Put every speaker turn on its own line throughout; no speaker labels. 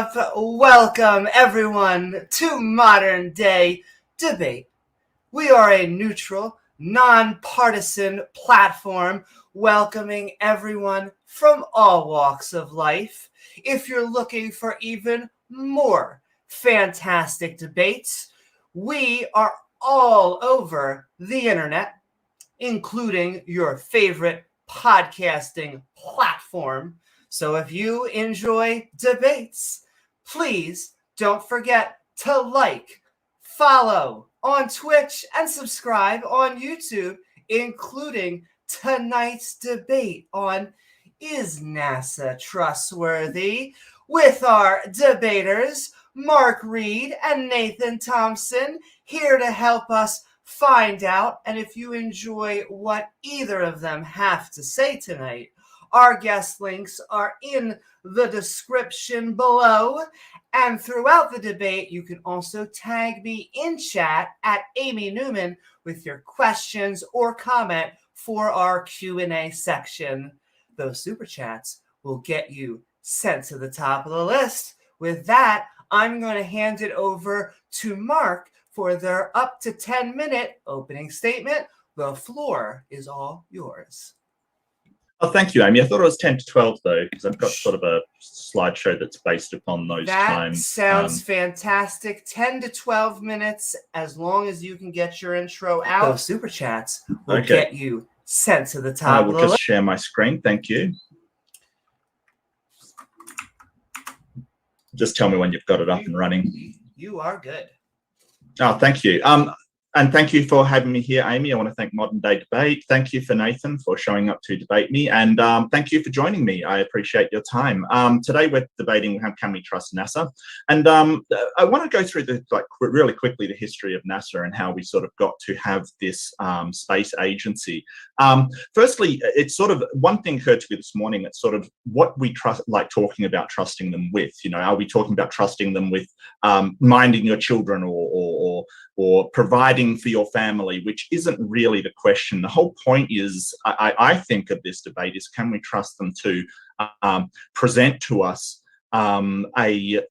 up? Welcome everyone to Modern Day Debate. We are a neutral, nonpartisan platform welcoming everyone from all walks of life. If you're looking for even more fantastic debates, we are all over the internet, including your favorite podcasting platform. So if you enjoy debates, please don't forget to like, follow on Twitch, and subscribe on YouTube, including tonight's debate on Is NASA Trustworthy? With our debaters, Mark Reid and Nathan Thompson, here to help us find out. And if you enjoy what either of them have to say tonight, our guest links are in the description below. And throughout the debate, you can also tag me in chat at Amy Newman with your questions or comment for our Q&A section. Those super chats will get you sent to the top of the list. With that, I'm going to hand it over to Mark for their up to 10-minute opening statement. The floor is all yours.
Oh, thank you, Amy. I thought it was 10 to 12, though, because I've got sort of a slideshow that's based upon those times.
That sounds fantastic. 10 to 12 minutes, as long as you can get your intro out. Those super chats will get you sent to the top.
I will just share my screen. Thank you. Just tell me when you've got it up and running.
You are good.
Oh, thank you. And thank you for having me here, Amy. I want to thank Modern Day Debate. Thank you for Nathan for showing up to debate me. And thank you for joining me. I appreciate your time. Today we're debating how can we trust NASA. And I want to go through really quickly the history of NASA and how we sort of got to have this space agency. Firstly, it's sort of, one thing occurred to me this morning, it's sort of what we trust, like talking about trusting them with. You know, are we talking about trusting them with minding your children or providing for your family, which isn't really the question. The whole point is, I think of this debate is, can we trust them to present to us a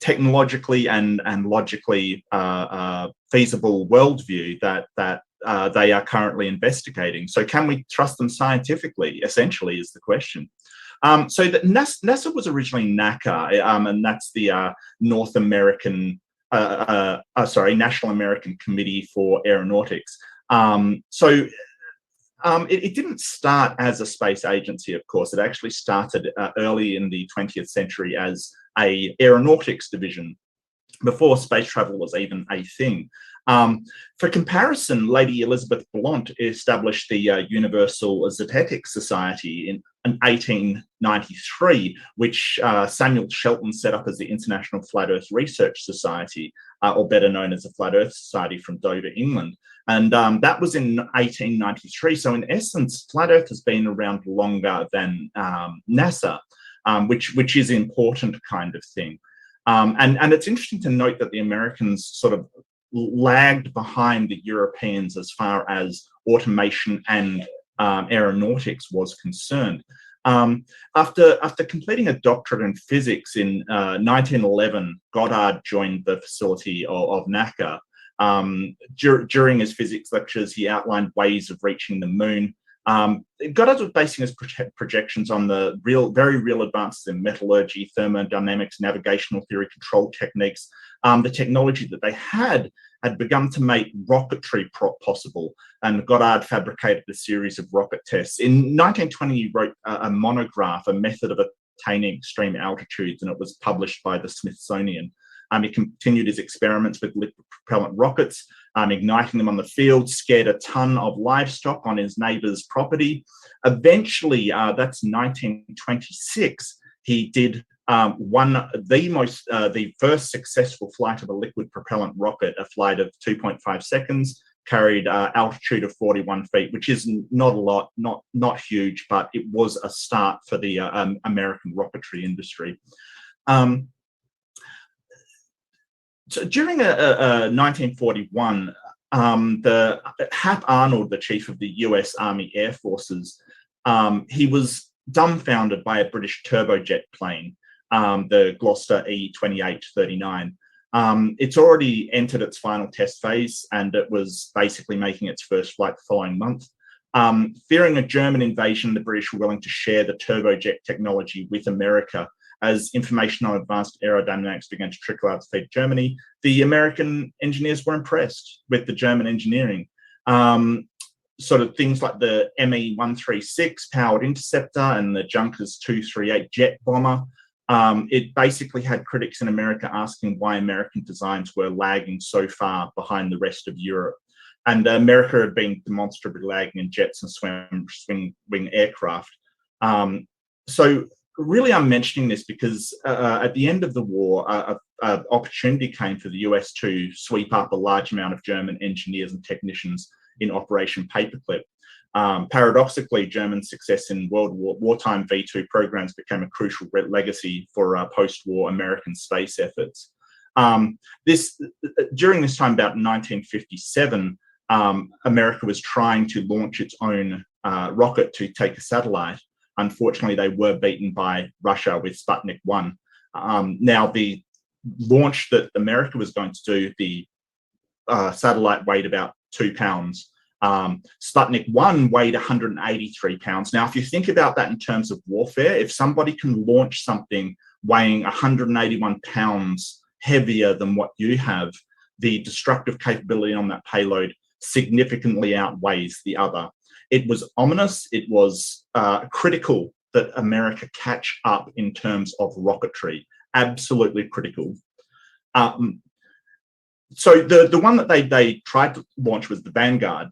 technologically and logically feasible worldview that they are currently investigating? So can we trust them scientifically, essentially, is the question. So that NASA was originally NACA, and that's the North American National American Committee for Aeronautics. It didn't start as a space agency, of course. It actually started early in the 20th century as a aeronautics division, before space travel was even a thing. For comparison, Lady Elizabeth Blount established the Universal Zetetic Society in 1893, which Samuel Shelton set up as the International Flat Earth Research Society, or better known as the Flat Earth Society, from Dover, England. And that was in 1893. So in essence, Flat Earth has been around longer than NASA, which is an important kind of thing. And it's interesting to note that the Americans sort of lagged behind the Europeans as far as automation and aeronautics was concerned. After completing a doctorate in physics in 1911, Goddard joined the facility of NACA. During his physics lectures, he outlined ways of reaching the moon. Goddard was basing his projections on the very real advances in metallurgy, thermodynamics, navigational theory, control techniques. The technology that they had begun to make rocketry possible, and Goddard fabricated a series of rocket tests. In 1920, he wrote a monograph, A Method of Attaining Extreme Altitudes, and it was published by the Smithsonian. He continued his experiments with liquid propellant rockets, igniting them on the field, scared a ton of livestock on his neighbor's property. Eventually, that's 1926, he did the first successful flight of a liquid propellant rocket, a flight of 2.5 seconds, carried altitude of 41 feet, which is not a lot, not huge, but it was a start for the American rocketry industry. So during 1941, the Hap Arnold, the chief of the US Army Air Forces, he was dumbfounded by a British turbojet plane the Gloucester E2839. It's already entered its final test phase, and it was basically making its first flight the following month. Fearing a German invasion, the British were willing to share the turbojet technology with America. As information on advanced aerodynamics began to trickle out to feed Germany, the American engineers were impressed with the German engineering. Sort of things like the ME-136 powered interceptor and the Junkers 238 jet bomber. It basically had critics in America asking why American designs were lagging so far behind the rest of Europe. And America had been demonstrably lagging in jets and swing wing aircraft. So really, I'm mentioning this because at the end of the war, an opportunity came for the US to sweep up a large amount of German engineers and technicians in Operation Paperclip. Paradoxically, German success in wartime V2 programs became a crucial legacy for post-war American space efforts. During this time, about 1957, America was trying to launch its own rocket to take a satellite. Unfortunately, they were beaten by Russia with Sputnik 1. Now, the launch that America was going to do, the satellite weighed about 2 pounds. Sputnik 1 weighed 183 pounds. Now, if you think about that in terms of warfare, if somebody can launch something weighing 181 pounds heavier than what you have, the destructive capability on that payload significantly outweighs the other. It was ominous. It was critical that America catch up in terms of rocketry. Absolutely critical. So the one that they tried to launch was the Vanguard.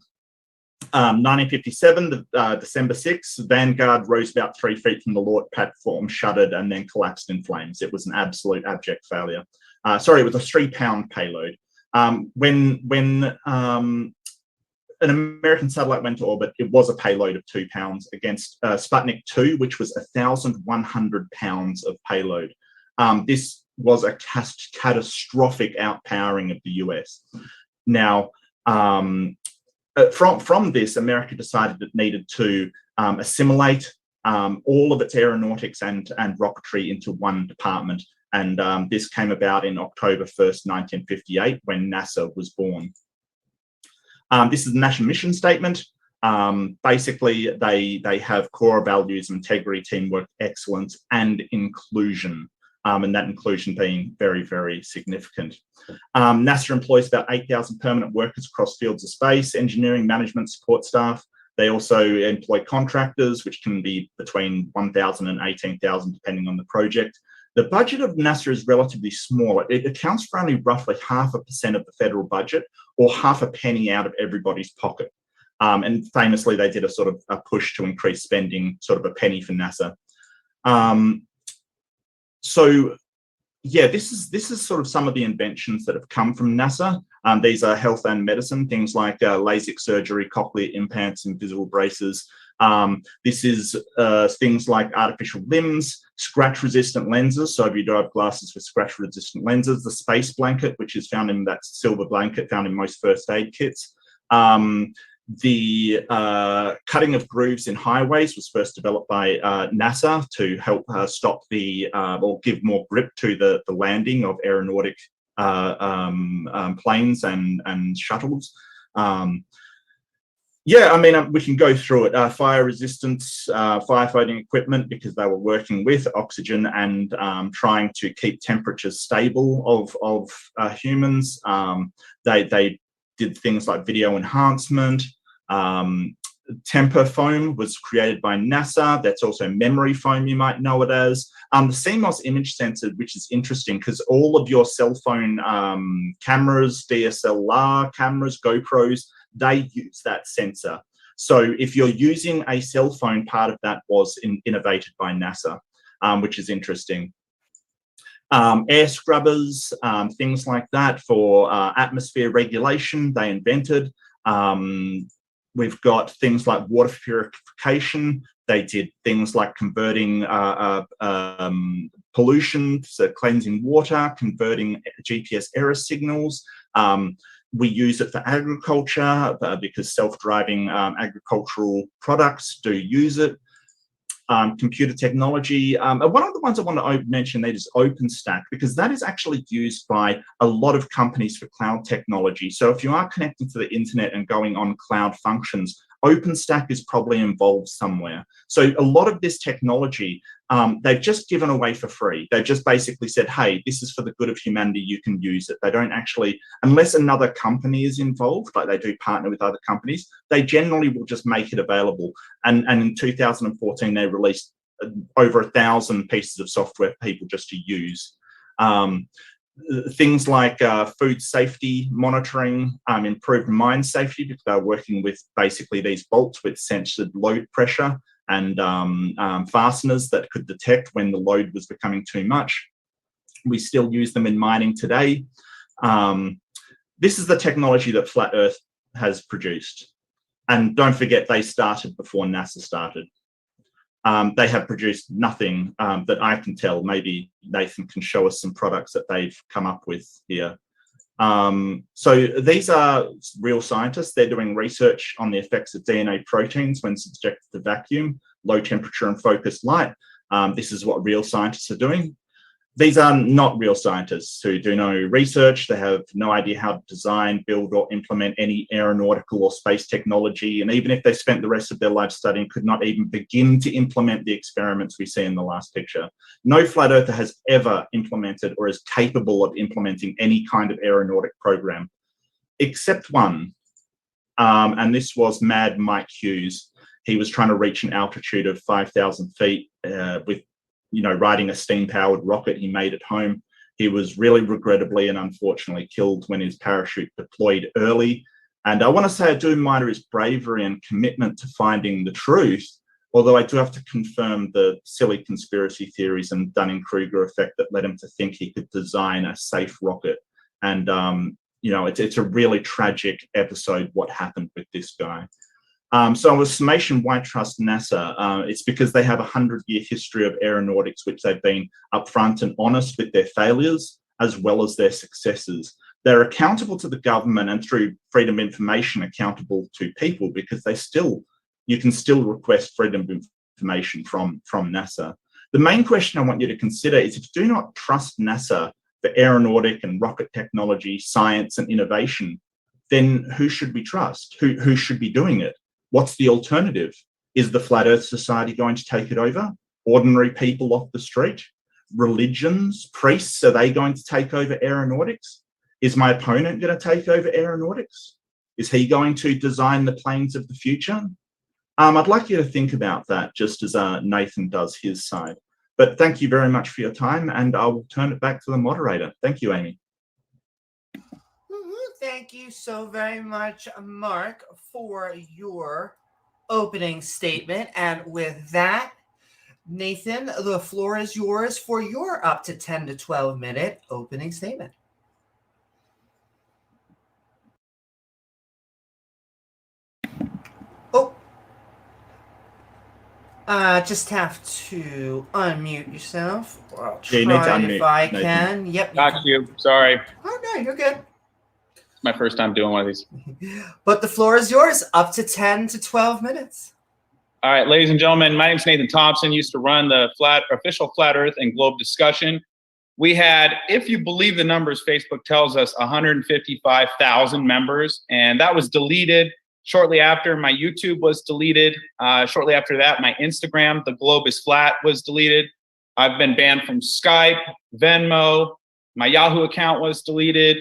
1957, December 6th, Vanguard rose about 3 feet from the launch platform, shuddered, and then collapsed in flames. It was an absolute abject failure. Sorry, it was a 3-pound payload. When an American satellite went to orbit, it was a payload of 2 pounds against Sputnik 2, which was 1,100 pounds of payload. This was a catastrophic outpowering of the US. Now, from this, America decided it needed to assimilate all of its aeronautics and rocketry into one department. And this came about in October 1st, 1958, when NASA was born. This is the National Mission Statement. Basically, they have core values of integrity, teamwork, excellence, and inclusion. And that inclusion being very, very significant. NASA employs about 8,000 permanent workers across fields of space, engineering, management, support staff. They also employ contractors, which can be between 1,000 and 18,000, depending on the project. The budget of NASA is relatively small. It accounts for only roughly 0.5% of the federal budget, or half a penny out of everybody's pocket. And famously, they did a sort of a push to increase spending, sort of a penny for NASA. So, yeah, this is sort of some of the inventions that have come from NASA. These are health and medicine, things like LASIK surgery, cochlear implants, invisible braces. This is things like artificial limbs, scratch-resistant lenses. So if you do have glasses with scratch-resistant lenses, the space blanket, which is found in that silver blanket found in most first aid kits. The cutting of grooves in highways was first developed by NASA to help stop or give more grip to the landing of aeronautic planes and shuttles. Yeah, I mean, we can go through it. Fire resistance, firefighting equipment, because they were working with oxygen and trying to keep temperatures stable of humans. They did things like video enhancement. Temper foam was created by NASA. That's also memory foam, you might know it as. The CMOS image sensor, which is interesting because all of your cell phone cameras, DSLR cameras, GoPros, they use that sensor. So if you're using a cell phone, part of that was innovated by NASA, which is interesting. Air scrubbers, things like that for atmosphere regulation, they invented. We've got things like water purification. They did things like converting pollution, so cleansing water, converting GPS error signals. We use it for agriculture because self-driving agricultural products do use it. computer technology. One of the ones I want to mention that is OpenStack, because that is actually used by a lot of companies for cloud technology. So if you are connecting to the internet and going on cloud functions, OpenStack is probably involved somewhere. So a lot of this technology, they've just given away for free. They've just basically said, hey, this is for the good of humanity, you can use it. They don't actually, unless another company is involved, like they do partner with other companies, they generally will just make it available. And in 2014, they released over 1,000 pieces of software for people just to use. Things like food safety monitoring, improved mine safety, because they're working with basically these bolts with censored load pressure and fasteners that could detect when the load was becoming too much. We still use them in mining today. This is the technology that Flat Earth has produced. And don't forget, they started before NASA started. They have produced nothing that I can tell. Maybe Nathan can show us some products that they've come up with here. So these are real scientists. They're doing research on the effects of DNA proteins when subjected to vacuum, low temperature and focused light. This is what real scientists are doing. These are not real scientists who do no research. They have no idea how to design, build, or implement any aeronautical or space technology. And even if they spent the rest of their life studying, could not even begin to implement the experiments we see in the last picture. No flat earther has ever implemented or is capable of implementing any kind of aeronautic program, except one. And this was Mad Mike Hughes. He was trying to reach an altitude of 5,000 feet with riding a steam-powered rocket he made at home. He was really regrettably and unfortunately killed when his parachute deployed early. And I want to say I do admire his bravery and commitment to finding the truth, although I do have to confirm the silly conspiracy theories and Dunning-Kruger effect that led him to think he could design a safe rocket. And, it's a really tragic episode what happened with this guy. So with summation, why trust NASA? It's because they have a 100-year history of aeronautics, which they've been upfront and honest with their failures as well as their successes. They're accountable to the government and through freedom of information accountable to people, because you can still request freedom of information from NASA. The main question I want you to consider is, if you do not trust NASA for aeronautic and rocket technology, science and innovation, then who should we trust? Who should be doing it? What's the alternative? Is the Flat Earth Society going to take it over? Ordinary people off the street? Religions? Priests? Are they going to take over aeronautics? Is my opponent going to take over aeronautics? Is he going to design the planes of the future? I'd like you to think about that, just as Nathan does his side. But thank you very much for your time, and I will turn it back to the moderator. Thank you, Amy.
Thank you so very much, Mark, for your opening statement. And with that, Nathan, the floor is yours for your up to 10 to 12 minute opening statement. Oh, just have to unmute yourself. I'll try if I can. Yep.
Got you. Sorry.
Oh, no, you're good.
It's my first time doing one of these.
But the floor is yours, up to 10 to 12 minutes.
All right, ladies and gentlemen, my name is Nathan Thompson. Used to run the official Flat Earth and Globe discussion. We had, if you believe the numbers, Facebook tells us 155,000 members, and that was deleted shortly after. My YouTube was deleted. Shortly after that, my Instagram, The Globe is Flat, was deleted. I've been banned from Skype, Venmo. My Yahoo account was deleted.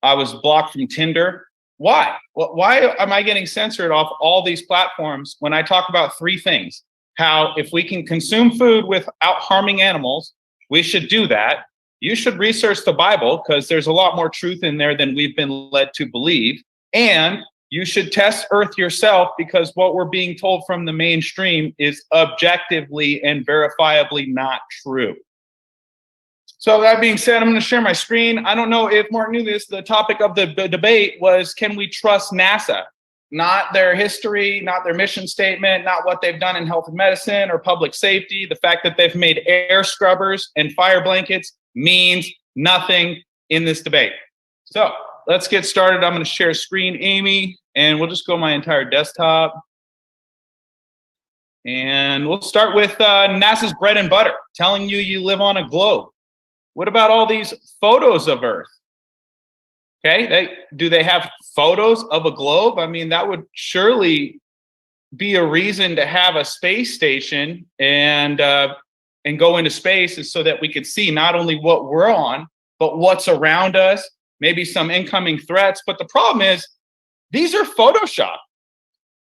I was blocked from Tinder. Why? Why am I getting censored off all these platforms when I talk about three things? How if we can consume food without harming animals, we should do that. You should research the Bible, because there's a lot more truth in there than we've been led to believe. And you should test Earth yourself, because what we're being told from the mainstream is objectively and verifiably not true. So that being said, I'm going to share my screen. I don't know if Mark knew this. The topic of the debate was, can we trust NASA? Not their history, not their mission statement, not what they've done in health and medicine or public safety. The fact that they've made air scrubbers and fire blankets means nothing in this debate. So let's get started. I'm going to share screen, Amy, and we'll just go my entire desktop. And we'll start with NASA's bread and butter, telling you you live on a globe. What about all these photos of Earth? Okay, do they have photos of a globe? I mean, that would surely be a reason to have a space station and go into space, is so that we could see not only what we're on, but what's around us, maybe some incoming threats. But the problem is, these are Photoshop.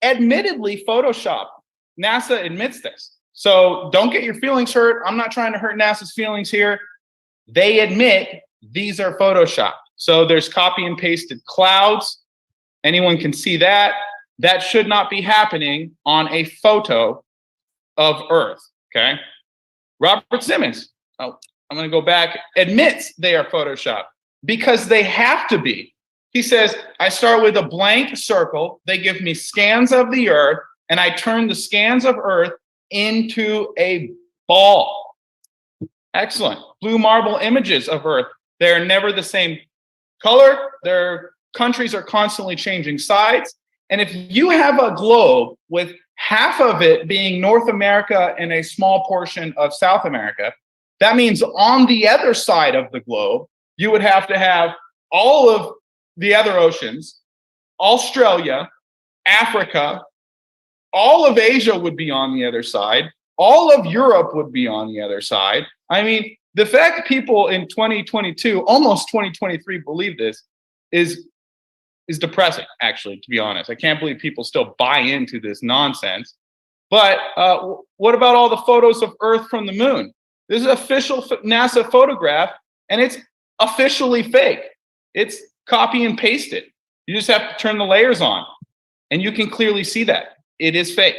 Admittedly, Photoshop. NASA admits this. So don't get your feelings hurt. I'm not trying to hurt NASA's feelings here. They admit these are Photoshop. So there's copy and pasted clouds. Anyone can see that. That should not be happening on a photo of Earth, okay? Robert Simmons, oh, I'm gonna go back, admits they are Photoshop because they have to be. He says, I start with a blank circle, they give me scans of the Earth, and I turn the scans of Earth into a ball. Excellent. Blue marble images of Earth. They're never the same color. Their countries are constantly changing sides. And if you have a globe with half of it being North America and a small portion of South America, that means on the other side of the globe, you would have to have all of the other oceans, Australia, Africa, all of Asia would be on the other side. All of Europe would be on the other side. I mean, the fact people in 2022, almost 2023, believe this is depressing, actually, to be honest. I can't believe people still buy into this nonsense. But what about all the photos of Earth from the moon? This is an official NASA photograph, and it's officially fake. It's copy and pasted. You just have to turn the layers on, and you can clearly see that. It is fake.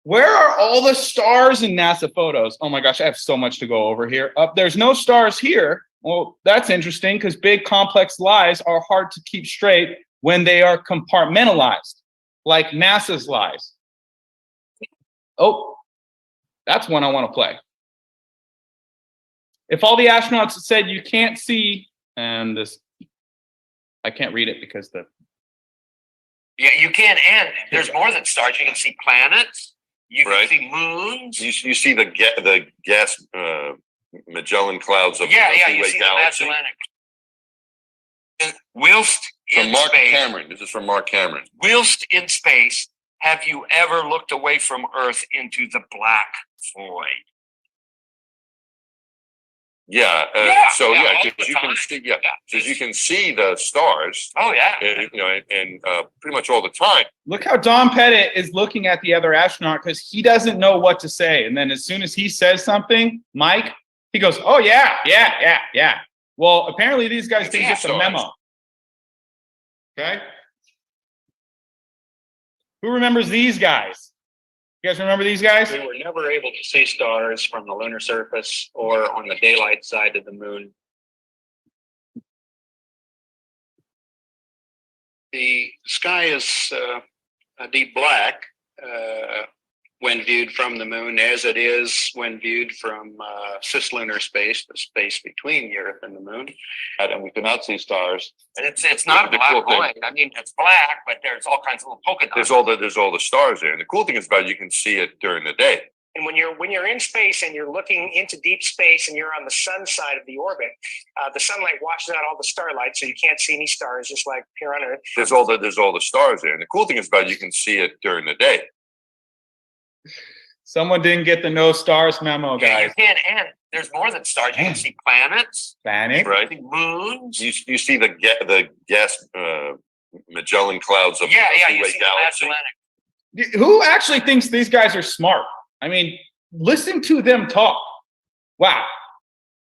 Where are all the stars in NASA photos? Oh my gosh, I have so much to go over here. There's no stars here. Well, that's interesting because big complex lies are hard to keep straight when they are compartmentalized, like NASA's lies. Oh, that's one I want to play. If all the astronauts said you can't see, and this, I can't read it because the.
Yeah, you can, and there's more than stars. You can see planets. You can see moons.
You see the gas Magellan clouds of
you
the
see
galaxy.
the Magellanic. Whilst
From
in
Mark
space,
Cameron. This is from Mark Cameron.
whilst in space, have you ever looked away from Earth into the black void?
Yeah.
All
because
the
you can
time.
see. Yeah. Because you can see the stars.
Oh yeah.
And pretty much all the time.
Look how Don Pettit is looking at the other astronaut because he doesn't know what to say. And then as soon as he says something, Mike, he goes, oh, yeah. Well, apparently these guys didn't get the memo. Okay? Who remembers these guys? You guys remember these guys?
We were never able to see stars from the lunar surface or on the daylight side of the moon. The sky is a deep black when viewed from the moon, as it is when viewed from cislunar space, the space between the Earth and the moon.
And we cannot see stars.
It's not a
The
black
cool thing-
void. I mean, it's black, but there's all kinds of little polka dots.
There's all the stars there. And the cool thing is about it, you can see it during the day.
And when you're in space and you're looking into deep space and you're on the sun side of the orbit, the sunlight washes out all the starlight, so you can't see any stars, just like here on Earth.
There's all the stars there. And the cool thing is about it, you can see it during the day.
Someone didn't get the no stars memo,
Yeah,
guys.
you can, and there's more than stars. You can see planets.
Planet.
Right.
You can see moons.
You see the gas Magellan clouds of
You
the
see the
galaxy.
Magellanic.
Who actually thinks these guys are smart? I mean, listen to them talk. Wow.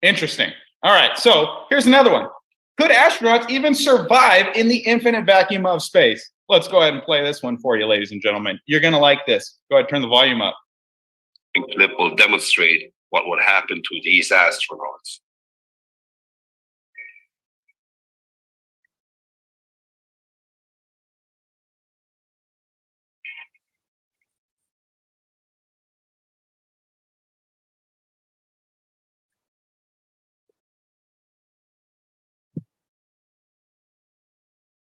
Interesting. All right. So here's another one. Could astronauts even survive in the infinite vacuum of space? Let's go ahead and play this one for you, ladies and gentlemen. You're going to like this. Go ahead, turn the volume up.
Clip will demonstrate what would happen to these astronauts.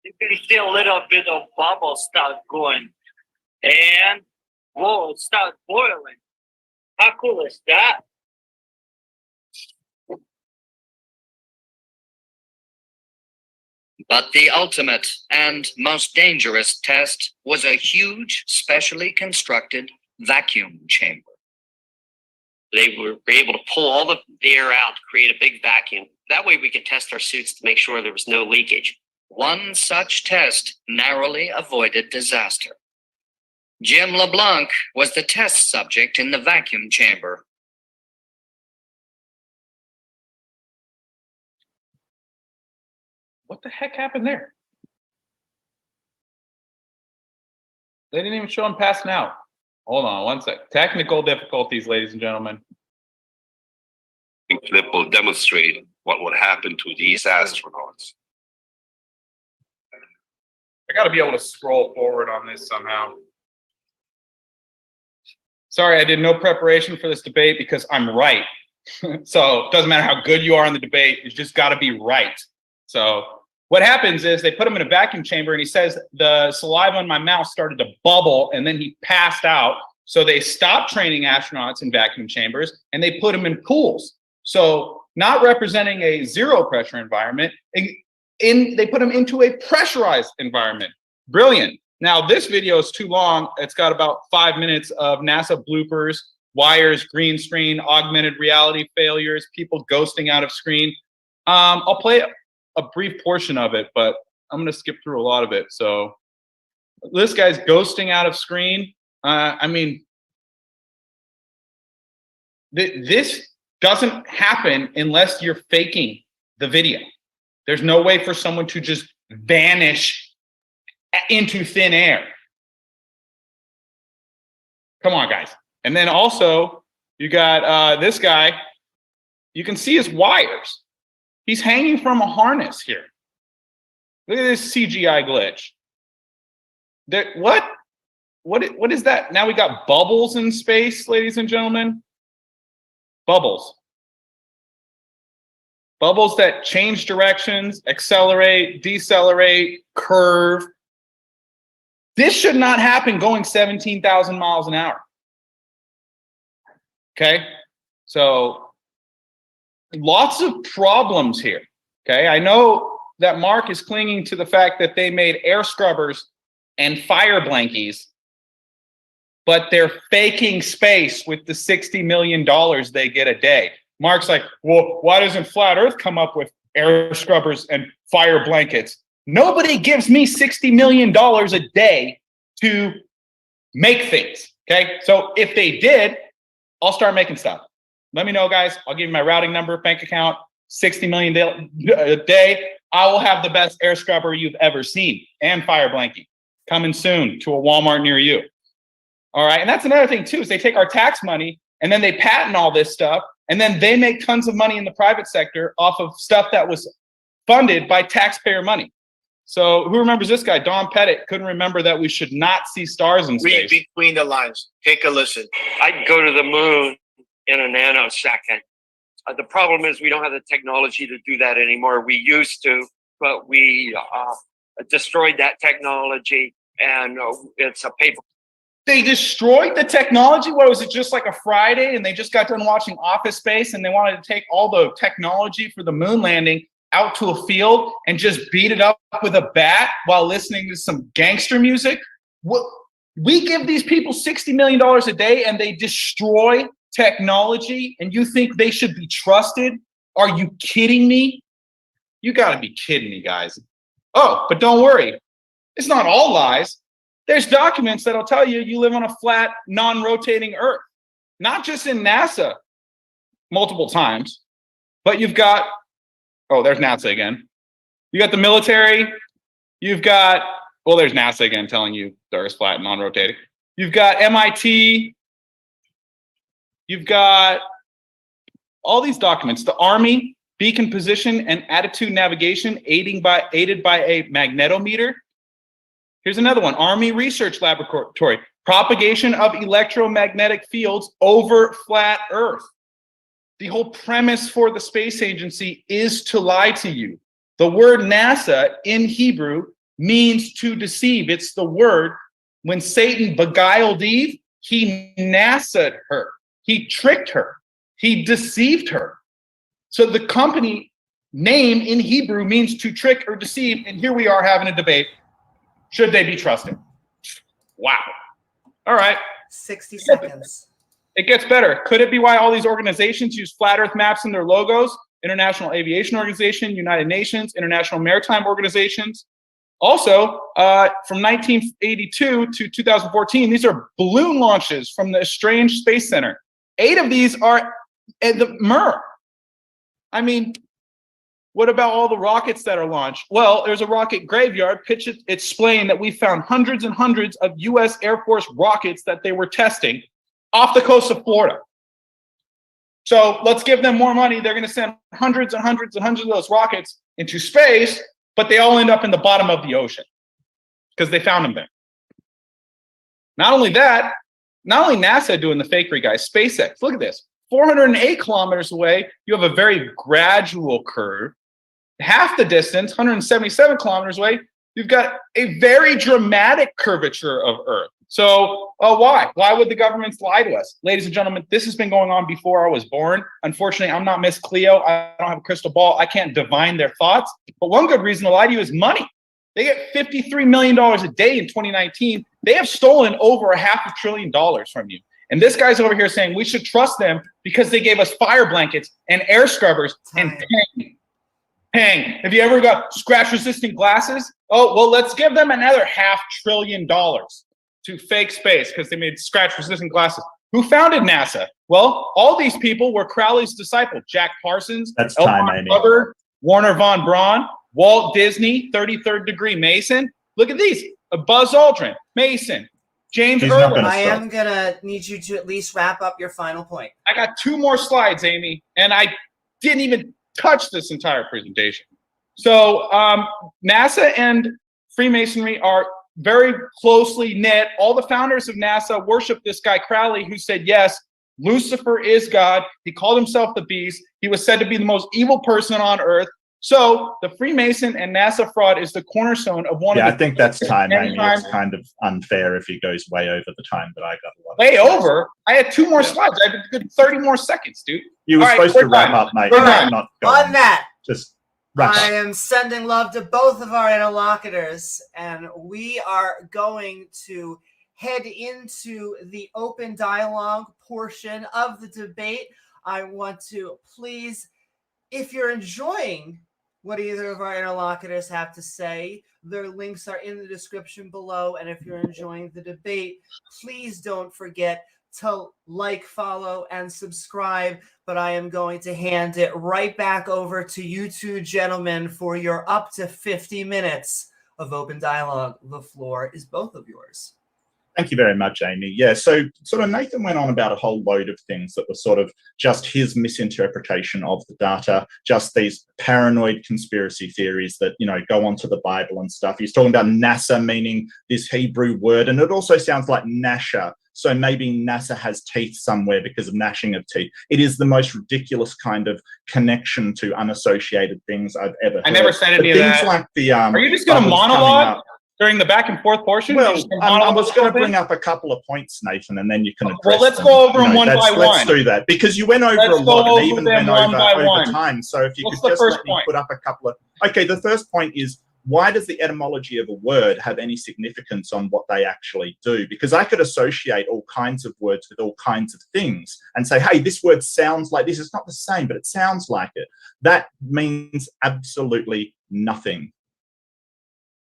You can see a little bit of bubble start going. And Whoa, it starts boiling. How cool is that?
But the ultimate and most dangerous test was a huge, specially constructed vacuum chamber.
They were able to pull all the air out to create a big vacuum. That way we could test our suits to make sure there was no leakage.
One such test narrowly avoided disaster. Jim LeBlanc was the test subject in the vacuum chamber.
What the heck happened there? They didn't even show him passing out. Hold on one sec. Technical difficulties, ladies and gentlemen.
Clip will demonstrate what would happen to these astronauts.
I got to be able to scroll forward on this somehow. Sorry, I did no preparation for this debate because I'm right. So it doesn't matter how good you are in the debate, you just got to be right. So what happens is they put him in a vacuum chamber and he says the saliva in my mouth started to bubble and then he passed out. So they stopped training astronauts in vacuum chambers and they put him in pools. So not representing a zero pressure environment, they put him into a pressurized environment. Brilliant. Now this video is too long. It's got about 5 minutes of NASA bloopers, wires, green screen, augmented reality failures, people ghosting out of screen. I'll play a brief portion of it, but I'm going to skip through a lot of it. So this guy's ghosting out of screen. I mean, this doesn't happen unless you're faking the video. There's no way for someone to just vanish into thin air. Come on, guys. And then also, you got this guy. You can see his wires. He's hanging from a harness here. Look at this CGI glitch. What is that? Now we got bubbles in space, ladies and gentlemen. Bubbles. Bubbles that change directions, accelerate, decelerate, curve. This should not happen going 17,000 miles an hour. Okay? So lots of problems here. Okay? I know that Mark is clinging to the fact that they made air scrubbers and fire blankies, but they're faking space with the $60 million they get a day. Mark's like, well, why doesn't Flat Earth come up with air scrubbers and fire blankets? Nobody gives me $60 million a day to make things, okay? So if they did, I'll start making stuff. Let me know, guys. I'll give you my routing number, bank account, $60 million a day. I will have the best air scrubber you've ever seen and fire blanket coming soon to a Walmart near you. All right, and that's another thing too, is they take our tax money and then they patent all this stuff and then they make tons of money in the private sector off of stuff that was funded by taxpayer money. So who remembers this guy? Don Pettit couldn't remember that we should not see stars in space.
Read between the lines. Take a listen.
I'd go to the moon in a nanosecond. The problem is we don't have the technology to do that anymore. We used to, but we destroyed that technology, and it's a paper.
They destroyed the technology? What was it, just like a Friday and they just got done watching Office Space and they wanted to take all the technology for the moon landing out to a field and just beat it up with a bat while listening to some gangster music? What, we give these people $60 million a day and they destroy technology, and you think they should be trusted? Are you kidding me? You got to be kidding me, guys. Oh, but don't worry. It's not all lies. There's documents that'll tell you you live on a flat, non-rotating Earth. Not just in NASA multiple times, but you've got, oh, there's NASA again. You got the military. You've got, well, there's NASA again telling you the Earth's flat, non-rotating. You've got MIT. You've got all these documents. The Army, beacon position and attitude navigation aided by a magnetometer. Here's another one, Army Research Laboratory, propagation of electromagnetic fields over flat Earth. The whole premise for the space agency is to lie to you. The word NASA in Hebrew means to deceive. It's the word when Satan beguiled Eve, He NASA'd her. He tricked her. He deceived her. So the company name in Hebrew means to trick or deceive. And here we are having a debate. Should they be trusted? Wow. All right.
60 seconds.
It gets better. Could it be why all these organizations use flat Earth maps in their logos? International Aviation Organization, United Nations, International Maritime Organizations. Also, from 1982 to 2014, these are balloon launches from the Strange Space Center. 8 of these are at the MER. I mean, what about all the rockets that are launched? Well, there's a rocket graveyard. Pitch explained that we found hundreds and hundreds of U.S. Air Force rockets that they were testing off the coast of Florida. So let's give them more money. They're going to send hundreds and hundreds and hundreds of those rockets into space, but they all end up in the bottom of the ocean because they found them there. Not only that, not only NASA doing the fakery, guys, SpaceX, look at this. 408 kilometers away, you have a very gradual curve. Half the distance, 177 kilometers away, you've got a very dramatic curvature of Earth. So why? Why would the governments lie to us? Ladies and gentlemen, this has been going on before I was born. Unfortunately, I'm not Miss Cleo. I don't have a crystal ball. I can't divine their thoughts. But one good reason to lie to you is money. They get $53 million a day in 2019. They have stolen over $500 billion from you. And this guy's over here saying we should trust them because they gave us fire blankets and air scrubbers and pang. Pang. Have you ever got scratch-resistant glasses? Oh, well, let's give them another $500 billion to fake space because they made scratch-resistant glasses. Who founded NASA? Well, all these people were Crowley's disciples. Jack Parsons,
That's
L.
time,
Ron
Amy.
Hubbard, Warner von Braun, Walt Disney, 33rd degree Mason. Look at these. Buzz Aldrin, Mason, James Irwin.
I am going to need you to at least wrap up your final point.
I got 2 more slides, Amy, and I didn't even touch this entire presentation. So NASA and Freemasonry are very closely knit. All the founders of NASA worship this guy Crowley, who said, yes, Lucifer is God. He called himself the beast. He was said to be the most evil person on earth. So the Freemason and NASA fraud is the cornerstone of one of the—
I think that's time, Amy. It's kind of unfair if he goes way over the time that I got a lot.
Way over? I had 2 more slides. I had a good 30 more seconds, dude.
You were supposed to wrap up, mate. Not
On that,
just wrap
I
up.
am sending love to both of our interlocutors, and we are going to head into the open dialogue portion of the debate. I want to please, if you're enjoying what either of our interlocutors have to say, their links are in the description below. And if you're enjoying the debate, please don't forget to like, follow, and subscribe. But I am going to hand it right back over to you 2 gentlemen for your up to 50 minutes of open dialogue. The floor is both of yours.
Thank you very much, Amy. Yeah, so sort of Nathan went on about a whole load of things that were sort of just his misinterpretation of the data, just these paranoid conspiracy theories that, you know, go onto the Bible and stuff. He's talking about NASA meaning this Hebrew word, and it also sounds like Nasha. So maybe NASA has teeth somewhere because of gnashing of teeth. It is the most ridiculous kind of connection to unassociated things I've ever heard.
I never said any of that.
Like the,
are you just going to monologue during the back and forth portion?
Well, I was going to bring up a couple of points, Nathan, and then you can address
Well, let's
them.
go over them one by one.
Let's do that, because you went over a lot and even went over time. So if you could just let me put up a couple of... Okay, the first point is, why does the etymology of a word have any significance on what they actually do? Because I could associate all kinds of words with all kinds of things and say, hey, this word sounds like this. It's not the same, but it sounds like it. That means absolutely nothing.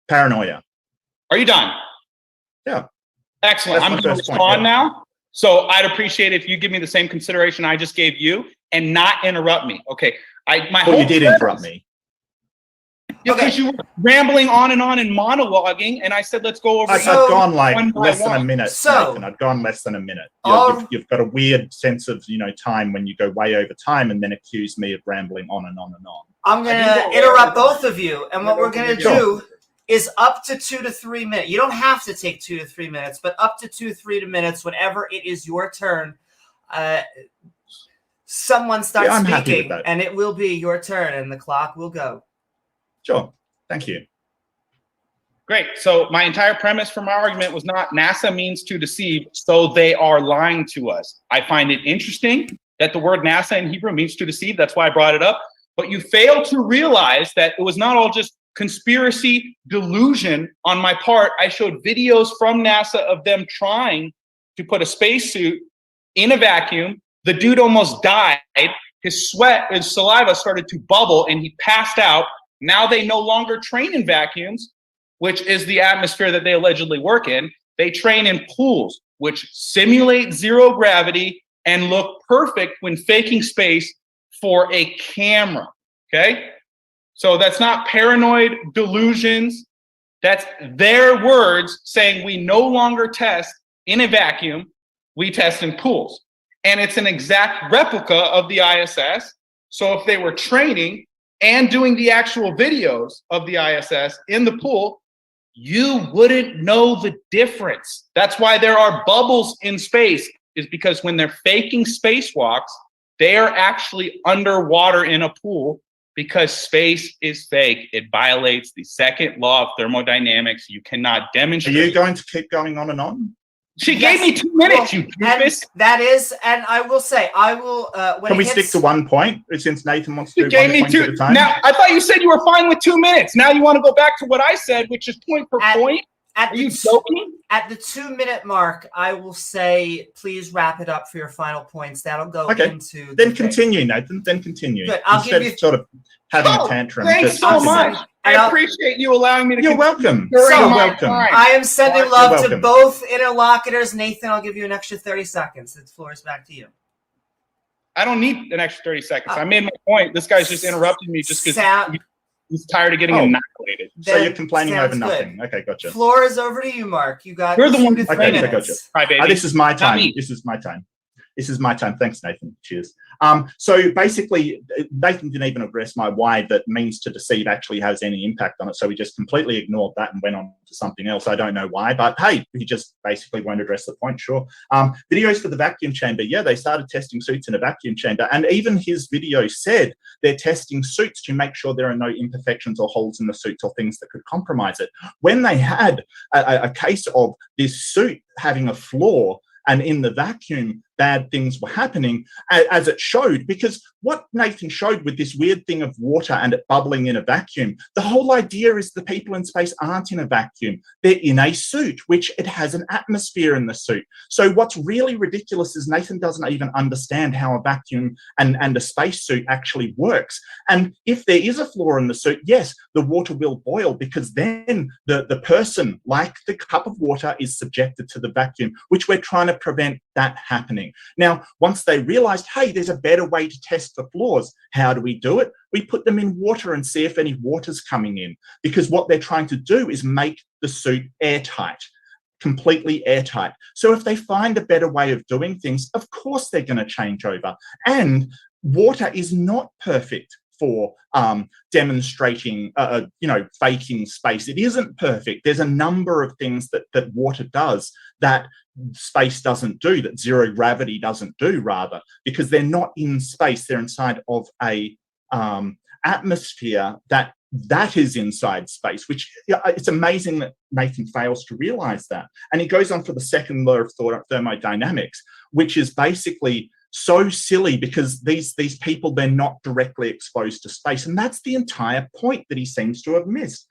Paranoia.
Are you done?
Yeah.
Excellent. I'm going to respond now. So I'd appreciate if you give me the same consideration I just gave you and not interrupt me. Okay.
You did interrupt me.
Because you were rambling on and monologuing, and I said, let's go over.
I've gone like less than a minute, Nathan. I've gone less than a minute. You've got a weird sense of, you know, time when you go way over time and then accuse me of rambling on and on and on.
I'm going to interrupt both of you, and what we're going to do is up to 2 to 3 minutes. You don't have to take 2 to 3 minutes, but up to 2 to 3 minutes, whenever it is your turn, someone starts speaking, and it will be your turn, and the clock will go.
Sure. Thank you.
Great. So my entire premise for my argument was not NASA means to deceive, so they are lying to us. I find it interesting that the word NASA in Hebrew means to deceive. That's why I brought it up. But you fail to realize that it was not all just conspiracy delusion on my part. I showed videos from NASA of them trying to put a spacesuit in a vacuum. The dude almost died. His sweat, his saliva started to bubble and he passed out. Now they no longer train in vacuums, which is the atmosphere that they allegedly work in. They train in pools, which simulate zero gravity and look perfect when faking space for a camera, okay? So that's not paranoid delusions. That's their words saying we no longer test in a vacuum, we test in pools. And it's an exact replica of the ISS. So if they were training and doing the actual videos of the ISS in the pool, you wouldn't know the difference. That's why there are bubbles in space, is because when they're faking spacewalks, they are actually underwater in a pool because space is fake. It violates the second law of thermodynamics. You cannot demonstrate.
Are you going to keep going on and on?
She gave me 2 minutes, you doofus.
That is, and I will say, I will.
Can we stick to 1 point since Nathan wants to do 1 point at a time?
Now, I thought you said you were fine with 2 minutes. Now you want to go back to what I said, which is point per point? Are you joking?
At the 2-minute mark, I will say, please wrap it up for your final points. That'll go into.
Then continue, Nathan. Then continue.
Good. I'll
Instead
give you
of sort of having a tantrum.
Thanks so much. I appreciate you allowing me to.
You're welcome.
So,
You're welcome.
I am sending love to both interlocutors. Nathan, I'll give you an extra 30 seconds. The floor is back to you.
I don't need an extra 30 seconds. I made my point. This guy's just interrupting me just because he's tired of getting annihilated.
So you're complaining over nothing. Okay, gotcha.
Floor is over to you, Mark. You got.
You're the one.
Okay, so gotcha.
Hi, baby.
This is my time. This is my time. This is my time. Thanks, Nathan. Cheers. So basically, Nathan didn't even address my why that means to deceive actually has any impact on it. So he just completely ignored that and went on to something else. I don't know why, but hey, he just basically won't address the point. Sure. Videos for the vacuum chamber. Yeah, they started testing suits in a vacuum chamber. And even his video said they're testing suits to make sure there are no imperfections or holes in the suits or things that could compromise it. When they had a case of this suit having a flaw, and in the vacuum, bad things were happening, as it showed, because what Nathan showed with this weird thing of water and it bubbling in a vacuum, the whole idea is the people in space aren't in a vacuum. They're in a suit, which it has an atmosphere in the suit. So what's really ridiculous is Nathan doesn't even understand how a vacuum and a spacesuit actually works. And if there is a flaw in the suit, yes, the water will boil, because then the person, like the cup of water, is subjected to the vacuum, which we're trying to prevent that happening. Now, once they realized, hey, there's a better way to test for flaws, how do we do it? We put them in water and see if any water's coming in, because what they're trying to do is make the suit airtight, completely airtight. So if they find a better way of doing things, of course they're going to change over. And water is not perfect for demonstrating, faking space. It isn't perfect. There's a number of things that water does that space doesn't do, that zero gravity doesn't do, rather, because they're not in space. They're inside of a atmosphere that is inside space, which it's amazing that Nathan fails to realize that. And he goes on for the second law of thermodynamics, which is basically so silly, because these people, they're not directly exposed to space. And that's the entire point that he seems to have missed.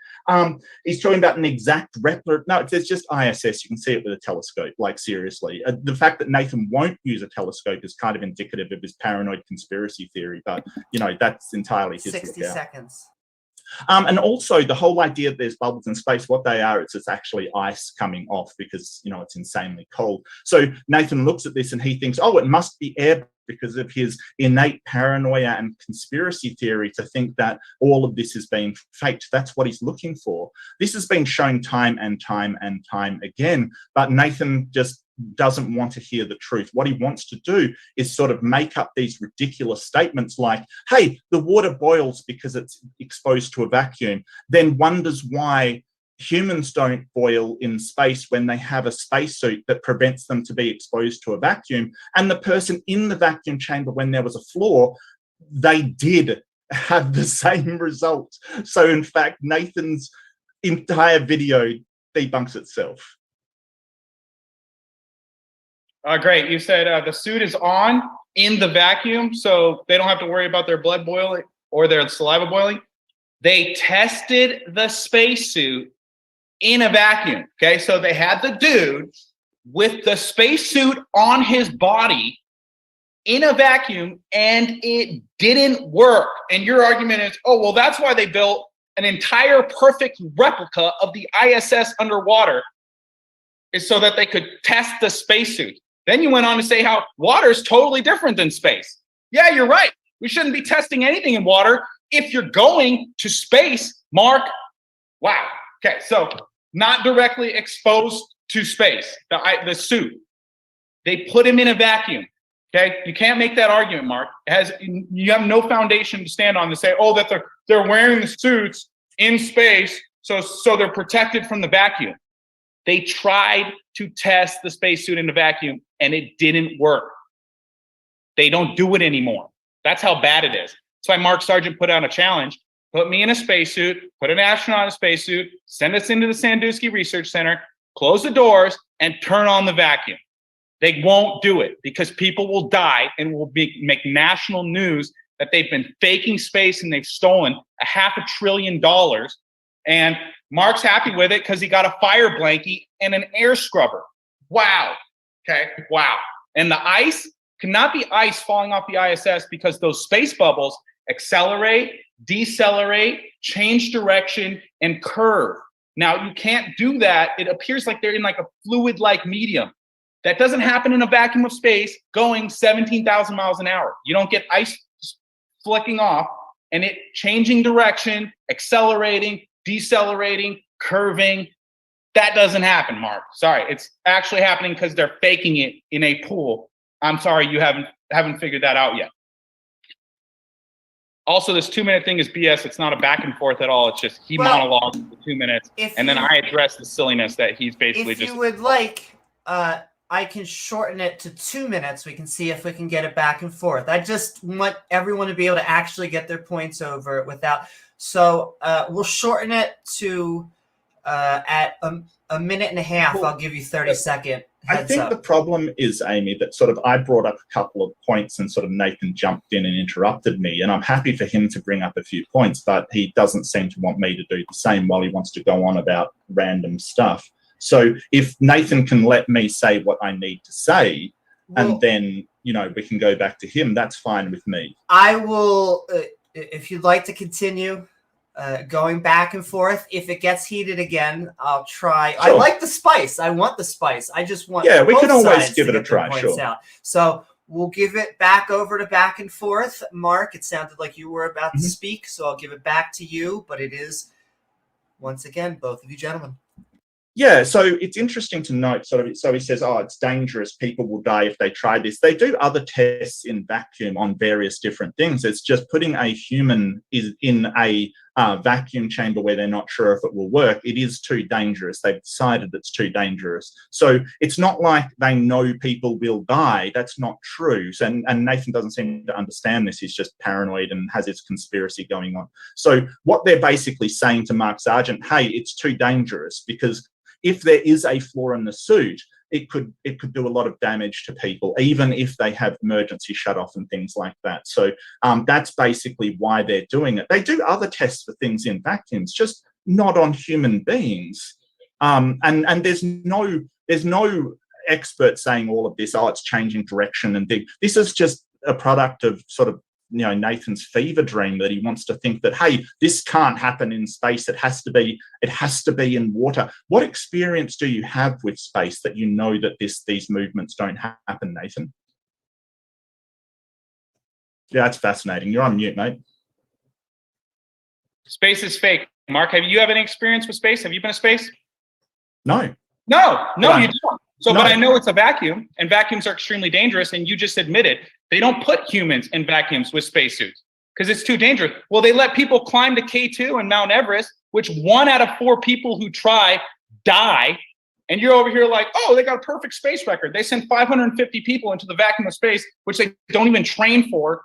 He's talking about an exact replica. No, there's just ISS. You can see it with a telescope, like seriously. The fact that Nathan won't use a telescope is kind of indicative of his paranoid conspiracy theory, but, that's entirely his
60 seconds.
And also the whole idea that there's bubbles in space, what they are, it's actually ice coming off, because, it's insanely cold. So Nathan looks at this and he thinks, oh, it must be air, because of his innate paranoia and conspiracy theory to think that all of this is being faked. That's what he's looking for. This has been shown time and time and time again, but Nathan just doesn't want to hear the truth. What he wants to do is sort of make up these ridiculous statements like, hey, the water boils because it's exposed to a vacuum, then wonders why humans don't boil in space when they have a spacesuit that prevents them to be exposed to a vacuum. And the person in the vacuum chamber, when there was a flaw, they did have the same result. So in fact, Nathan's entire video debunks itself.
Great. You said the suit is on in the vacuum, so they don't have to worry about their blood boiling or their saliva boiling. They tested the spacesuit in a vacuum. Okay, so they had the dude with the spacesuit on his body in a vacuum, and it didn't work. And your argument is, oh, well, that's why they built an entire perfect replica of the ISS underwater, is so that they could test the spacesuit. Then you went on to say how water is totally different than space. Yeah, you're right. We shouldn't be testing anything in water if you're going to space, Mark. Wow. Okay, so not directly exposed to space, the suit. They put him in a vacuum. Okay, you can't make that argument, Mark. You have no foundation to stand on to say, oh, that they're wearing the suits in space, so they're protected from the vacuum. They tried to test the spacesuit in the vacuum, and it didn't work. They don't do it anymore. That's how bad it is. That's why Mark Sargent put out a challenge. Put me in a spacesuit, put an astronaut in a spacesuit, send us into the Sandusky Research Center, close the doors, and turn on the vacuum. They won't do it because people will die and will make national news that they've been faking space and they've stolen $500 billion. And Mark's happy with it because he got a fire blankie and an air scrubber. Wow. Okay. Wow. And the ice cannot be ice falling off the ISS because those space bubbles accelerate, decelerate, change direction, and curve. Now, you can't do that. It appears like they're in like a fluid-like medium. That doesn't happen in a vacuum of space going 17,000 miles an hour. You don't get ice flicking off and it changing direction, accelerating, decelerating, curving. That doesn't happen, Mark. Sorry, it's actually happening because they're faking it in a pool. I'm sorry, you haven't figured that out yet. Also, this 2-minute thing is BS. It's not a back and forth at all. It's just he monologues for 2 minutes, and then I address the silliness that he's basically just.
If you would like, I can shorten it to 2 minutes. We can see if we can get it back and forth. I just want everyone to be able to actually get their points over without. So we'll shorten it to at a minute and a half. I'll give you 30-second.
I think the problem is, Amy, that sort of I brought up a couple of points and sort of Nathan jumped in and interrupted me. And I'm happy for him to bring up a few points, but he doesn't seem to want me to do the same while he wants to go on about random stuff. So if Nathan can let me say what I need to say, and then, you know, we can go back to him, that's fine with me.
I will, if you'd like to continue going back and forth, if it gets heated again, I'll try. Sure. I like the spice. I want the spice. I just want
we can always give it a try, sure.
Out. So we'll give it back over to back and forth. Mark, it sounded like you were about to speak, so I'll give it back to you, but it is, once again, both of you gentlemen.
Yeah, so it's interesting to note, so he says, oh, it's dangerous, people will die if they try this. They do other tests in vacuum on various different things. It's just putting a human in a vacuum chamber where they're not sure if it will work. It is too dangerous. They've decided it's too dangerous. So it's not like they know people will die. That's not true. So, and Nathan doesn't seem to understand this. He's just paranoid and has his conspiracy going on. So what they're basically saying to Mark Sargent, hey, it's too dangerous because if there is a flaw in the suit, it could do a lot of damage to people, even if they have emergency shut-off and things like that. So that's basically why they're doing it. They do other tests for things in vacuums, just not on human beings. And there's no expert saying all of this, oh, it's changing direction and thing. This is just a product of sort of, you know, Nathan's fever dream that he wants to think that, hey, this can't happen in space. It has to be in water. What experience do you have with space that you know that these movements don't happen, Nathan? Yeah, that's fascinating. You're on mute, mate.
Space is fake. Mark, have you any experience with space? Have you been to space?
No,
you don't. So, but I know it's a vacuum, and vacuums are extremely dangerous, and you just admitted they don't put humans in vacuums with spacesuits because it's too dangerous. Well, they let people climb to K2 and Mount Everest, which 1 out of 4 people who try die, and you're over here like, oh, they got a perfect space record. They sent 550 people into the vacuum of space, which they don't even train for,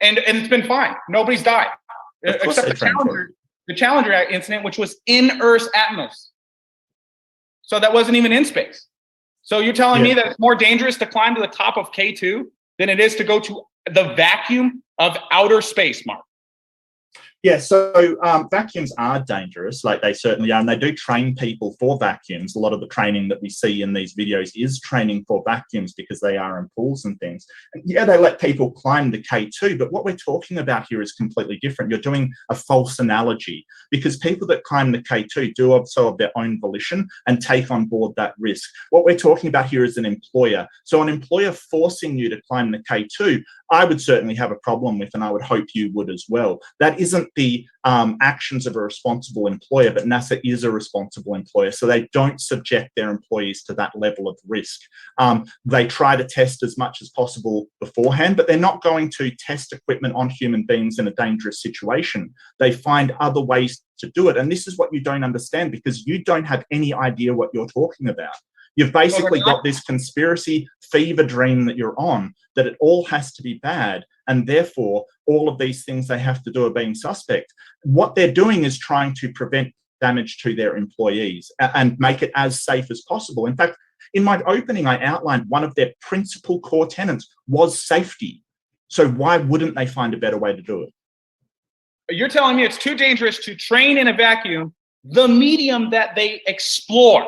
and it's been fine. Nobody's died. Except the Challenger. the Challenger incident, which was in Earth's atmosphere. So that wasn't even in space. So you're telling me that it's more dangerous to climb to the top of K2 than it is to go to the vacuum of outer space, Mark?
Yeah, so vacuums are dangerous, like they certainly are, and they do train people for vacuums. A lot of the training that we see in these videos is training for vacuums because they are in pools and things. And yeah, they let people climb the K2, but what we're talking about here is completely different. You're doing a false analogy because people that climb the K2 do also of their own volition and take on board that risk. What we're talking about here is an employer. So an employer forcing you to climb the K2, I would certainly have a problem with, and I would hope you would as well. That isn't the actions of a responsible employer, but NASA is a responsible employer, so they don't subject their employees to that level of risk. They try to test as much as possible beforehand, but they're not going to test equipment on human beings in a dangerous situation. They find other ways to do it, and this is what you don't understand because you don't have any idea what you're talking about. You've basically got this conspiracy fever dream that you're on, that it all has to be bad, and therefore all of these things they have to do are being suspect. What they're doing is trying to prevent damage to their employees and make it as safe as possible. In fact, in my opening, I outlined one of their principal core tenets was safety. So why wouldn't they find a better way to do it?
You're telling me it's too dangerous to train in a vacuum, the medium that they explore.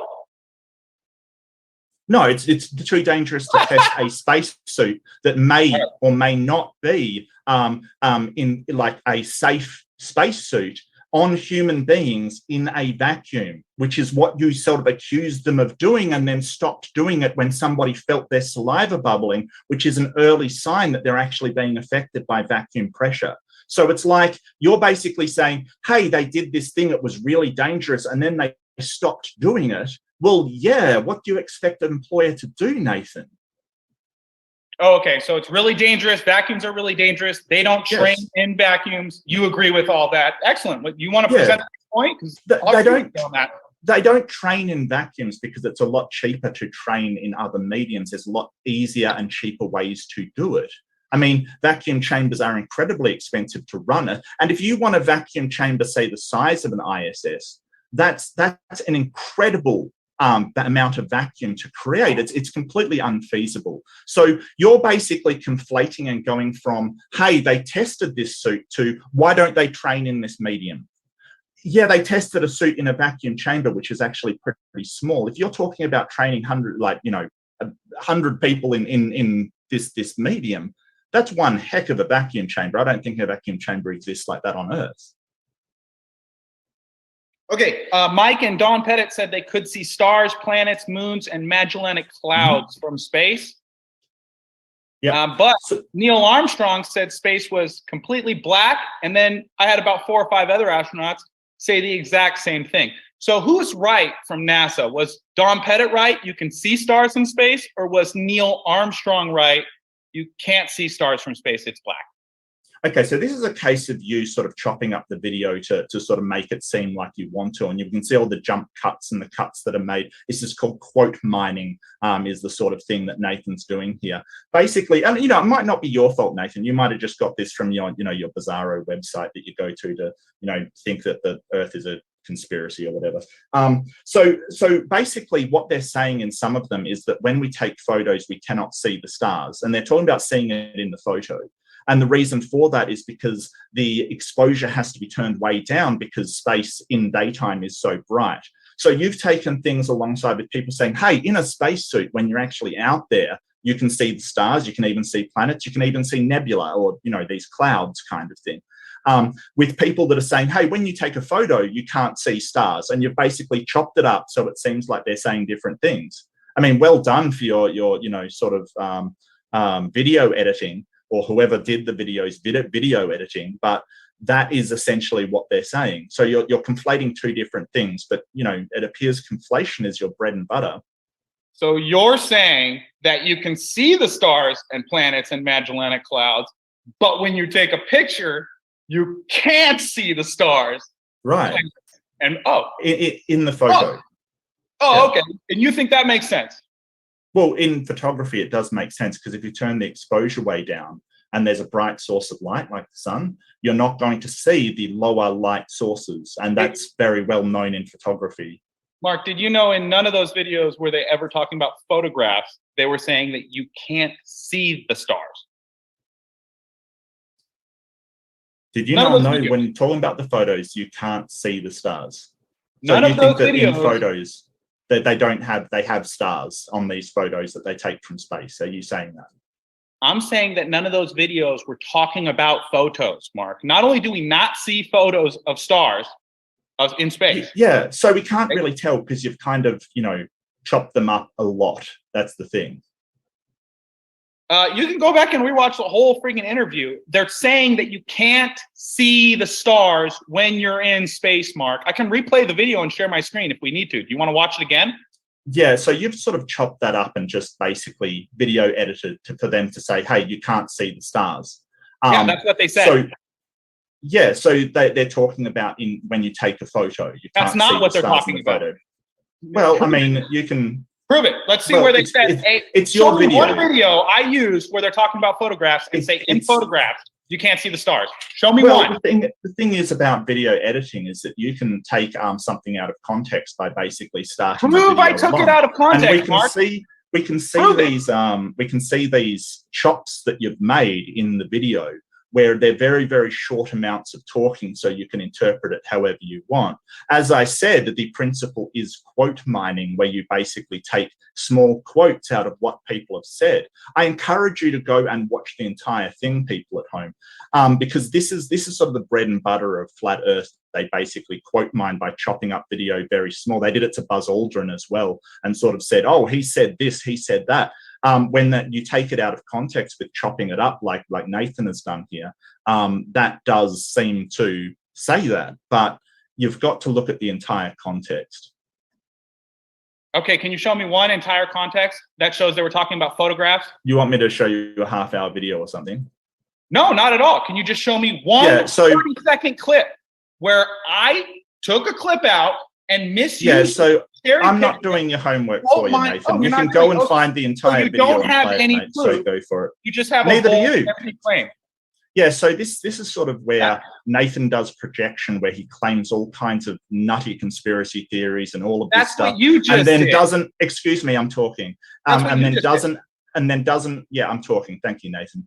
No, it's too dangerous to test a spacesuit that may or may not be in like a safe spacesuit on human beings in a vacuum, which is what you sort of accused them of doing and then stopped doing it when somebody felt their saliva bubbling, which is an early sign that they're actually being affected by vacuum pressure. So it's like you're basically saying, hey, they did this thing, it was really dangerous, and then they stopped doing it. Well, yeah, what do you expect an employer to do, Nathan?
Oh, okay, so it's really dangerous. Vacuums are really dangerous. They don't train in vacuums. You agree with all that. Excellent. You want to present the point?
They don't train in vacuums because it's a lot cheaper to train in other mediums. There's a lot easier and cheaper ways to do it. I mean, vacuum chambers are incredibly expensive to run it. And if you want a vacuum chamber, say the size of an ISS, that's an incredible amount of vacuum to create. It's completely unfeasible. So you're basically conflating and going from, hey, they tested this suit to why don't they train in this medium? Yeah, they tested a suit in a vacuum chamber, which is actually pretty small. If you're talking about training 100 people in this medium, that's one heck of a vacuum chamber. I don't think a vacuum chamber exists like that on Earth.
Okay, Mike and Dawn Pettit said they could see stars, planets, moons, and Magellanic clouds from space. Yeah, but Neil Armstrong said space was completely black, and then I had about 4 or 5 other astronauts say the exact same thing. So who's right from NASA? Was Dawn Pettit right? You can see stars in space, or was Neil Armstrong right? You can't see stars from space, it's black.
Okay, so this is a case of you sort of chopping up the video to sort of make it seem like you want to, and you can see all the jump cuts and the cuts that are made. This is called quote mining, is the sort of thing that Nathan's doing here. Basically, and it might not be your fault, Nathan. You might have just got this from your Bizarro website that you go to think that the Earth is a conspiracy or whatever. So basically what they're saying in some of them is that when we take photos, we cannot see the stars, and they're talking about seeing it in the photo. And the reason for that is because the exposure has to be turned way down because space in daytime is so bright. So you've taken things alongside with people saying, hey, in a spacesuit, when you're actually out there, you can see the stars, you can even see planets, you can even see nebula or, these clouds kind of thing. With people that are saying, hey, when you take a photo, you can't see stars, and you've basically chopped it up so it seems like they're saying different things. I mean, well done for your video editing, or whoever did the video editing, but that is essentially what they're saying. So you're conflating two different things, but it appears conflation is your bread and butter.
So you're saying that you can see the stars and planets and Magellanic clouds, but when you take a picture, you can't see the stars.
Right.
And
in the photo.
Okay. And you think that makes sense?
Well, in photography, it does make sense because if you turn the exposure way down, and there's a bright source of light like the sun, you're not going to see the lower light sources. And that's very well known in photography.
Mark, did you know in none of those videos were they ever talking about photographs? They were saying that you can't see the stars.
Did you not know when talking about the photos, you can't see the stars?
None of those videos.
In photos that they have stars on these photos that they take from space. Are you saying that?
I'm saying that none of those videos were talking about photos, Mark. Not only do we not see photos of stars in space.
Yeah, so we can't really tell because you've kind of, chopped them up a lot. That's the thing.
You can go back and rewatch the whole freaking interview. They're saying that you can't see the stars when you're in space, Mark. I can replay the video and share my screen if we need to. Do you want to watch it again?
Yeah, so you've sort of chopped that up and just basically video edited for them to say, hey, you can't see the stars.
Yeah, that's what they said.
So they're talking about when you take a photo. You
that's
can't
not
see
what
the
they're
stars
talking
in the
about.
Photo. Well, I mean, you can...
Prove it. Let's see where they said.
It's your video.
Show me one video I used where they're talking about photographs and say in photographs you can't see the stars. Show me one.
The thing is about video editing is that you can take something out of context by basically starting.
Prove I took it out of context,
and
Mark.
We can see these chops that you've made in the video where they're very, very short amounts of talking, so you can interpret it however you want. As I said, the principle is quote mining, where you basically take small quotes out of what people have said. I encourage you to go and watch the entire thing, people at home, because this is sort of the bread and butter of Flat Earth. They basically quote mine by chopping up video very small. They did it to Buzz Aldrin as well and sort of said, oh, he said this, he said that. When you take it out of context with chopping it up like Nathan has done here, that does seem to say that, but you've got to look at the entire context.
Okay, can you show me one entire context that shows they were talking about photographs?
You want me to show you a half-hour video or something?
No, not at all. Can you just show me one 30-second clip where I took a clip out and misused?
Yeah, so I'm not doing your homework for you, Nathan. You can go and find the entire video.
You don't have any proof.
So go for it.
You just have
Neither
a whole
do you.
empty claim.
Yeah, so this is sort of where Nathan does projection, where he claims all kinds of nutty conspiracy theories and all of this stuff.
That's what you just
and then
did.
Doesn't, excuse me, I'm talking. I'm talking. Thank you, Nathan.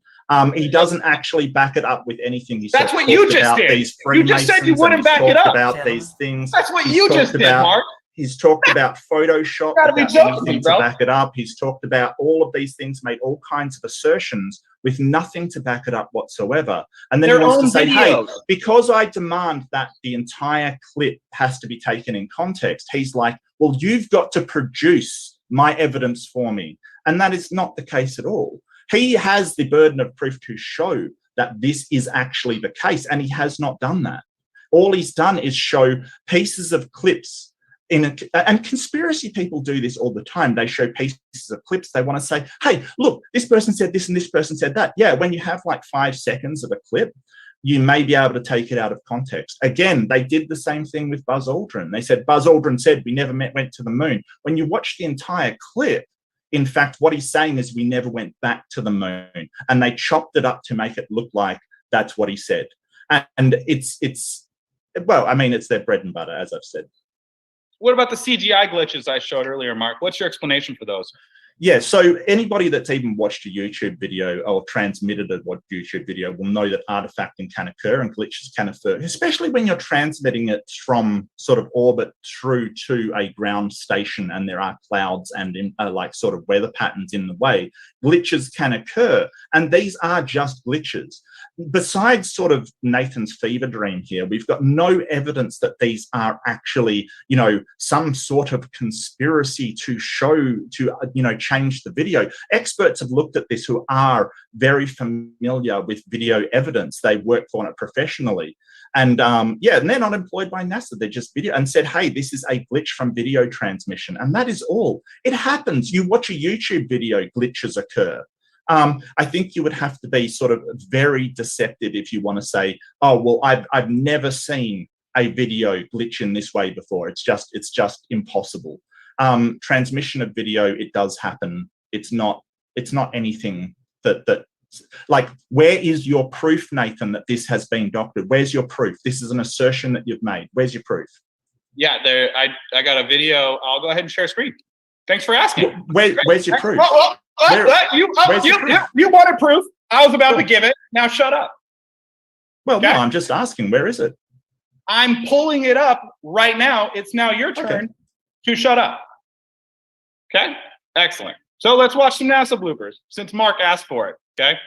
He doesn't actually back it up with anything.
That's what you just did. You just said you wouldn't back it up.
About these things.
That's what you just did, Mark.
He's talked about Photoshop,
without
anything to back it up. He's talked about all of these things, made all kinds of assertions with nothing to back it up whatsoever. And then he wants to say, hey, because I demand that the entire clip has to be taken in context, he's like, well, you've got to produce my evidence for me. And that is not the case at all. He has the burden of proof to show that this is actually the case, and he has not done that. All he's done is show pieces of clips and conspiracy people do this all the time. They show pieces of clips. They want to say, hey, look, this person said this and this person said that. Yeah, when you have like 5 seconds of a clip, you may be able to take it out of context. Again, they did the same thing with Buzz Aldrin. They said, Buzz Aldrin said we never went to the moon. When you watch the entire clip, in fact, what he's saying is we never went back to the moon. And they chopped it up to make it look like that's what he said. And it's their bread and butter, as I've said.
What about the CGI glitches I showed earlier, Mark? What's your explanation for those?
Yeah, so anybody that's even watched a YouTube video or transmitted a YouTube video will know that artifacting can occur and glitches can occur, especially when you're transmitting it from sort of orbit through to a ground station and there are clouds and like sort of weather patterns in the way. Glitches can occur, and these are just glitches. Besides sort of Nathan's fever dream here, we've got no evidence that these are actually, some sort of conspiracy to show, change the video. Experts have looked at this who are very familiar with video evidence. They work on it professionally. And and they're not employed by NASA. They're just video and said, hey, this is a glitch from video transmission. And that is all. It happens. You watch a YouTube video, glitches occur. I think you would have to be sort of very deceptive if you want to say, oh, well, I've never seen a video glitch in this way before. It's just impossible. Transmission of video, it does happen. It's not anything that Like, where is your proof, Nathan, that this has been doctored? Where's your proof? This is an assertion that you've made. Where's your proof?
Yeah, there. I got a video. I'll go ahead and share screen. Thanks for asking.
Where's your proof?
You wanted proof. I was about to give it. Now shut up.
Well, okay? No, I'm just asking. Where is it?
I'm pulling it up right now. It's now your turn to shut up. Okay? Excellent. So let's watch some NASA bloopers since Mark asked for it. Okay?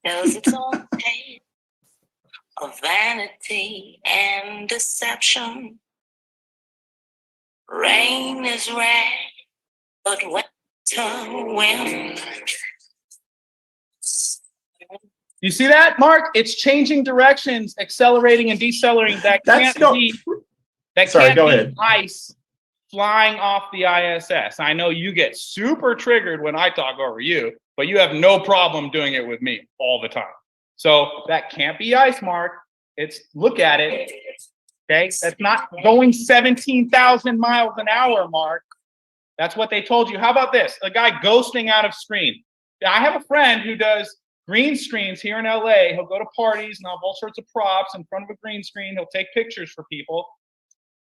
Knows it's all pain of vanity and deception. Rain is red, but winter wind.
You see that, Mark? It's changing directions, accelerating and decelerating. That can't be ice flying off the ISS. I know you get super triggered when I talk over you, but you have no problem doing it with me all the time. So that can't be ice, Mark. It's, look at it. Okay, that's not going 17,000 miles an hour, Mark. That's what they told you. How about this? A guy ghosting out of screen. I have a friend who does green screens here in LA. He'll go to parties and have all sorts of props in front of a green screen. He'll take pictures for people.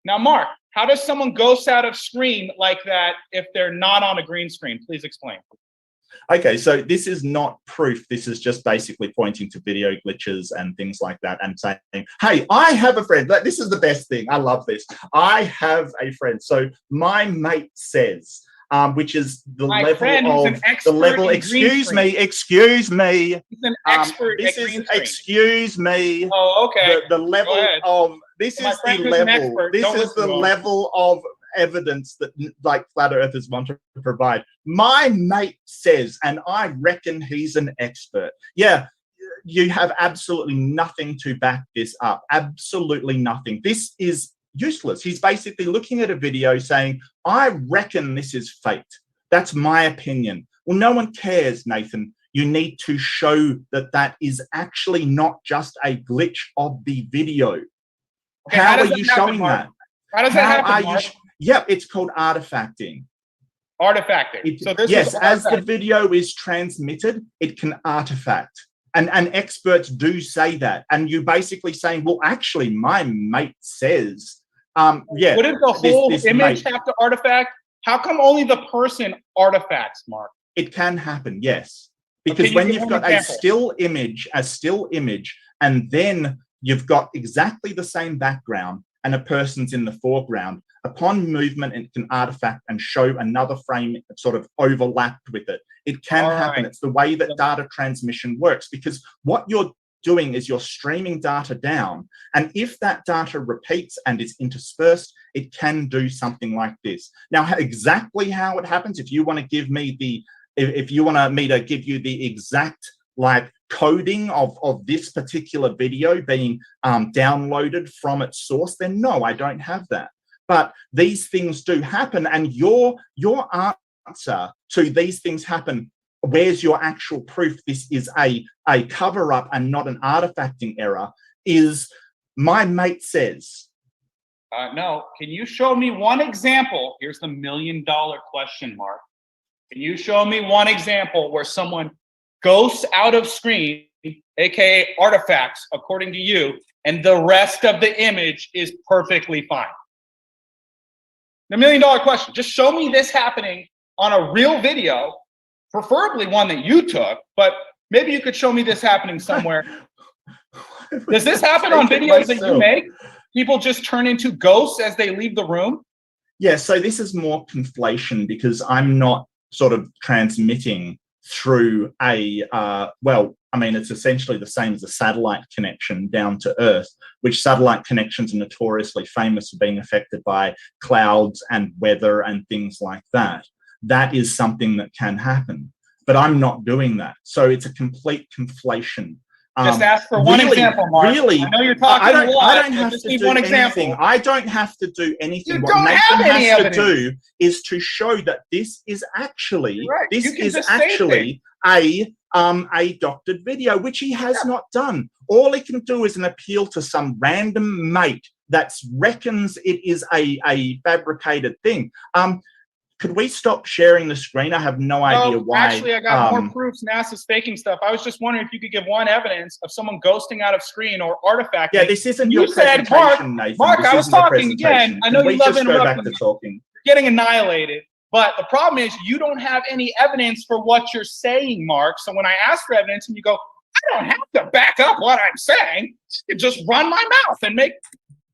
Now, Mark, how does someone ghost out of screen like that if they're not on a green screen? Please explain.
Okay, so this is not proof. This is just basically pointing to video glitches and things like that and saying, hey, I have a friend. This is the best thing. I love this. I have a friend. So my mate says, which is the
my
level of the level. Excuse me. He's
an expert
this is excuse me.
Oh, okay.
The level of this is the level. This is the level of evidence that like flat earthers want to provide. My mate says, and I reckon he's an expert. Yeah, you have absolutely nothing to back this up. Absolutely nothing. This is useless. He's basically looking at a video saying, I reckon this is fake. That's my opinion. Well, no one cares, Nathan. You need to show that that is actually not just a glitch of the video.
Okay,
how are you showing that?
How does that happen, Mark?
Yep, it's called artifacting.
Artifacting. So this
yes,
is
as the video is transmitted, it can artifact. And experts do say that. And you're basically saying, well, actually, my mate says, yeah.
Wouldn't the whole image have to artifact? How come only the person artifacts, Mark?
It can happen, yes. Because when you've got a still image, and then you've got exactly the same background and a person's in the foreground, upon movement, it can artifact and show another frame sort of overlapped with it. It can happen. It's the way that data transmission works, because what you're doing is you're streaming data down. And if that data repeats and is interspersed, it can do something like this. Now, exactly how it happens, if you want to give me the, if you want me to give you the exact like coding of this particular video being downloaded from its source, then no, I don't have that. But these things do happen, and your answer to these things happen, where's your actual proof this is a cover-up and not an artifacting error, is my mate says.
No, can you show me one example? Here's the $1 million question, Mark. Can you show me one example where someone ghosts out of screen, aka artifacts, according to you, and the rest of the image is perfectly fine? The $1 million question. Just show me this happening on a real video, preferably one that you took, but maybe you could show me this happening somewhere. Does this happen on videos that you make? People just turn into ghosts as they leave the room?
Yeah, so this is more conflation, because I'm not sort of transmitting through a, well, I mean, it's essentially the same as a satellite connection down to Earth, which satellite connections are notoriously famous for being affected by clouds and weather and things like that. That is something that can happen, but I'm not doing that. So it's a complete conflation.
Just ask for one example, Mark.
Really,
I know you're talking a lot.
I don't have to do
one
anything. I don't have to do anything.
You
what
don't
Nathan
have any
has
evidence.
to do is to show that this is actually,
Right.
this is actually a a doctored video, which he has not done. All he can do is an appeal to some random mate that reckons it is a fabricated thing. Could we stop sharing the screen? I have no idea why.
Actually, I got more proofs NASA's faking stuff. I was just wondering if you could give one evidence of someone ghosting out of screen or artifacting.
Yeah, this isn't your presentation, Nathan.
Mark, I was talking again. I know you love interrupting.
Go back to talking.
You're getting annihilated. But the problem is you don't have any evidence for what you're saying, Mark. So when I ask for evidence and you go, I don't have to back up what I'm saying. You just run my mouth and make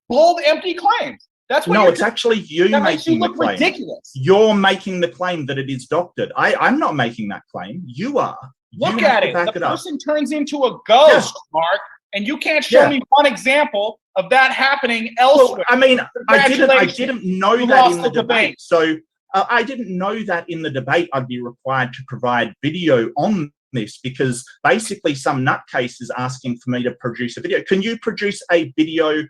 bold, empty claims. That's what
it's actually you making the claim.
Ridiculous.
You're making the claim that it is doctored. I'm not making that claim. You are.
Look at it. The person turns into a ghost, Mark, and you can't show me one example of that happening elsewhere.
Well, I mean, I didn't know that in the debate. So I didn't know that in the debate I'd be required to provide video on this, because basically some nutcase is asking for me to produce a video. Can you produce a video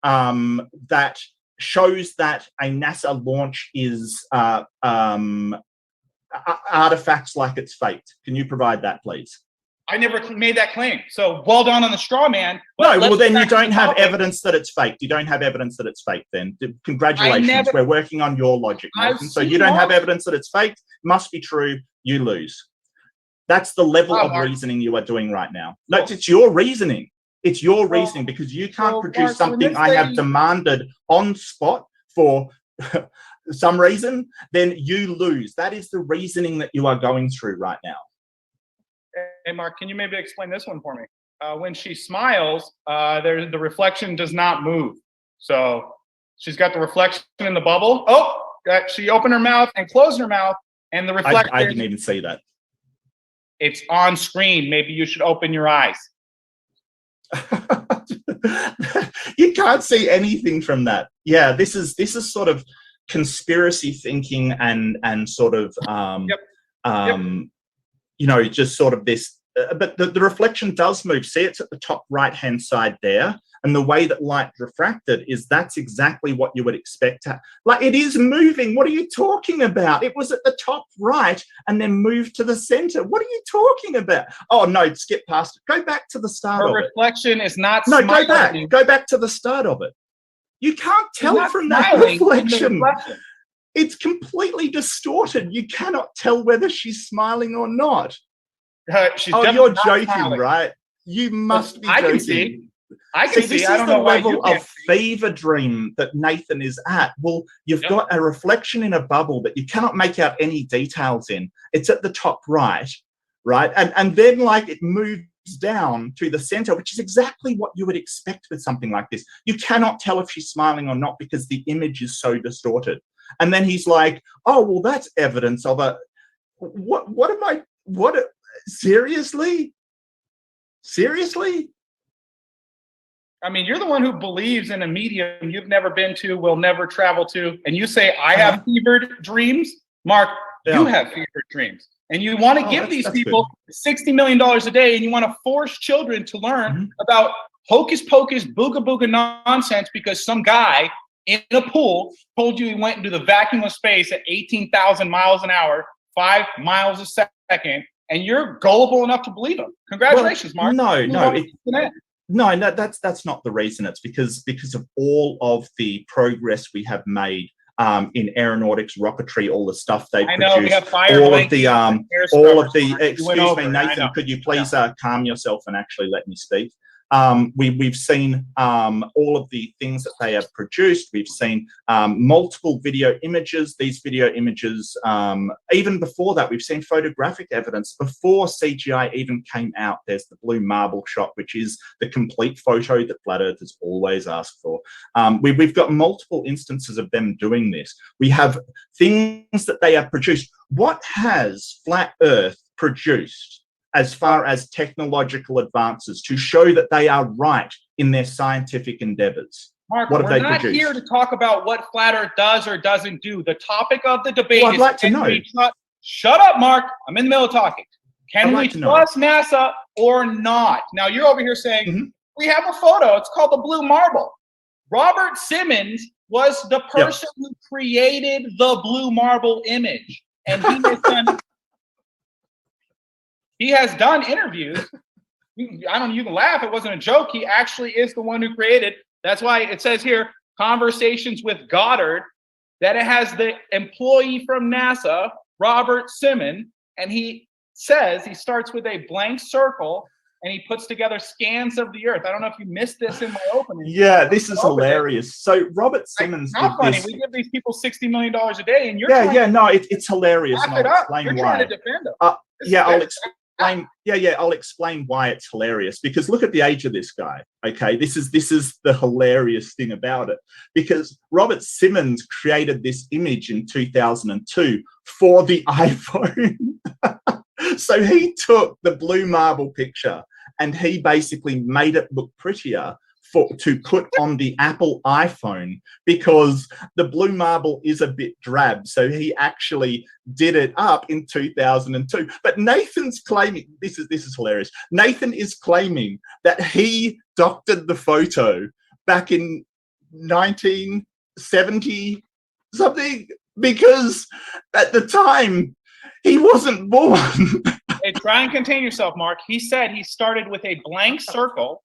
that shows that a NASA launch is artifacts like it's faked? Can you provide that, please?
I never made that claim. So well done on the straw man.
No, well then you don't have evidence that it's faked. You don't have evidence that it's faked then. Congratulations. We're working on your logic, Nathan. So you don't have evidence that it's faked. Must be true. You lose. That's the level of reasoning you are doing right now. No, it's your reasoning. It's your reasoning, because you can't produce something I have demanded on spot for some reason, then you lose. That is the reasoning that you are going through right now.
Hey, Mark, can you maybe explain this one for me? When she smiles, the reflection does not move. So she's got the reflection in the bubble. Oh, she opened her mouth and closed her mouth, and the reflection.
I didn't even see that. It's
on screen. Maybe you should open your eyes.
You can't see anything from that. Yeah, this is sort of conspiracy thinking and sort of you know, just sort of this. But the reflection does move. See, it's at the top right-hand side there. And the way that light refracted is that's exactly what you would expect. Like, it is moving. What are you talking about? It was at the top right and then moved to the center. What are you talking about? Oh, no, skip past it. Go back to the start of it.
Her reflection is not
smiling. No, go back. Go back to the start of it. You can't tell from that reflection. It's completely distorted. You cannot tell whether she's smiling or not. You're joking, right? You must be joking.
I can see.
This is the level of fever dream that Nathan is at. Well, you've got a reflection in a bubble that you cannot make out any details in. It's at the top right? And then, like, it moves down to the center, which is exactly what you would expect with something like this. You cannot tell if she's smiling or not because the image is so distorted. And then he's like, oh, well, that's evidence of a... Seriously? Seriously?
I mean, you're the one who believes in a medium you've never been to, will never travel to, and you say, I have fevered dreams? Mark, you have fevered dreams. And you want to give these people $60 million a day, and you want to force children to learn about hocus pocus, booga booga nonsense because some guy in a pool told you he went into the vacuum of space at 18,000 miles an hour, 5 miles a second, and you're gullible enough to believe him. Congratulations, Mark.
No, that's not the reason. It's because of all of the progress we have made in aeronautics, rocketry, all the stuff they produce, excuse me, Nathan, could you please calm yourself and actually let me speak? We've seen all of the things that they have produced. We've seen multiple video images. These video images, even before that, we've seen photographic evidence. Before CGI even came out, there's the blue marble shot, which is the complete photo that Flat Earth has always asked for. We've got multiple instances of them doing this. We have things that they have produced. What has Flat Earth produced as far as technological advances to show that they are right in their scientific endeavors?
Mark, we're not here to talk about what Flat Earth does or doesn't do. The topic of the debate
is... I'd like to know.
Shut up, Mark. I'm in the middle of talking. Can we trust NASA or not? Now, you're over here saying, we have a photo. It's called the blue marble. Robert Simmons was the person who created the blue marble image. And he has done... He has done interviews. You can laugh. It wasn't a joke. He actually is the one who created. That's why it says here, conversations with Goddard, that it has the employee from NASA, Robert Simon, and he says he starts with a blank circle and he puts together scans of the Earth. I don't know if you missed this in my opening.
Yeah, this is hilarious. So Robert Simmons did
funny.
this.
We give these people $60 million a day, and you're
it's hilarious.
Laugh it up. You're trying to defend them.
I'll explain why it's hilarious, because look at the age of this guy. Okay, this is the hilarious thing about it, because Robert Simmons created this image in 2002 for the iPhone. So he took the blue marble picture and he basically made it look prettier to put on the Apple iPhone, because the blue marble is a bit drab. So he actually did it up in 2002. But Nathan's claiming, this is hilarious. Nathan is claiming that he doctored the photo back in 1970 something, because at the time he wasn't born.
Hey, try and contain yourself, Mark. He said he started with a blank circle,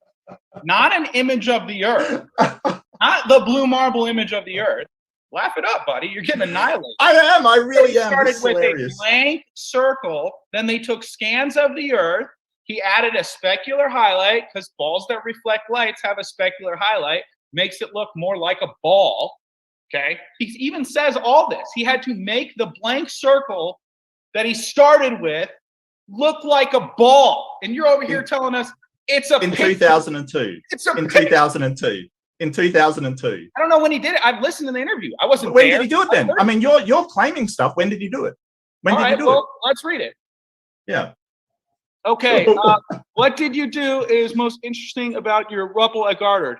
not an image of the Earth, not the blue marble image of the Earth. Laugh it up, buddy. You're getting annihilated.
I am. I really am.
Started with a blank circle. Then they took scans of the Earth. He added a specular highlight, because balls that reflect lights have a specular highlight. Makes it look more like a ball. Okay. He even says all this. He had to make the blank circle that he started with look like a ball. And you're over here telling us it's a
in 2002.
It's a
in 2002. In 2002.
I don't know when he did it. I've listened to the interview. I wasn't
when
there.
Did he do it then? I mean, you're claiming stuff. When did he do it? When did he do it?
Let's read it.
Yeah.
Okay. What did you do is most interesting about your RUPL at Goddard?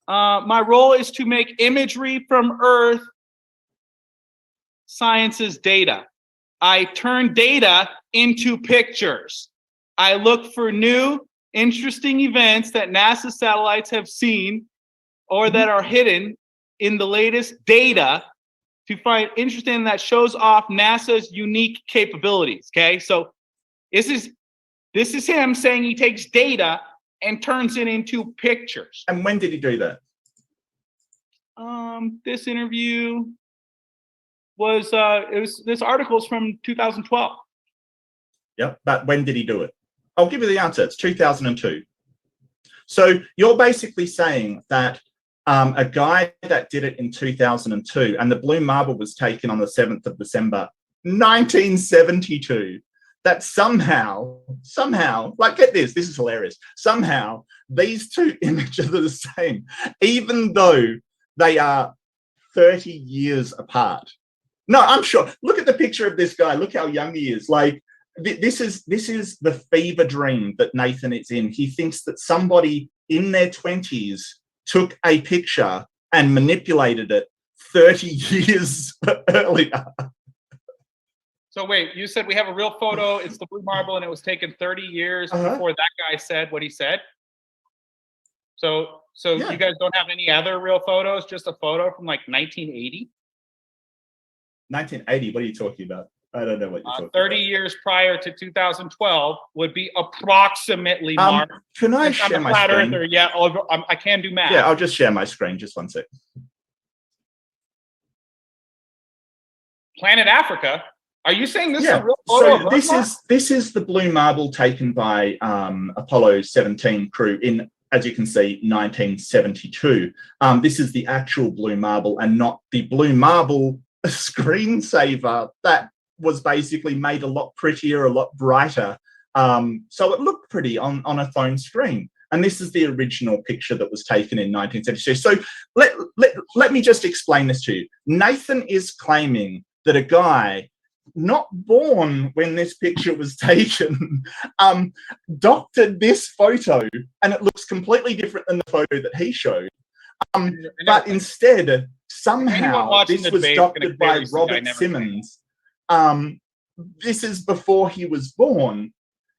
My role is to make imagery from Earth sciences data. I turn data into pictures. I look for new, interesting events that NASA satellites have seen or that are hidden in the latest data to find interesting that shows off NASA's unique capabilities. Okay, so this is him saying he takes data and turns it into pictures.
And when did he do that?
This interview was this article is from 2012.
Yep, but when did he do it? I'll give you the answer. It's 2002. So you're basically saying that a guy that did it in 2002, and the blue marble was taken on the 7th of December, 1972, that somehow, like, get this is hilarious. Somehow these two images are the same, even though they are 30 years apart. No, I'm sure. Look at the picture of this guy. Look how young he is. Like, this is the fever dream that Nathan is in. He thinks that somebody in their 20s took a picture and manipulated it 30 years earlier.
So wait, you said we have a real photo. It's the blue marble, and it was taken 30 years before that guy said what he said. So yeah. You guys don't have any other real photos? Just a photo from like 1980?
1980? What are you talking about? I don't know what you're talking
30
about.
years prior to 2012 would be approximately, Mark.
Can I share my screen?
Earther, yeah, I can do math.
Yeah, I'll just share my screen. Just one sec.
Planet Africa? Are you saying this is a real photo?
So this is the blue marble taken by Apollo 17 crew in, as you can see, 1972. This is the actual blue marble and not the blue marble screensaver that was basically made a lot prettier, a lot brighter. So it looked pretty on a phone screen. And this is the original picture that was taken in 1972. So let me just explain this to you. Nathan is claiming that a guy not born when this picture was taken doctored this photo, and it looks completely different than the photo that he showed. But instead, somehow this was doctored by Robert Simmons. This is before he was born,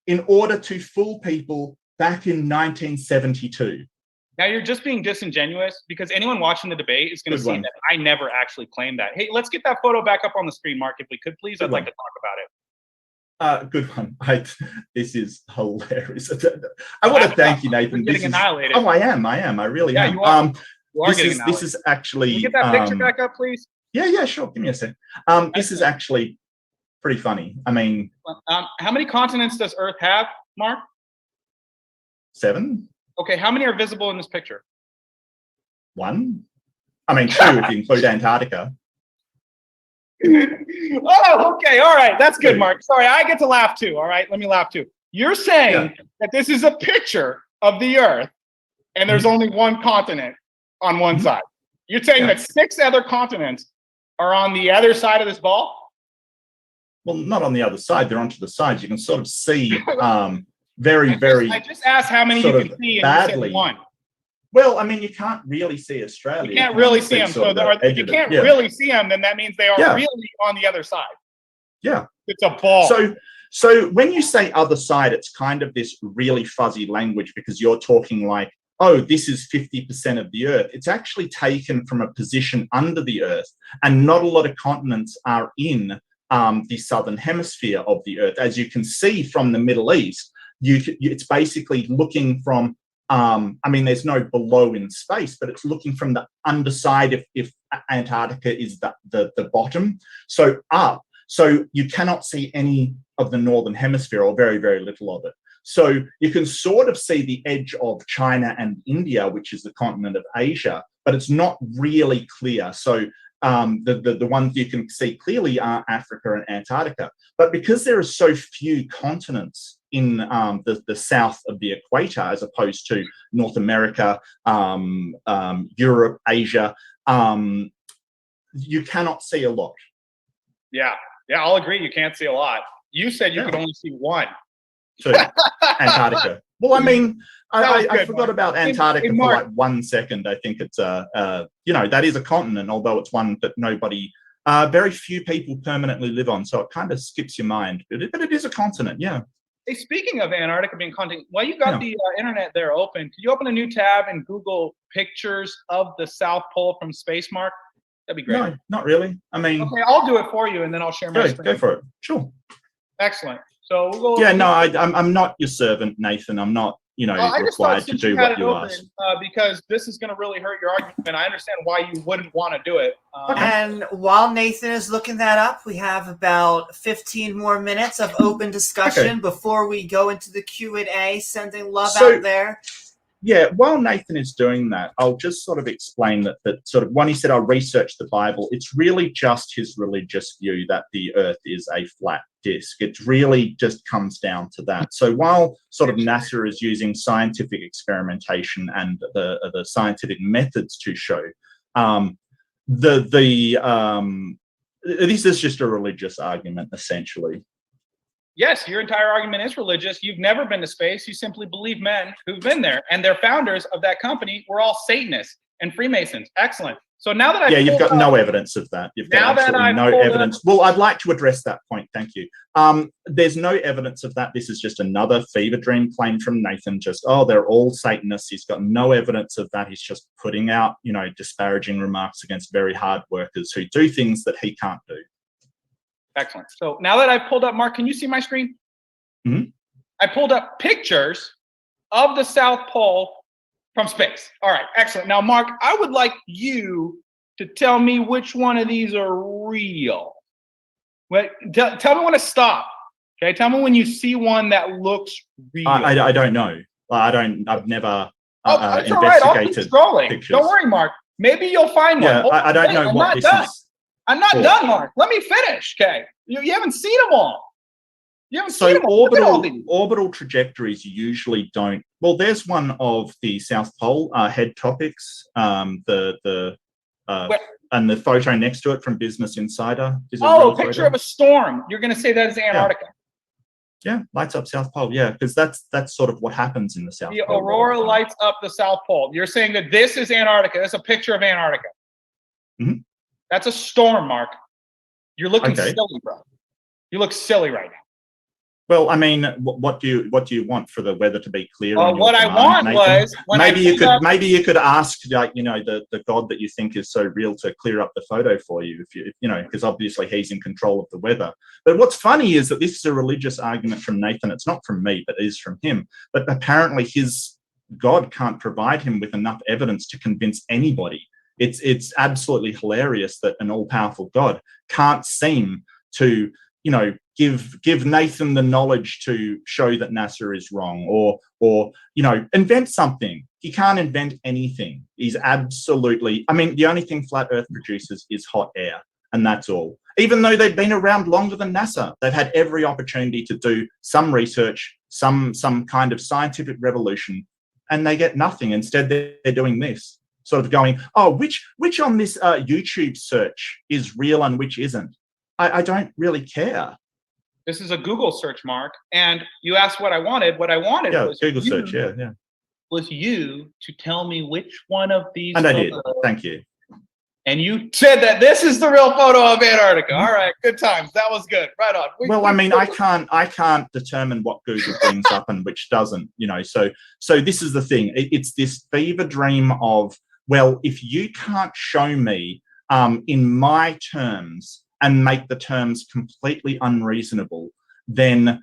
in order to fool people back in 1972.
Now you're just being disingenuous, because anyone watching the debate is going to see that I never actually claimed that. Hey, let's get that photo back up on the screen, Mark, if we could, please. I'd like to talk
Good one. This is hilarious. I want to thank you, Nathan.
You're getting annihilated.
Oh, I am. I really am.
You are
This is actually.
Can you get that picture back up, please?
Yeah, sure. Give me a sec. This is actually pretty funny. I mean,
how many continents does Earth have, Mark?
7.
Okay, how many are visible in this picture?
1. I mean, 2 if you include Antarctica.
Oh, okay, all right, that's good, Mark. Sorry, I get to laugh too. All right, let me laugh too. You're saying that this is a picture of the Earth, and there's only one continent on one side. You're saying that 6 other continents are on the other side of this ball?
Well, not on the other side. They're onto the sides. You can sort of see very.
I just asked how many you can see, and
badly.
you said 1.
Well, I mean, you can't really see Australia.
You can't really see them. So if you can't really see them, then that means they are really on the other side.
Yeah.
It's a ball.
So when you say other side, it's kind of this really fuzzy language because you're talking like, oh, this is 50% of the Earth. It's actually taken from a position under the Earth, and not a lot of continents are in the southern hemisphere of the Earth. As you can see from the Middle East, it's basically looking from I mean, there's no below in space, but it's looking from the underside if Antarctica is the bottom. So up. So you cannot see any of the northern hemisphere, or very, very little of it. So you can sort of see the edge of China and India, which is the continent of Asia, but it's not really clear. So the ones you can see clearly are Africa and Antarctica. But because there are so few continents in the south of the equator, as opposed to North America, Europe, Asia, you cannot see a lot.
Yeah, I'll agree. You can't see a lot. You said you could only see 1.
So Antarctica. Well, I mean, I forgot about Antarctica for like 1 second. I think it's that is a continent, although it's one that very few people permanently live on. So it kind of skips your mind, but it is a continent. Yeah.
Hey, speaking of Antarctica being continent, while you got the internet there open, could you open a new tab and Google pictures of the South Pole from space, Mark? That'd be great.
No, not really. I mean,
okay, I'll do it for you, and then I'll share my screen.
Go for it. Sure.
Excellent. So we'll go.
Yeah, no, I'm not your servant, Nathan. I'm not, required to do what you ask.
Because this is going to really hurt your argument. I understand why you wouldn't want to do it.
And while Nathan is looking that up, we have about 15 more minutes of open discussion before we go into the Q&A, sending love out there.
Yeah, while Nathan is doing that, I'll just sort of explain that sort of when he said, I'll research the Bible, it's really just his religious view that the earth is a flat disk. It really just comes down to that. So while sort of NASA is using scientific experimentation and the scientific methods to show, this is just a religious argument, essentially.
Yes, your entire argument is religious. You've never been to space. You simply believe men who've been there. And their founders of that company were all Satanists and Freemasons. Excellent. So now that
you've got no evidence of that. You've got absolutely no evidence. Well, I'd like to address that point. Thank you. There's no evidence of that. This is just another fever dream claim from Nathan. Just, they're all Satanists. He's got no evidence of that. He's just putting out, disparaging remarks against very hard workers who do things that he can't do.
Excellent. So now that I've pulled up, Mark, can you see my screen?
Mm-hmm.
I pulled up pictures of the South Pole from space. All right, excellent. Now, Mark, I would like you to tell me which one of these are real. Wait, tell me when to stop. Okay, tell me when you see one that looks real.
I don't know. I've never
that's
investigated
all right. I'll keep scrolling.
Pictures.
Don't worry, Mark. Maybe you'll find one.
I don't know what this is.
I'm not done, Mark. Let me finish, okay? You haven't seen them all. You haven't seen them all.
Orbital trajectories usually don't. Well, there's one of the South Pole head topics. And the photo next to it from Business Insider.
A picture of a storm. You're going to say that is Antarctica.
Yeah, lights up South Pole. Yeah, because that's sort of what happens in the South Pole.
The aurora lights up the South Pole. You're saying that this is Antarctica. That's a picture of Antarctica.
Mm-hmm.
That's a storm, Mark. You're looking silly, bro. You look silly right now.
Well, I mean, what do you want for the weather to be clear? On your
What I
command,
want
Nathan?
was when
maybe you could ask, like, you know, the God that you think is so real to clear up the photo for you, if you know, because obviously he's in control of the weather. But what's funny is that this is a religious argument from Nathan. It's not from me, but it is from him. But apparently his God can't provide him with enough evidence to convince anybody. It's absolutely hilarious that an all-powerful God can't seem to, you know, give Nathan the knowledge to show that NASA is wrong, or you know, invent something. He can't invent anything. He's absolutely, I mean, the only thing flat Earth produces is hot air, and that's all. Even though they've been around longer than NASA, they've had every opportunity to do some research, some kind of scientific revolution, and they get nothing. Instead, they're doing this, sort of going, oh, which on this YouTube search is real and which isn't? I don't really care.
This is a Google search, Mark, and you asked what I wanted. What I wanted was
Google search, yeah.
Was you to tell me which one of these.
And I did. Thank you.
And you said that this is the real photo of Antarctica. All right, good times. That was good. Right on.
Well, I mean, I can't determine what Google brings up and which doesn't. You know, so this is the thing. It's this fever dream of, well, if you can't show me in my terms and make the terms completely unreasonable, then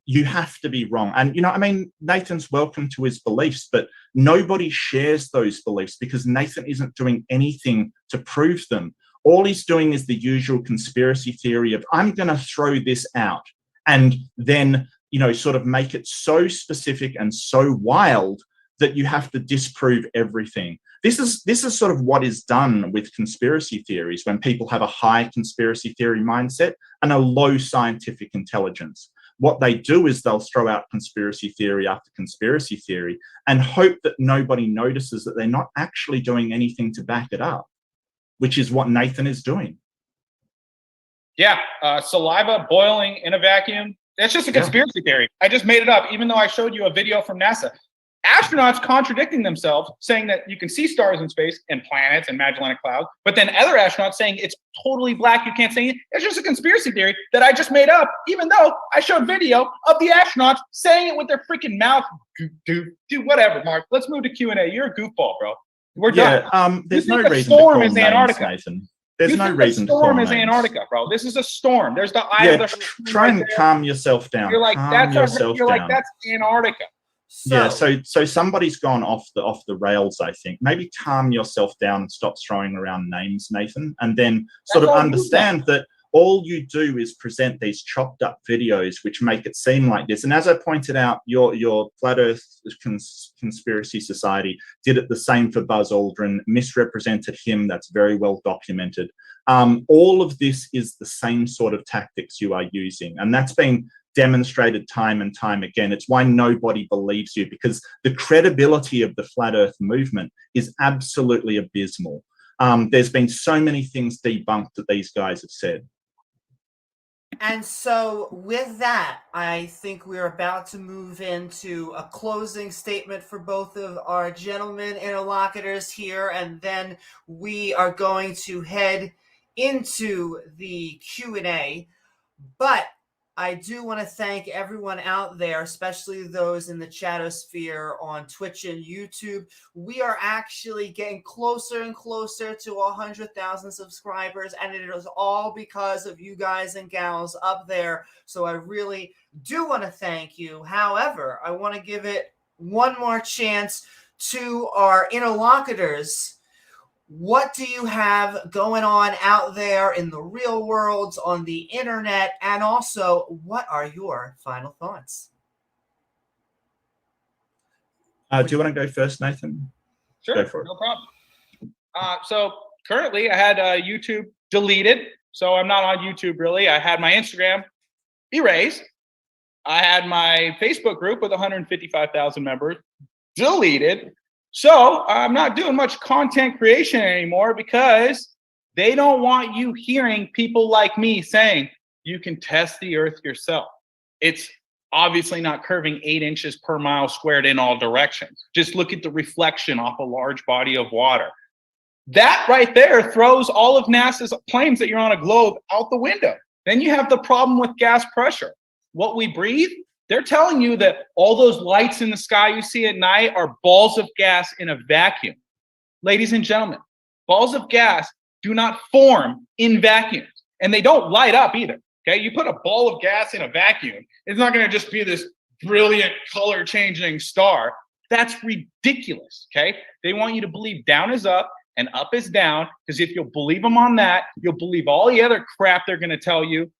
you have to be wrong. And, you know, I mean, Nathan's welcome to his beliefs, but nobody shares those beliefs because Nathan isn't doing anything to prove them. All he's doing is the usual conspiracy theory of, I'm going to throw this out and then, you know, sort of make it so specific and so wild that you have to disprove everything. This is sort of what is done with conspiracy theories when people have a high conspiracy theory mindset and a low scientific intelligence. What they do is they'll throw out conspiracy theory after conspiracy theory and hope that nobody notices that they're not actually doing anything to back it up, which is what Nathan is doing.
Yeah, saliva boiling in a vacuum. That's just a conspiracy theory. I just made it up, even though I showed you a video from NASA. Astronauts contradicting themselves, saying that you can see stars in space and planets and Magellanic Clouds, but then other astronauts saying it's totally black, you can't see it. It's just a conspiracy theory that I just made up, even though I showed video of the astronauts saying it with their freaking mouth. Do whatever, Mark. Let's move to Q&A. You're a goofball, bro. We're done.
There's no reason to call names, Nathan. There's no reason to call
storm
names.
is Antarctica, bro. This is a storm. There's the eye of the
try and calm yourself down.
You're like, that's Antarctica.
So somebody's gone off the rails, I think. Maybe calm yourself down and stop throwing around names, Nathan, and then sort of understand that all you do is present these chopped up videos which make it seem like this. And as I pointed out, your Flat Earth Conspiracy Society did it the same for Buzz Aldrin, misrepresented him. That's very well documented. All of this is the same sort of tactics you are using, and that's been demonstrated time and time again. It's why nobody believes you, because the credibility of the Flat Earth movement is absolutely abysmal. There's been so many things debunked that these guys have said.
And so with that, I think we're about to move into a closing statement for both of our gentlemen interlocutors here, and then we are going to head into the Q&A. But I do want to thank everyone out there, especially those in the chatosphere on Twitch and YouTube. We are actually getting closer and closer to 100,000 subscribers, and it is all because of you guys and gals up there. So I really do want to thank you. However, I want to give it one more chance to our interlocutors. What do you have going on out there in the real world, on the internet, and also what are your final thoughts?
Do you want to go first, Nathan?
Sure,
go for it.
No problem. So currently I had YouTube deleted, so I'm not on YouTube really. I had my Instagram erased. I had my Facebook group with 155,000 members deleted. So I'm not doing much content creation anymore because they don't want you hearing people like me saying you can test the earth yourself. It's obviously not curving 8 inches per mile squared in all directions. Just look at the reflection off a large body of water. That right there throws all of NASA's claims that you're on a globe out the window. Then you have the problem with gas pressure. what we breathe, they're telling you that all those lights in the sky you see at night are balls of gas in a vacuum. Ladies and gentlemen, balls of gas do not form in vacuums, and they don't light up either. Okay, you put a ball of gas in a vacuum, it's not going to just be this brilliant color changing star. That's ridiculous. Okay, they want you to believe down is up and up is down, because if you'll believe them on that, you'll believe all the other crap they're going to tell you.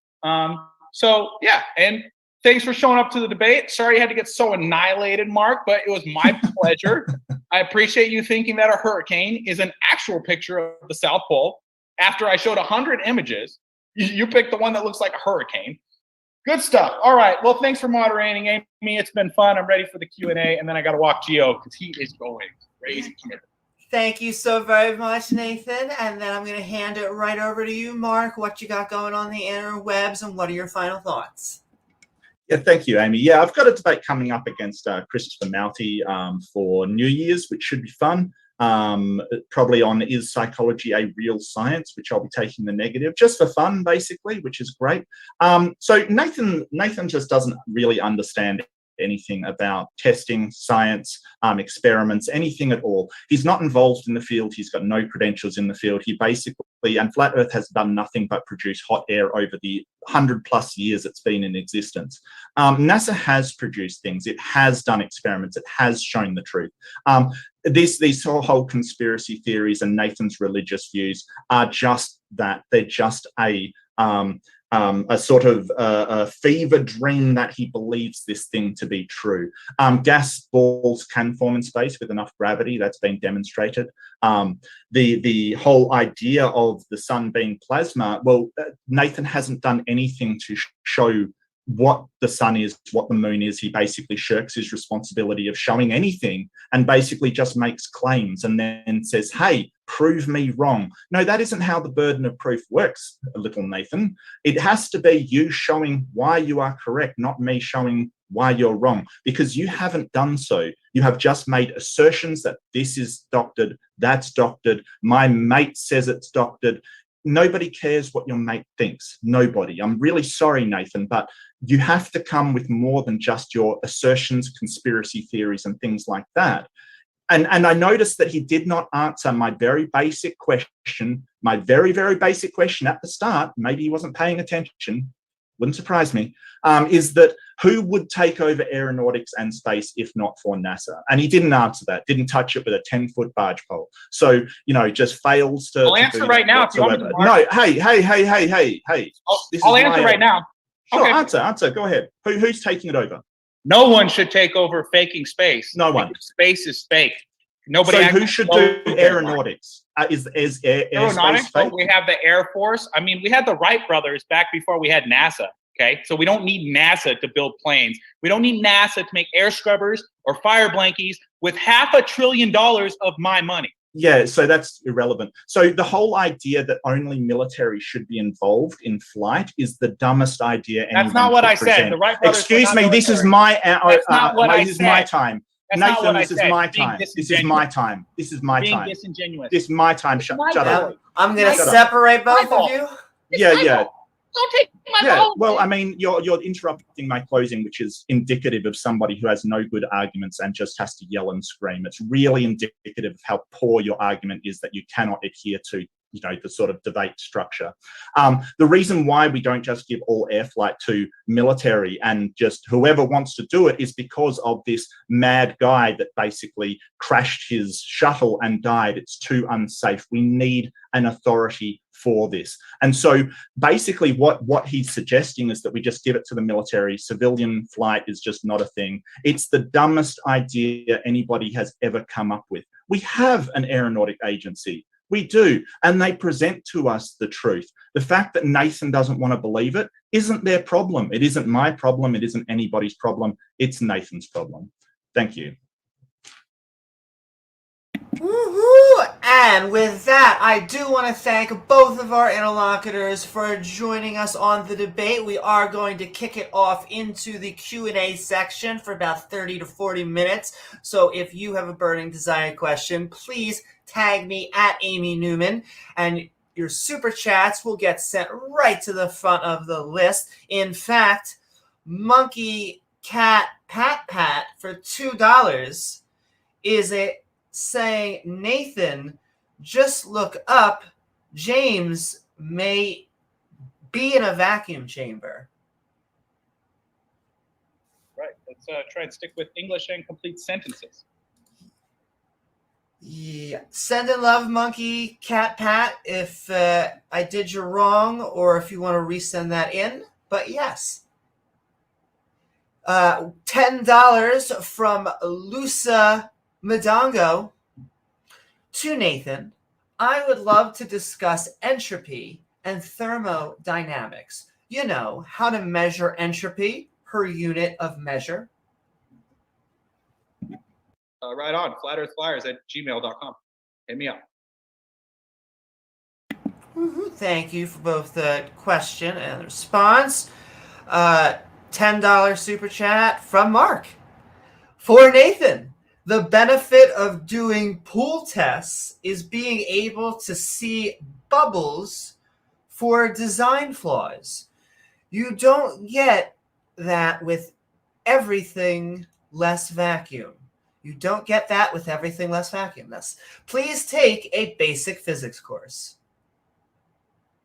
So yeah, and thanks for showing up to the debate. Sorry you had to get so annihilated, Mark, but it was my pleasure. I appreciate you thinking that a hurricane is an actual picture of the South Pole. After I showed 100 images, you picked the one that looks like a hurricane. Good stuff. All right. Well, thanks for moderating, Amy. It's been fun. I'm ready for the Q&A, and then I got to walk Gio because he is going crazy.
Thank you so very much, Nathan. And then I'm going to hand it right over to you, Mark. What you got going on the interwebs, and what are your final thoughts?
Yeah, thank you, Amy. Yeah, I've got a debate coming up against Christopher Mouty for New Year's, which should be fun. Probably on Is Psychology a Real Science, which I'll be taking the negative, just for fun, basically, which is great. So Nathan just doesn't really understand anything about testing, science, experiments, anything at all. He's not involved in the field. He's got no credentials in the field. He basically, and Flat Earth has done nothing but produce hot air over the 100+ years it's been in existence. NASA has produced things. It has done experiments. It has shown the truth. These whole conspiracy theories and Nathan's religious views are just that. They're just a sort of a fever dream that he believes this thing to be true. Gas balls can form in space with enough gravity. That's been demonstrated. The whole idea of the sun being plasma, well, Nathan hasn't done anything to show what the sun is, what the moon is. He basically shirks his responsibility of showing anything and basically just makes claims and then says, hey, prove me wrong. No, that isn't how the burden of proof works, little Nathan. It has to be you showing why you are correct, not me showing why you're wrong, because you haven't done so. You have just made assertions that this is doctored, that's doctored, my mate says it's doctored. Nobody cares what your mate thinks. Nobody. I'm really sorry, Nathan, but you have to come with more than just your assertions, conspiracy theories, and things like that. And I noticed that he did not answer my very basic question, my very, very basic question at the start. Maybe he wasn't paying attention. Wouldn't surprise me. Is that who would take over aeronautics and space if not for NASA? And he didn't answer that, didn't touch it with a 10-foot barge pole. So, you know, just fails to.
I'll answer right now if you want me to.
No, hey.
I'll answer right now.
Sure,
Okay.
answer. Go ahead. Who's taking it over?
No one should take over faking space.
No one.
Space is fake. Nobody.
So who should do aeronautics? Is
aeronautics?
Space fake?
We have the Air Force. I mean, we had the Wright brothers back before we had NASA. Okay, so we don't need NASA to build planes. We don't need NASA to make air scrubbers or fire blankies with $500 billion of my money.
Yeah, so that's irrelevant. So the whole idea that only military should be involved in flight is the dumbest idea.
That's not what I said. The Wright brothers.
Excuse me. This is my.
That's not what I said.
This is my time.
That's
Nathan,
not what
this is my time. This is my time. This is my
Being
time.
disingenuous.
This is my time. Shut up.
I'm going to separate both of you.
Yeah.
Don't take my ball.
Well, I mean, you're interrupting my closing, which is indicative of somebody who has no good arguments and just has to yell and scream. It's really indicative of how poor your argument is that you cannot adhere to, you know, the sort of debate structure. The reason why we don't just give all air flight to military and just whoever wants to do it is because of this mad guy that basically crashed his shuttle and died. It's too unsafe. We need an authority for this. And so basically what he's suggesting is that we just give it to the military. Civilian flight is just not a thing. It's the dumbest idea anybody has ever come up with. We have an aeronautic agency. We do. And they present to us the truth. The fact that Nathan doesn't want to believe it isn't their problem. It isn't my problem. It isn't anybody's problem. It's Nathan's problem. Thank you.
Woohoo! And with that, I do want to thank both of our interlocutors for joining us on the debate. We are going to kick it off into the Q&A section for about 30 to 40 minutes. So if you have a burning desire question, please tag me at Amy Newman, and your super chats will get sent right to the front of the list. In fact, Monkey Cat Pat Pat for $2 is it saying, Nathan, just look up, James may be in a vacuum chamber.
Right. Let's try and stick with English and complete sentences.
Yeah. Send in love, Monkey Cat Pat, if I did you wrong, or if you want to resend that in. But yes. $10 from Lusa Madongo to Nathan. I would love to discuss entropy and thermodynamics. You know, how to measure entropy per unit of measure.
Right on. flatearthflyers@gmail.com. Hit me up.
Thank you for both the question and the response. $10 super chat from Mark. For Nathan, the benefit of doing pool tests is being able to see bubbles for design flaws. You don't get that with everything less vacuum. You don't get that with everything less vacuum. Please take a basic physics course.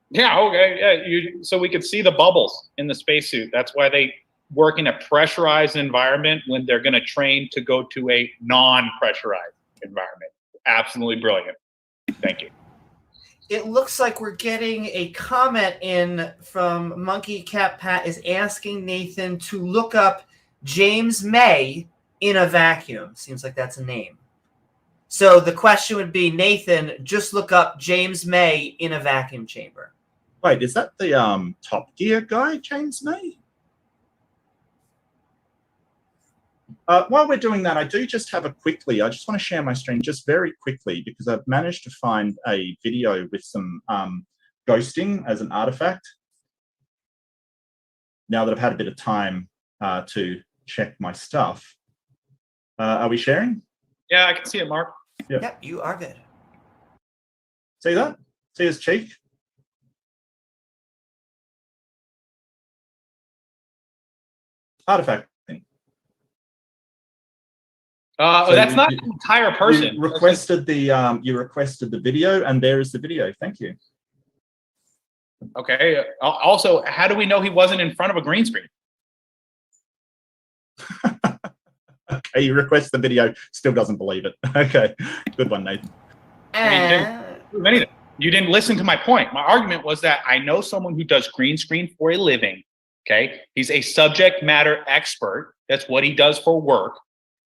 Yeah, okay. Yeah, so we could see the bubbles in the spacesuit. That's why they work in a pressurized environment when they're going to train to go to a non-pressurized environment. Absolutely brilliant. Thank you.
It looks like we're getting a comment in from Monkey Cat Pat is asking Nathan to look up James May in a vacuum. Seems like that's a name. So the question would be, Nathan, just look up James May in a vacuum chamber.
Wait, is that the Top Gear guy, James May? While we're doing that, I do just have I just want to share my screen just very quickly because I've managed to find a video with some ghosting as an artifact. Now that I've had a bit of time to check my stuff. Are we sharing?
Yeah, I can see it, Mark.
Yep, you are good.
See that? See his cheek? Artifact thing.
So that's not an entire person.
You requested the video, and there is the video. Thank you.
Okay. Also, how do we know he wasn't in front of a green screen?
Okay, you request the video, still doesn't believe it. Okay, good one, Nathan.
You didn't listen to my point. My argument was that I know someone who does green screen for a living. Okay, he's a subject matter expert. That's what he does for work.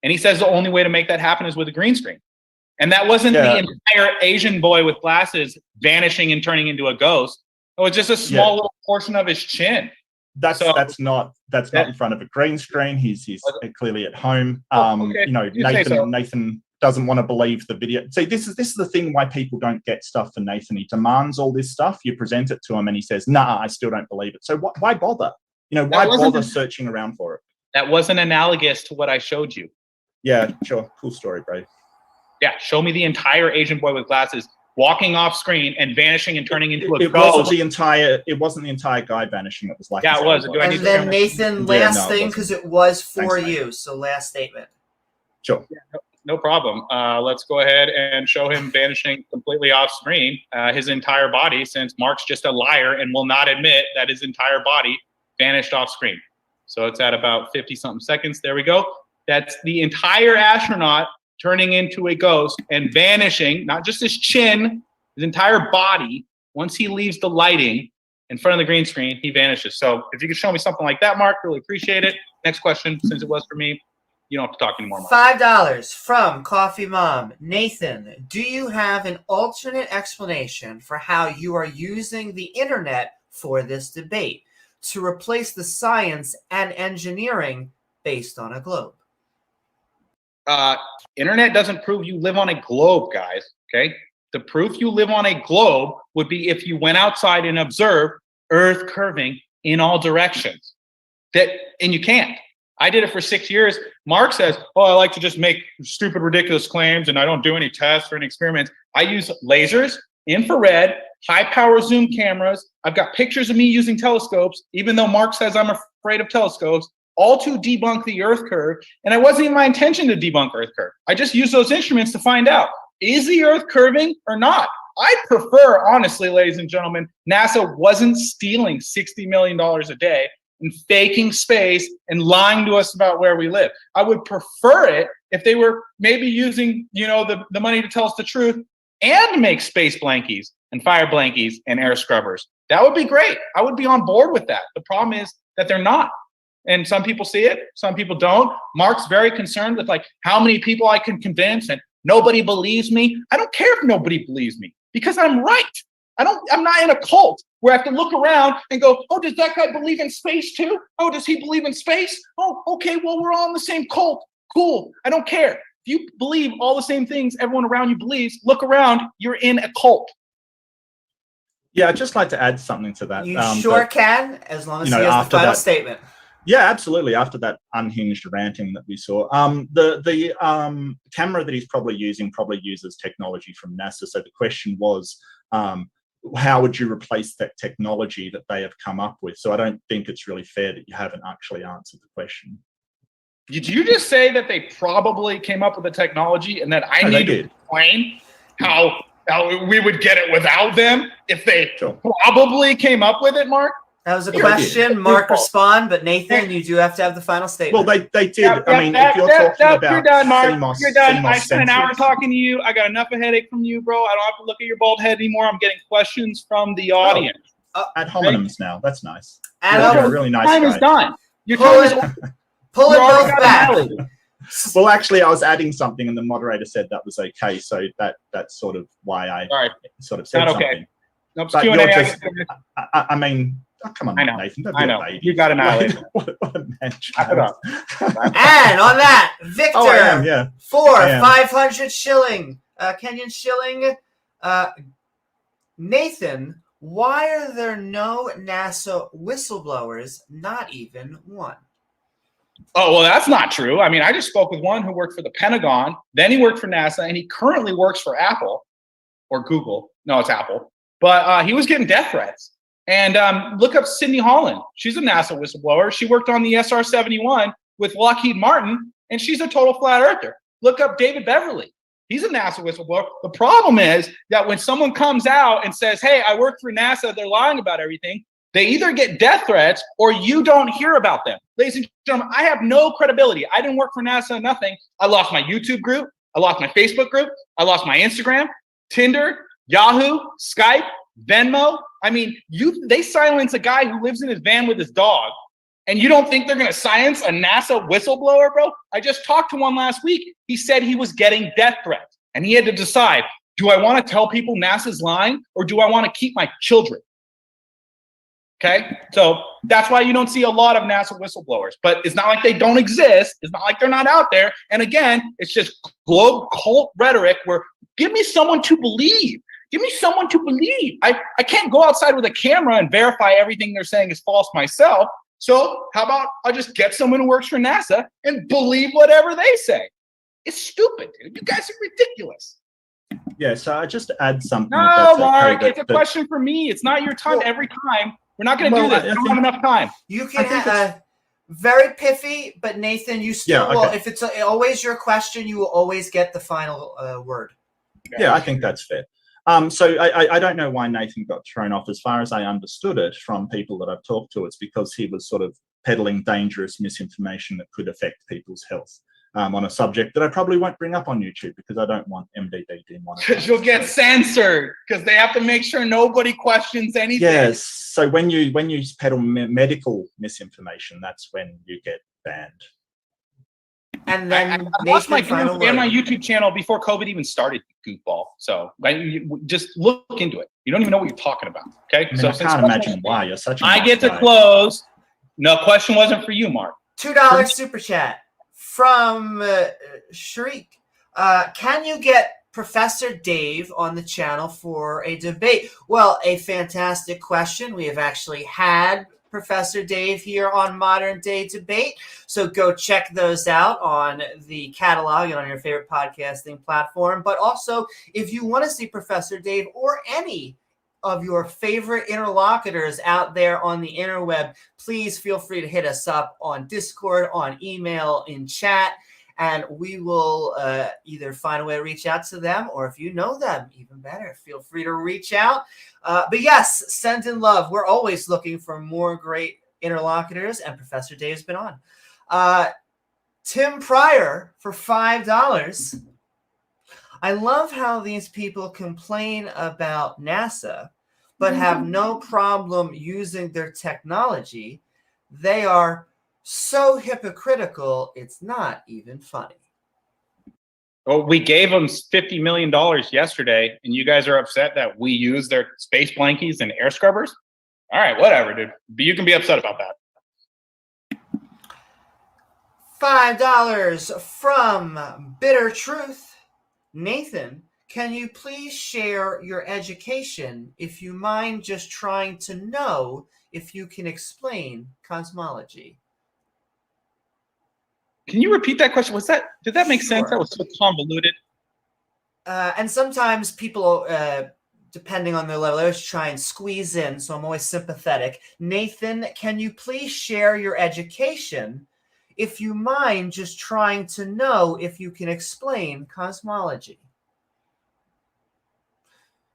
And he says the only way to make that happen is with a green screen. And that wasn't the entire Asian boy with glasses vanishing and turning into a ghost. It was just a small little portion of his chin.
That's not in front of a green screen. He's clearly at home.
Okay.
You know, Nathan doesn't want to believe the video. See, this is the thing why people don't get stuff for Nathan. He demands all this stuff. You present it to him, and he says, "Nah, I still don't believe it." So why bother? You know, why bother searching around for it?
That wasn't analogous to what I showed you.
Yeah, sure. Cool story, bro.
Yeah, show me the entire Asian boy with glasses walking off screen and vanishing and turning into a ghost.
It wasn't the entire guy vanishing. It was like
it was.
And then Nathan, last thing, because it was for you. So last statement.
Sure.
Yeah, no problem. Let's go ahead and show him vanishing completely off screen, his entire body, since Mark's just a liar and will not admit that his entire body vanished off screen. So it's at about 50-something seconds. There we go. That's the entire astronaut turning into a ghost and vanishing, not just his chin, his entire body. Once he leaves the lighting in front of the green screen, he vanishes. So if you could show me something like that, Mark, really appreciate it. Next question, since it was for me, you don't have to talk anymore, Mark.
$5 from Coffee Mom. Nathan, do you have an alternate explanation for how you are using the internet for this debate to replace the science and engineering based on a globe?
Internet doesn't prove you live on a globe, guys, okay? The proof you live on a globe would be if you went outside and observed Earth curving in all directions. And you can't. I did it for 6 years. Mark says, oh, I like to just make stupid, ridiculous claims, and I don't do any tests or any experiments. I use lasers infrared, high power zoom cameras. I've got pictures of me using telescopes, even though Mark says I'm afraid of telescopes, all to debunk the Earth curve. And it wasn't even my intention to debunk Earth curve. I just used those instruments to find out, is the Earth curving or not? I prefer, honestly, ladies and gentlemen, NASA wasn't stealing $60 million a day and faking space and lying to us about where we live. I would prefer it if they were maybe using, the money to tell us the truth and make space blankies and fire blankies and air scrubbers. That would be great. I would be on board with that. The problem is that they're not. And some people see it, some people don't. Mark's very concerned with how many people I can convince, and nobody believes me. I don't care if nobody believes me because I'm right. I'm not in a cult where I have to look around and go, oh, does that guy believe in space too? Oh, does he believe in space? Oh, okay, well, we're all in the same cult. Cool. I don't care. If you believe all the same things everyone around you believes, look around, you're in a cult.
Yeah, I'd just like to add something to that.
You can, as long as he has the final statement.
Yeah, absolutely. After that unhinged ranting that we saw, the camera that he's probably uses technology from NASA. So the question was, how would you replace that technology that they have come up with? So I don't think it's really fair that you haven't actually answered the question.
Did you just say that they probably came up with the technology and that I need to explain how we would get it without them if they probably came up with it, Mark?
That was a question. Mark, respond, but Nathan, you do have to have the final statement.
Well, they did. I mean, if you're talking about
you're done, Mark. You're done. I
CMOS
spent an hour
sensors.
talking to you. I got enough of a headache from you, bro. I don't have to look at your bald head anymore. I'm getting questions from the audience.
Ad hominems now. That's nice.
You're
a really nice
time
guy.
is done. Your
Pull
time
it,
is
pull it both back.
Well, actually, I was adding something, and the moderator said that was okay. So that's sort of why I sort of said
Not
something.
okay. Nope,
But
Q&A,
you're just, I mean, oh, come on,
I know.
Nathan. Don't
I
be
know.
a baby.
You got annihilated.
What a man.
Wrap it up.
And on that, Victor,
Oh, I am, yeah.
for
I am.
500 shilling, Kenyan shilling. Nathan, why are there no NASA whistleblowers? Not even one.
Oh, well, that's not true. I mean, I just spoke with one who worked for the Pentagon, then he worked for NASA, and he currently works for Apple or Google. No, it's Apple. But he was getting death threats. And look up Sydney Holland. She's a NASA whistleblower. She worked on the SR-71 with Lockheed Martin, and she's a total flat earther. Look up David Beverly. He's a NASA whistleblower. The problem is that when someone comes out and says, hey, I work for NASA, they're lying about everything, they either get death threats or you don't hear about them. Ladies and gentlemen, I have no credibility. I didn't work for NASA, nothing. I lost my YouTube group. I lost my Facebook group. I lost my Instagram, Tinder, Yahoo, Skype, Venmo. I mean, they silence a guy who lives in his van with his dog, and you don't think they're going to silence a NASA whistleblower, bro? I just talked to one last week. He said he was getting death threats, and he had to decide, do I want to tell people NASA's lying, or do I want to keep my children? Okay, so that's why you don't see a lot of NASA whistleblowers. But it's not like they don't exist. It's not like they're not out there. And again, it's just globe cult rhetoric where give me someone to believe. Give me someone to believe. I can't go outside with a camera and verify everything they're saying is false myself. So how about I just get someone who works for NASA and believe whatever they say? It's stupid, dude. You guys are ridiculous.
Yeah, so I just add something.
No, Mark, it's a question for me. It's not your time every time. We're not going to do this. We don't have enough time.
You can very piffy, but Nathan, you still will. If it's always your question, you will always get the final word.
Yeah, I think that's fair. So I don't know why Nathan got thrown off. As far as I understood it from people that I've talked to, it's because he was sort of peddling dangerous misinformation that could affect people's health on a subject that I probably won't bring up on YouTube because I don't want MDD demonetized.
Because you'll get censored because they have to make sure nobody questions anything.
Yes. So when you peddle medical misinformation, that's when you get banned.
And then
I lost my group and my YouTube channel before COVID even started, goofball. So just look into it. You don't even know what you're talking about. Okay.
I mean, I can't imagine why you're such a
I
nice
get to
guy.
close. No question wasn't for you, Mark.
$2 super chat from Sharik. Can you get Professor Dave on the channel for a debate? Well, a fantastic question. We have actually had Professor Dave here on Modern Day Debate. So go check those out on the catalog and on your favorite podcasting platform. But also, if you want to see Professor Dave or any of your favorite interlocutors out there on the interweb, please feel free to hit us up on Discord, on email, in chat, and we will either find a way to reach out to them, or if you know them, even better, feel free to reach out. But yes, send in love. We're always looking for more great interlocutors, and Professor Dave's been on. Tim Pryor for $5. I love how these people complain about NASA, but have no problem using their technology. They are so hypocritical, it's not even funny.
Well, we gave them $50 million yesterday, and you guys are upset that we use their space blankies and air scrubbers? All right, whatever, dude. But you can be upset about that.
$5 from Bitter Truth. Nathan, can you please share your education if you mind just trying to know if you can explain cosmology?
Can you repeat that question? Did that make sense?
Sure.
That was so convoluted.
And sometimes people, depending on their level, they always try and squeeze in, so I'm always sympathetic. Nathan, can you please share your education if you mind just trying to know if you can explain cosmology?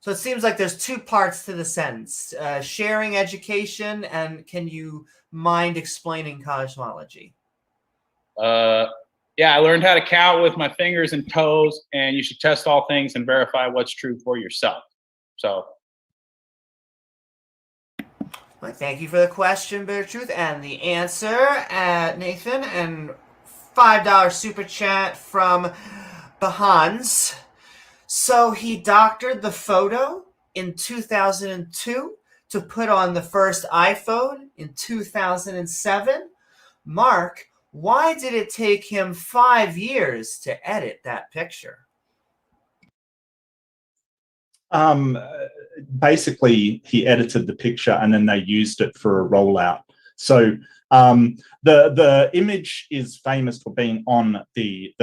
So it seems like there's two parts to the sentence. Sharing education, and can you mind explaining cosmology?
Yeah, I learned how to count with my fingers and toes, and you should test all things and verify what's true for yourself. So.
Well, thank you for the question, Bitter Truth, and the answer, Nathan. And $5 super chat from Bahans. So he doctored the photo in 2002 to put on the first iPhone in 2007. Mark, why did it take him 5 years to edit that picture?
Basically, he edited the picture and then they used it for a rollout. So the image is famous for being on the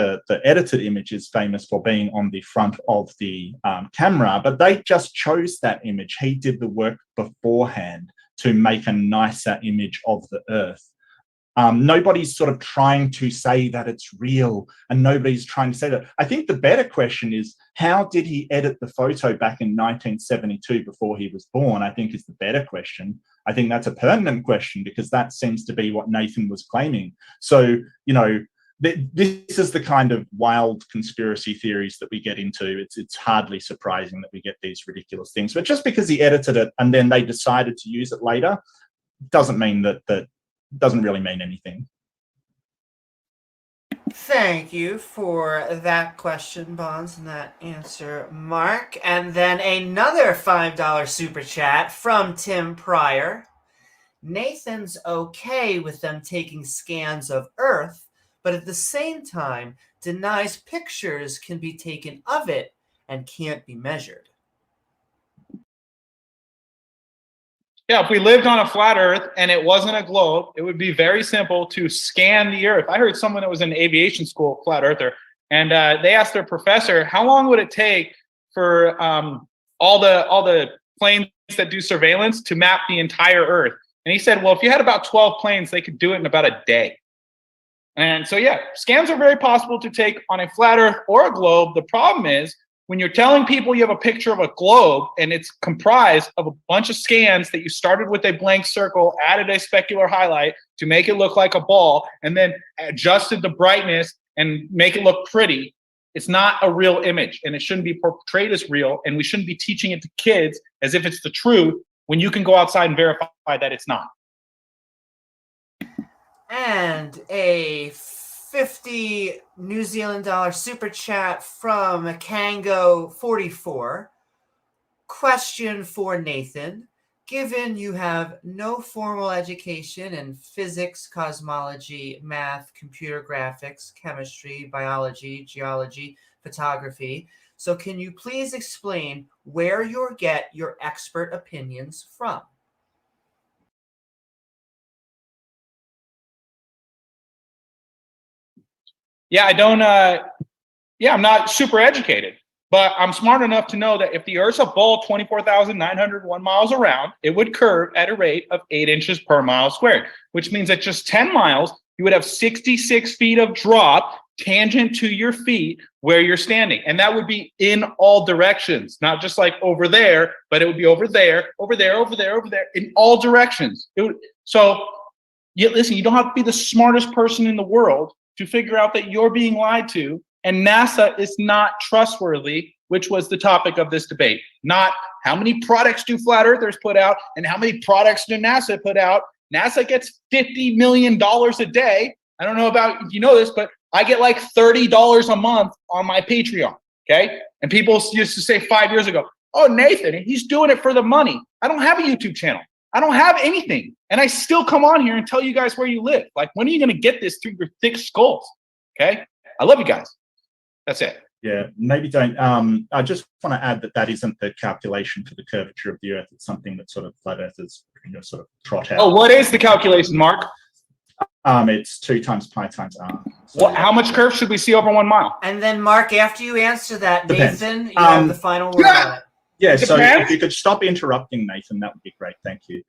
edited image is famous for being on the front of the camera, but they just chose that image. He did the work beforehand to make a nicer image of the Earth. Nobody's sort of trying to say that it's real, and nobody's trying to say that. I think the better question is, how did he edit the photo back in 1972 before he was born? I think is the better question. I think that's a pertinent question because that seems to be what Nathan was claiming. So, you know, this is the kind of wild conspiracy theories that we get into. It's hardly surprising that we get these ridiculous things. But just because he edited it and then they decided to use it later doesn't mean that doesn't really mean anything.
Thank you for that question, Bonds, and that answer, Mark. And then another $5 super chat from Tim Pryor. Nathan's okay with them taking scans of Earth, but at the same time denies pictures can be taken of it and can't be measured.
Yeah, if we lived on a flat Earth and it wasn't a globe, it would be very simple to scan the Earth. I heard someone that was in aviation school, flat earther, and they asked their professor, how long would it take for all the planes that do surveillance to map the entire Earth? And he said, well, if you had about 12 planes, they could do it in about a day. And so, yeah, scans are very possible to take on a flat Earth or a globe. The problem is, when you're telling people you have a picture of a globe and it's comprised of a bunch of scans that you started with a blank circle, added a specular highlight to make it look like a ball, and then adjusted the brightness and make it look pretty, it's not a real image, and it shouldn't be portrayed as real, and we shouldn't be teaching it to kids as if it's the truth when you can go outside and verify that it's not.
And a 50 New Zealand dollar super chat from Kango44. Question for Nathan. Given you have no formal education in physics, cosmology, math, computer graphics, chemistry, biology, geology, photography, so can you please explain where you get your expert opinions from?
Yeah, I don't, I'm not super educated, but I'm smart enough to know that if the Earth's a ball 24,901 miles around, it would curve at a rate of 8 inches per mile squared, which means at just 10 miles, you would have 66 feet of drop tangent to your feet where you're standing. And that would be in all directions, not just like over there, but it would be over there, over there, over there, over there, in all directions. Listen, you don't have to be the smartest person in the world to figure out that you're being lied to, and NASA is not trustworthy, which was the topic of this debate. Not how many products do flat earthers put out and how many products do NASA put out. NASA gets $50 million a day. I don't know about if you know this, but I get like $30 a month on my Patreon, okay? And people used to say 5 years ago, oh, Nathan, he's doing it for the money. I don't have a YouTube channel. I don't have anything. And I still come on here and tell you guys where you live. Like, when are you going to get this through your thick skulls? Okay? I love you guys. That's it.
Yeah, maybe don't. I just want to add that isn't the calculation for the curvature of the Earth. It's something that sort of flat earthers, sort of trot out.
Oh, what is the calculation, Mark?
It's 2 times pi times r. So
how much curve should we see over 1 mile?
And then, Mark, after you answer that,
Depends.
Nathan, you have the final word on it.
Yeah, so if you could stop interrupting, Nathan, that would be great. Thank you.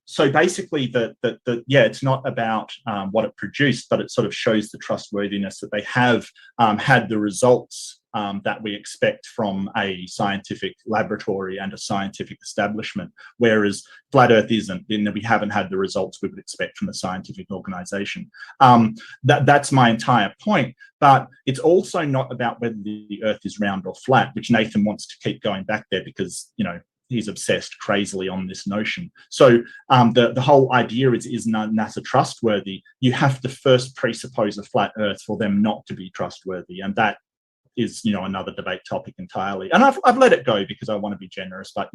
So basically, it's not about what it produced, but it sort of shows the trustworthiness that they have had the results that we expect from a scientific laboratory and a scientific establishment, whereas Flat Earth isn't, and we haven't had the results we would expect from a scientific organization. That's my entire point, but it's also not about whether the Earth is round or flat, which Nathan wants to keep going back there because, he's obsessed crazily on this notion. So the whole idea is NASA trustworthy? You have to first presuppose a flat Earth for them not to be trustworthy, and that is another debate topic entirely. And I've let it go because I want to be generous, but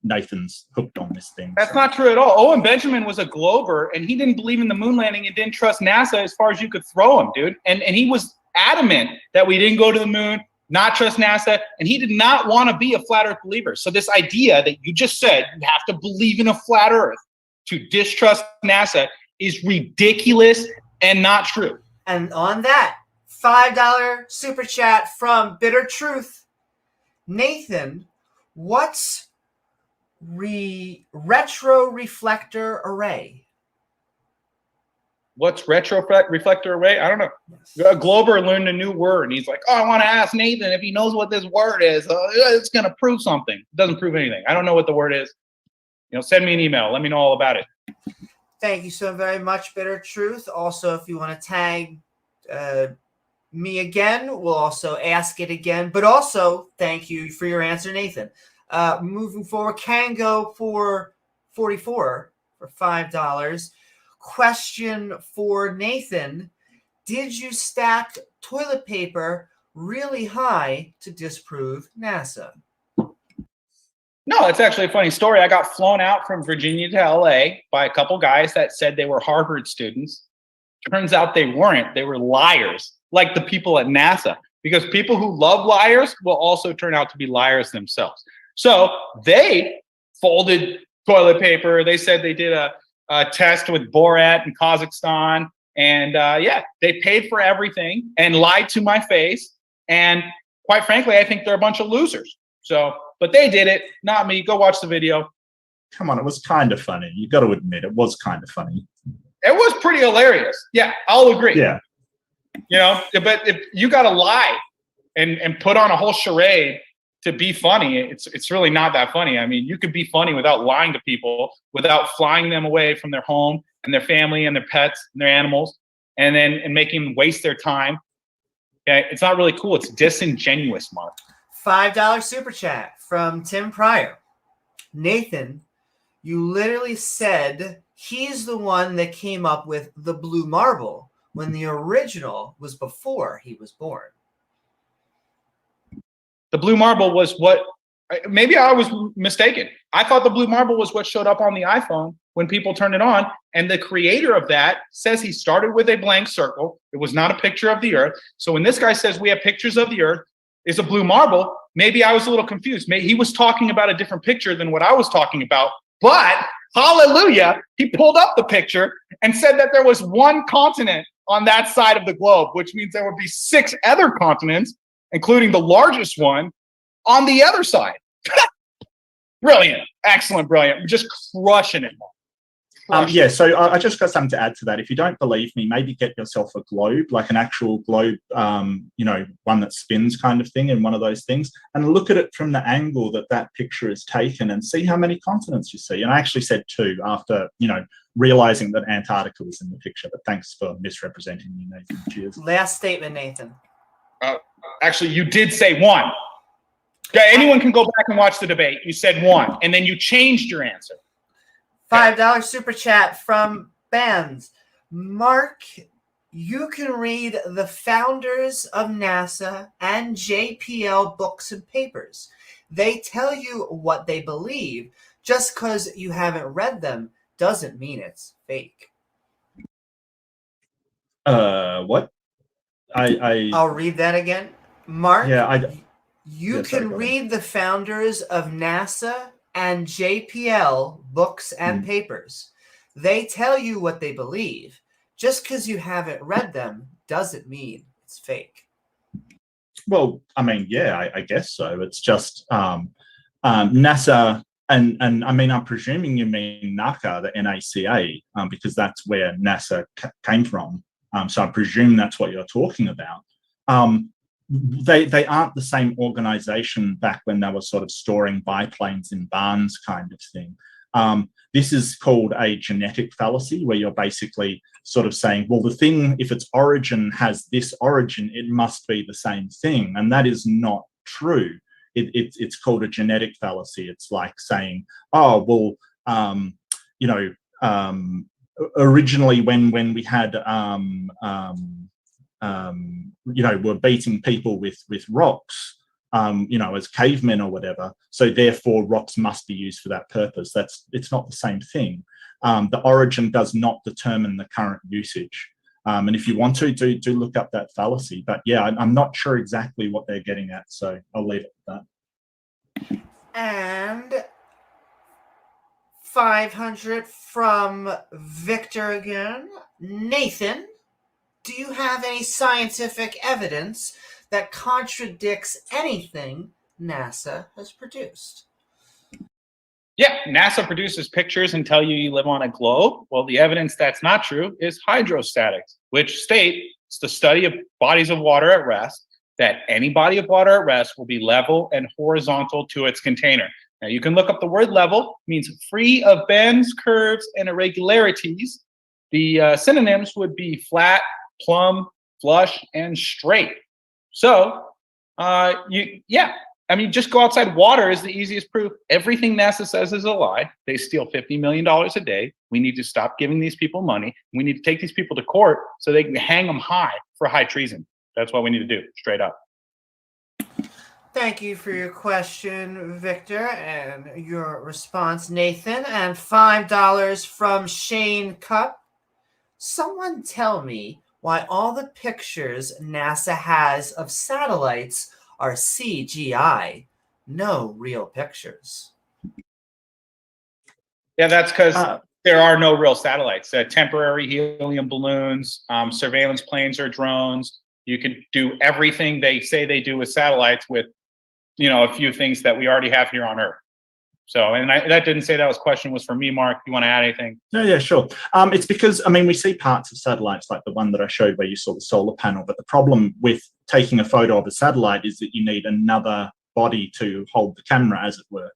Nathan's hooked on this thing.
That's not true at all. Owen Benjamin was a Glober, and he didn't believe in the moon landing and didn't trust NASA as far as you could throw him, dude. And he was adamant that we didn't go to the moon, not trust NASA, and he did not want to be a flat Earth believer. So this idea that you just said you have to believe in a flat Earth to distrust NASA is ridiculous and not true.
And on that, $5 super chat from Bitter Truth. Nathan, what's retro reflector array?
What's retro reflector array? I don't know. Yes. Glober learned a new word, and he's like, oh, I want to ask Nathan if he knows what this word is. It's going to prove something. It doesn't prove anything. I don't know what the word is. Send me an email. Let me know all about it.
Thank you so very much, Bitter Truth. Also, if you want to tag me again, we'll also ask it again. But also, thank you for your answer, Nathan. Moving forward, Kango for 44 for $5. Question for Nathan: did you stack toilet paper really high to disprove NASA?
No, it's actually a funny story. I got flown out from Virginia to LA by a couple guys that said they were Harvard students. Turns out they weren't. They were liars, like the people at NASA, because people who love liars will also turn out to be liars themselves. So they folded toilet paper. They said they did a test with Borat in Kazakhstan. And they paid for everything and lied to my face. And quite frankly, I think they're a bunch of losers. So, but they did it, not me. Go watch the video.
Come on, it was kind of funny. You got to admit, it was kind of funny.
It was pretty hilarious. Yeah, I'll agree.
Yeah.
But if you got to lie and put on a whole charade to be funny, it's really not that funny. I mean, you could be funny without lying to people, without flying them away from their home and their family and their pets and their animals, and making them waste their time. Okay, it's not really cool. It's disingenuous, Mark.
$5 super chat from Tim Pryor. Nathan, you literally said he's the one that came up with the blue marble when the original was before he was born.
The blue marble was what, maybe I was mistaken. I thought the blue marble was what showed up on the iPhone when people turned it on. And the creator of that says he started with a blank circle. It was not a picture of the Earth. So when this guy says we have pictures of the Earth, it's a blue marble, maybe I was a little confused. Maybe he was talking about a different picture than what I was talking about. But hallelujah, he pulled up the picture and said that there was one continent on that side of the globe, which means there would be 6 other continents, including the largest one, on the other side. Brilliant. Excellent. Brilliant. We're just crushing it.
Yeah, so I just got something to add to that. If you don't believe me, maybe get yourself a globe, like an actual globe, you know, one that spins kind of thing in one of those things, and look at it from the angle that that picture is taken and see how many continents you see. And I actually said 2 after, you know, realizing that Antarctica was in the picture, but thanks for misrepresenting me, Nathan. Cheers.
Last statement, Nathan.
Actually, you did say 1. Okay, anyone can go back and watch the debate. You said 1, and then you changed your answer.
$5 super chat from Bands. Mark, you can read the founders of NASA and JPL books and papers. They tell you what they believe. Just because you haven't read them doesn't mean it's fake.
What?
I'll read that again. Mark,
yeah,
you can read the founders of NASA and JPL books and papers. They tell you what they believe. Just because you haven't read them doesn't mean it's fake.
Well, I mean, yeah, I guess so. It's just NASA, and I mean, I'm presuming you mean NACA, the NACA, because that's where NASA came from. So I presume that's what you're talking about. They aren't the same organization back when they were sort of storing biplanes in barns kind of thing. This is called a genetic fallacy, where you're basically sort of saying, well, the thing, if its origin has this origin, it must be the same thing. And that is not true. It's called a genetic fallacy. It's like saying, oh, well, you know, originally when we had you know, we're beating people with rocks, you know, as cavemen or whatever. So therefore, rocks must be used for that purpose. It's not the same thing. The origin does not determine the current usage. And if you want to, do look up that fallacy. But yeah, I'm not sure exactly what they're getting at, so I'll leave it at that.
And 500 from Victor again. Nathan, do you have any scientific evidence that contradicts anything NASA has produced?
Yeah, NASA produces pictures and tell you live on a globe. Well, the evidence that's not true is hydrostatics, which states the study of bodies of water at rest, that any body of water at rest will be level and horizontal to its container. Now, you can look up the word level, means free of bends, curves, and irregularities. The synonyms would be flat, plumb, flush, and straight. So, yeah, I mean, just go outside. Water is the easiest proof. Everything NASA says is a lie. They steal $50 million a day. We need to stop giving these people money. We need to take these people to court so they can hang them high for high treason. That's what we need to do, straight up.
Thank you for your question, Victor, and your response, Nathan. And $5 from Shane Cup. Someone tell me why all the pictures NASA has of satellites are CGI, no real pictures.
Yeah, that's because there are no real satellites. Temporary helium balloons, surveillance planes or drones. You can do everything they say they do with satellites with, you know, a few things that we already have here on Earth. So, and that didn't say that question was for me, Mark. You want to add anything?
No, yeah, sure. It's because, I mean, we see parts of satellites like the one that I showed where you saw the solar panel, but the problem with taking a photo of a satellite is that you need another body to hold the camera, as it were.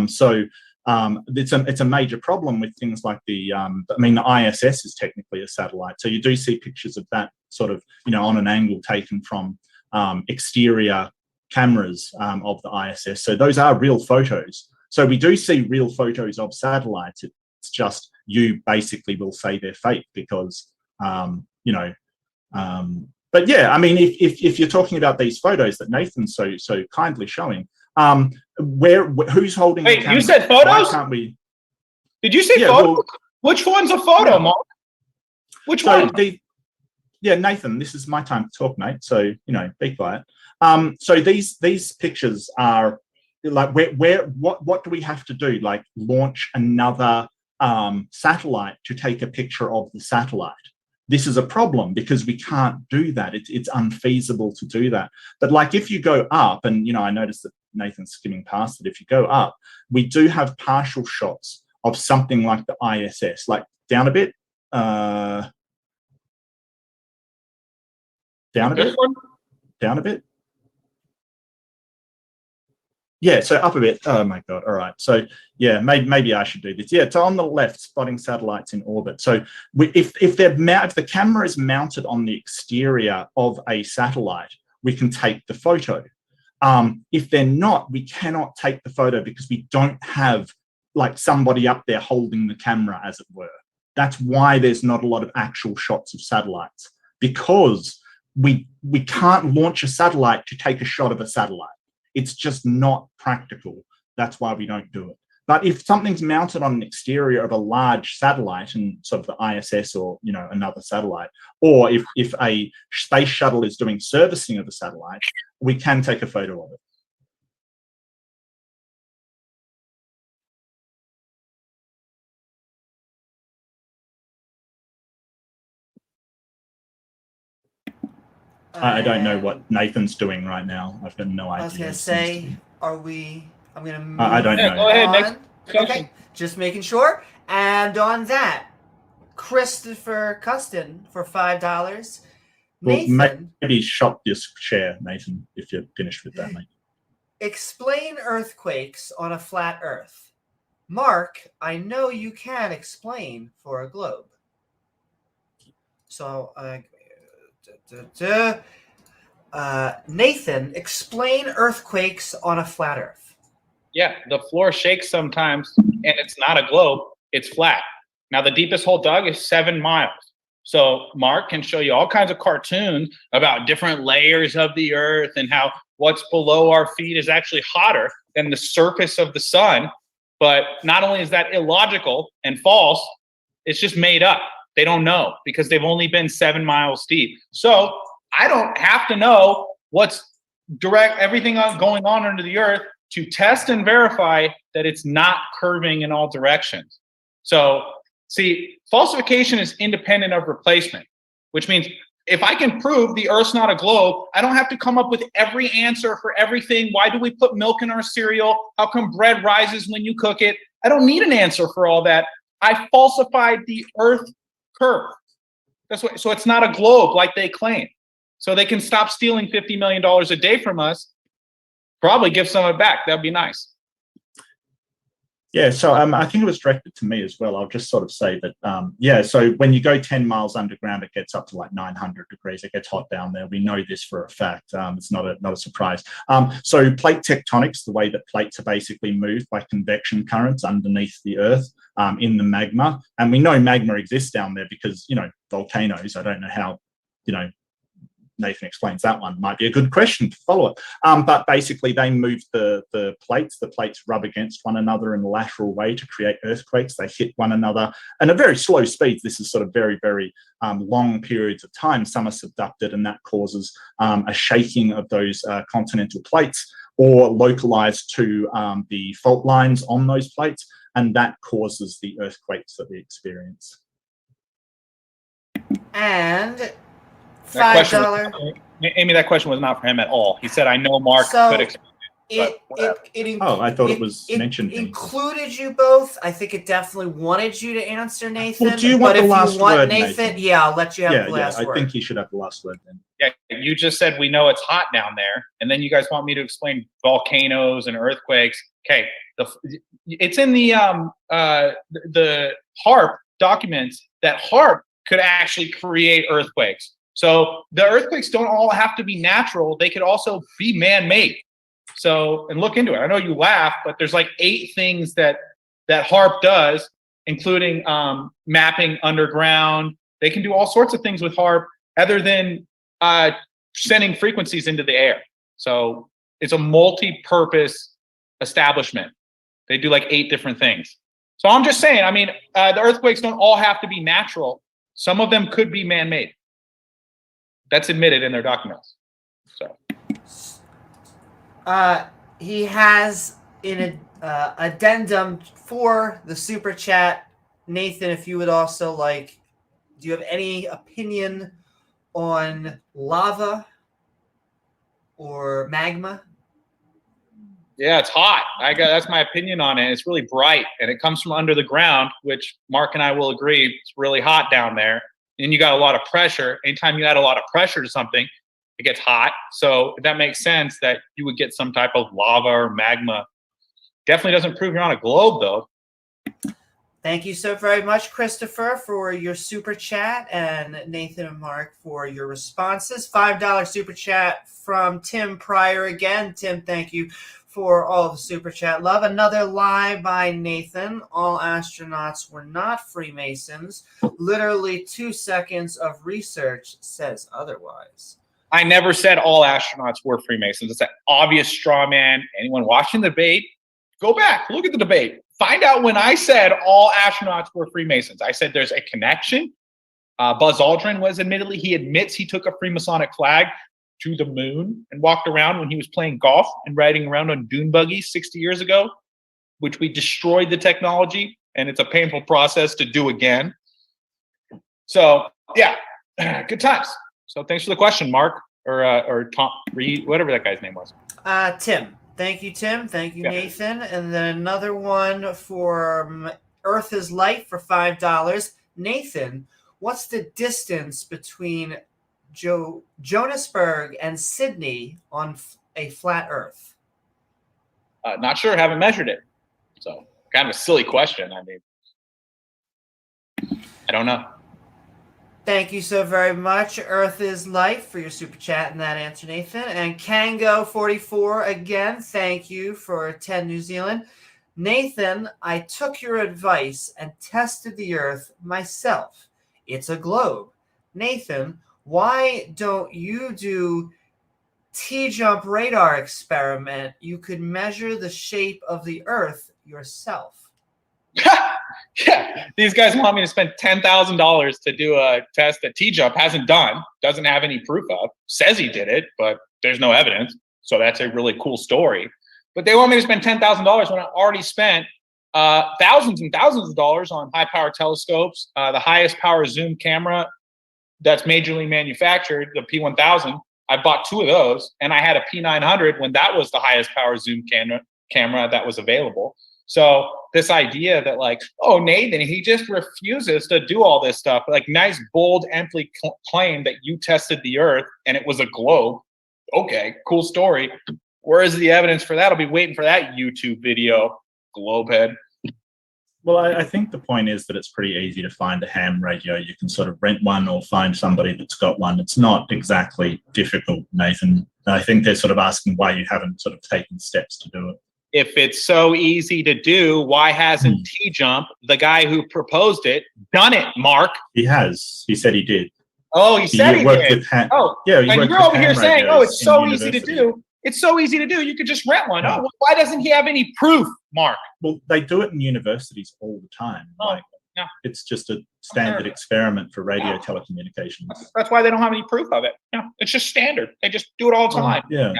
So it's a major problem with things like the ISS is technically a satellite. So you do see pictures of that sort of, you know, on an angle taken from exterior cameras of the ISS. So those are real photos. So we do see real photos of satellites. It's just you basically will say they're fake because, you know, but yeah, I mean, if you're talking about these photos that Nathan's so kindly showing, who's holding?
Wait, you said photos?
Why can't we?
Did you say photos? Well, which one's a photo, Mark? Which one?
Yeah, Nathan, this is my time to talk, mate. So, you know, be quiet. So these pictures are like what do we have to do? Like launch another satellite to take a picture of the satellite? this is a problem because we can't do that. It's unfeasible to do that. But like if you go up, and I noticed that Nathan's skimming past it. If you go up, we do have partial shots of something like the ISS. Like down a bit, down a bit, down a bit. Yeah, so up a bit. Oh my God. All right. So yeah, maybe I should do this. Yeah, so on the left, spotting satellites in orbit. So if the camera is mounted on the exterior of a satellite, we can take the photo. If they're not, we cannot take the photo because we don't have like somebody up there holding the camera, as it were. That's why there's not a lot of actual shots of satellites, because we can't launch a satellite to take a shot of a satellite. It's just not practical. That's why we don't do it. But if something's mounted on an exterior of a large satellite, and sort of the ISS or another satellite, or if a space shuttle is doing servicing of a satellite, we can take a photo of it. I don't know what Nathan's doing right now. I've got no idea.
I was going to say, I'm going to move
I don't know.
Go ahead,
on.
next
Okay, just making sure. And on that, Christopher Custon for $5.
Well,
Nathan,
maybe shop this share, Nathan, if you're finished with that, mate.
explain earthquakes on a flat Earth. Mark, I know you can explain for a globe. So, Nathan, explain earthquakes on a flat Earth.
Yeah, the floor shakes sometimes, and it's not a globe, it's flat. Now, the deepest hole dug is 7 miles. So Mark can show you all kinds of cartoons about different layers of the Earth and how what's below our feet is actually hotter than the surface of the sun. But not only is that illogical and false, it's just made up. They don't know because they've only been 7 miles deep. So I don't have to know what's everything going on under the Earth to test and verify that it's not curving in all directions. So see, falsification is independent of replacement, which means if I can prove the Earth's not a globe, I don't have to come up with every answer for everything. Why do we put milk in our cereal? How come bread rises when you cook it? I don't need an answer for all that. I falsified the Earth curve. That's what, so it's not a globe like they claim. So they can stop stealing $50 million a day from us, probably give some of it back. That'd be nice.
Yeah, so I think it was directed to me as well. I'll just sort of say that, yeah, so when you go 10 miles underground, it gets up to like 900 degrees. It gets hot down there. We know this for a fact. It's not a surprise. So plate tectonics, the way that plates are basically moved by convection currents underneath the Earth in the magma. And we know magma exists down there because, volcanoes, I don't know how, Nathan explains that one. Might be a good question to follow it. But basically, they move the plates. The plates rub against one another in a lateral way to create earthquakes. They hit one another and at very slow speeds. This is sort of very, very long periods of time. Some are subducted, and that causes a shaking of those continental plates, or localized to the fault lines on those plates, and that causes the earthquakes that we experience.
And
$5. Amy, that question was not for him at all. He said, I know Mark could explain it.
I thought it was mentioned.
It included you both. I think it definitely wanted you to answer, Nathan.
Well, do you want the last word,
Nathan? Yeah, I'll let you have the last word.
I think he should have the last word then.
Yeah, you just said we know it's hot down there, and then you guys want me to explain volcanoes and earthquakes. Okay, it's in the HAARP documents that HAARP could actually create earthquakes. So the earthquakes don't all have to be natural. They could also be man-made. So, and look into it. I know you laugh, but there's like 8 things that HAARP does, including mapping underground. They can do all sorts of things with HAARP other than sending frequencies into the air. So it's a multi-purpose establishment. They do like 8 different things. So I'm just saying, I mean, the earthquakes don't all have to be natural. Some of them could be man-made. That's admitted in their documents. So
he has an addendum for the super chat. Nathan, if you would also like do you have any opinion on lava or magma?
Yeah, it's hot. That's my opinion on it. It's really bright, and it comes from under the ground, which Mark and I will agree, it's really hot down there. And you got a lot of pressure. Anytime you add a lot of pressure to something, it gets hot. So that makes sense that you would get some type of lava or magma. Definitely doesn't prove you're on a globe, though.
Thank you so very much, Christopher, for your super chat, and Nathan and Mark for your responses. $5 super chat from Tim Pryor again. Tim, thank you for all the super chat love. Another lie by Nathan. All astronauts were not Freemasons. Literally 2 seconds of research says otherwise.
I never said all astronauts were Freemasons. It's an obvious straw man. Anyone watching the debate, go back, look at the debate. Find out when I said all astronauts were Freemasons. I said there's a connection. Buzz Aldrin he admits he took a Freemasonic flag to the moon and walked around when he was playing golf and riding around on dune buggies 60 years ago, which we destroyed the technology, and it's a painful process to do again. So yeah, good times. So thanks for the question, Mark, or Tom, Reid, whatever that guy's name was.
Tim. Thank you, Tim. Thank you, Nathan. And then another one for Earth is Light for $5. Nathan, what's the distance between Johannesburg and Sydney on a flat Earth?
Not sure. Haven't measured it. So kind of a silly question. I mean, I don't know.
Thank you so very much, Earth is Life, for your super chat and that answer, Nathan. And Kango44, again, thank you for 10 New Zealand. Nathan, I took your advice and tested the Earth myself. It's a globe. Nathan, why don't you do T-jump radar experiment? You could measure the shape of the Earth yourself.
Yeah, these guys want me to spend $10,000 to do a test that T-Jump hasn't done, doesn't have any proof of, says he did it, but there's no evidence. So that's a really cool story. But they want me to spend $10,000 when I already spent thousands and thousands of dollars on high-power telescopes, the highest power zoom camera that's majorly manufactured, the P1000. I bought 2 of those, and I had a P900 when that was the highest power zoom camera that was available. So this idea that like, oh, Nathan, he just refuses to do all this stuff, like nice, bold, empty claim that you tested the Earth and it was a globe. Okay, cool story. Where is the evidence for that? I'll be waiting for that YouTube video, globehead.
Well, I think the point is that it's pretty easy to find a ham radio. You can sort of rent one or find somebody that's got one. It's not exactly difficult, Nathan. I think they're sort of asking why you haven't sort of taken steps to do it.
If it's so easy to do, why hasn't T-Jump, the guy who proposed it, done it, Mark?
He has. He said he did.
Oh, he said he did.
Yeah,
and you're over here saying, oh, it's so easy to do. It's so easy to do. You could just rent one. Oh, well, why doesn't he have any proof, Mark?
Well, they do it in universities all the time.
Yeah.
It's just a standard experiment for radio telecommunications.
That's why they don't have any proof of it. Yeah, it's just standard. They just do it all the time.
Yeah.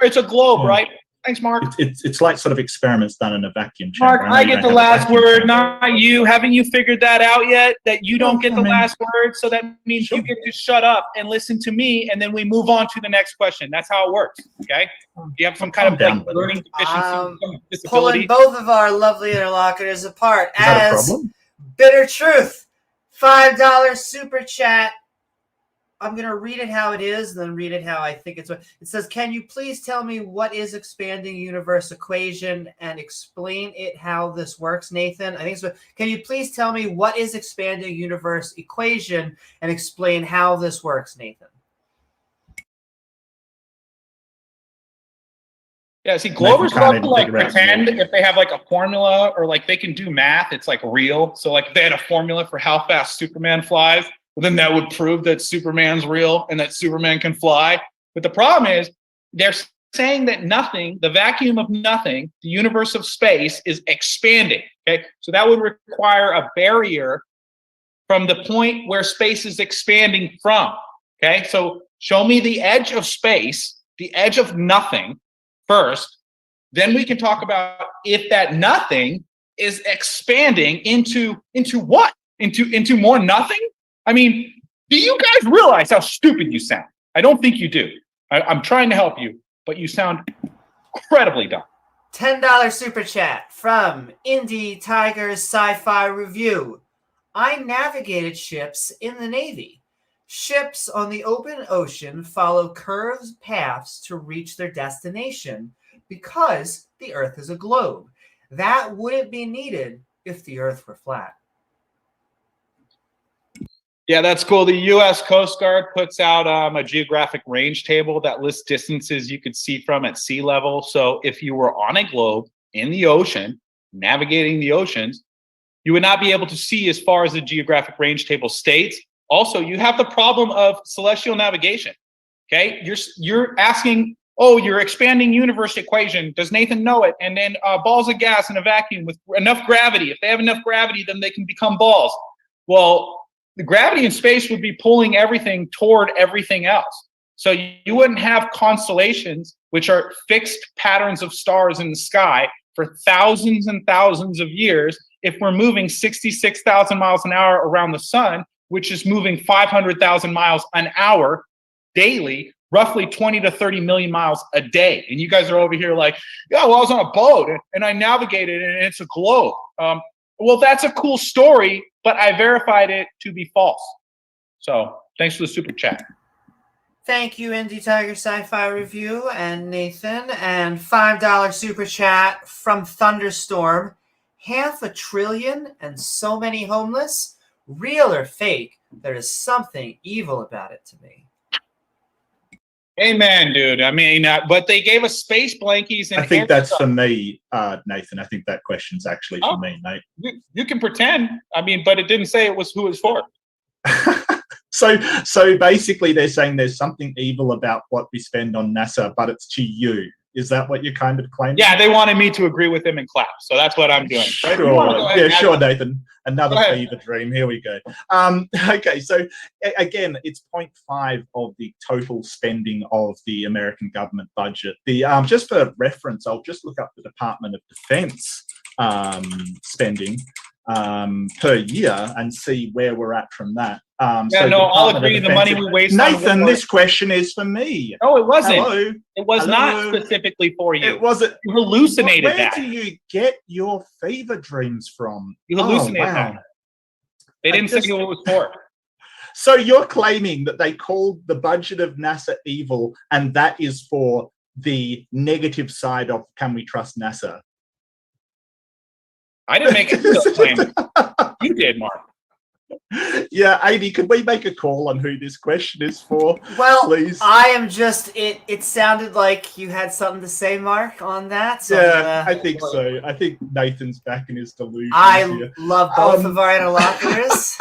It's a globe, right? Thanks, Mark.
It's like sort of experiments done in a vacuum chamber.
Mark, I get the last word, not you. Haven't you figured that out yet? That you don't get the last word, so that means you get to shut up and listen to me, and then we move on to the next question. That's how it works, okay? Do you have some kind of like learning deficiency, disability?
Pulling both of our lovely interlocutors apart. As Bitter Truth, $5 super chat. I'm going to read it how it is and then read it how I think it's. It says, can you please tell me what is expanding universe equation and explain it how this works, Nathan? I think so. Can you please tell me what is expanding universe equation and explain how this works, Nathan?
Yeah, see, Glover's love to like pretend if they have like a formula or like they can do math, it's like real. So like if they had a formula for how fast Superman flies, well, then that would prove that Superman's real and that Superman can fly. But the problem is they're saying that nothing, the vacuum of nothing, the universe of space is expanding. Okay, so that would require a barrier from the point where space is expanding from. Okay, so show me the edge of space, the edge of nothing first. Then we can talk about if that nothing is expanding into what? Into more nothing? I mean, do you guys realize how stupid you sound? I don't think you do. I'm trying to help you, but you sound incredibly dumb.
$10 super chat from Indie Tiger's Sci-Fi Review. I navigated ships in the Navy. Ships on the open ocean follow curved paths to reach their destination because the Earth is a globe. That wouldn't be needed if the Earth were flat.
Yeah, that's cool. The U.S. Coast Guard puts out a geographic range table that lists distances you could see from at sea level. So if you were on a globe in the ocean, navigating the oceans, you would not be able to see as far as the geographic range table states. Also, you have the problem of celestial navigation. Okay, you're asking, oh, your expanding universe equation, does Nathan know it? And then balls of gas in a vacuum with enough gravity. If they have enough gravity, then they can become balls. Well, the gravity in space would be pulling everything toward everything else. So you wouldn't have constellations, which are fixed patterns of stars in the sky for thousands and thousands of years, if we're moving 66,000 miles an hour around the sun, which is moving 500,000 miles an hour daily, roughly 20 to 30 million miles a day. And you guys are over here like, yeah, well, I was on a boat and I navigated and it's a globe. Well, that's a cool story, but I verified it to be false. So thanks for the super chat.
Thank you, Indie Tiger Sci-Fi Review and Nathan. And $5 super chat from Thunderstorm. 500 billion and so many homeless? Real or fake? There is something evil about it to me.
Amen, dude. I mean, but they gave us space blankies. And
I think that's for me, Nathan. I think that question's actually for me, Nate.
You can pretend. I mean, but it didn't say it was who it's for.
So basically they're saying there's something evil about what we spend on NASA, but it's to you. Is that what you're kind of claiming?
Yeah, they wanted me to agree with them and clap. So that's what I'm doing.
Sure. Yeah, sure, Nathan. Another fever dream. Here we go. Okay, so again, it's 0.5 of the total spending of the American government budget. The just for reference, I'll just look up the Department of Defense spending per year and see where we're at from that.
I'll agree. The money we waste.
Nathan, this question is for me.
No, it wasn't.
Hello?
It was not specifically for you.
It wasn't.
You hallucinated that.
Where do you get your fever dreams from?
You hallucinated that. They didn't say who it was for.
So you're claiming that they called the budget of NASA evil, and that is for the negative side of can we trust NASA?
I didn't make a claim. You did, Mark.
Yeah, Amy, could we make a call on who this question is for?
Well,
please.
I am just, it sounded like you had something to say, Mark, on that. So,
yeah, I think so. I think Nathan's back in his delusion.
I love both of our interlocutors.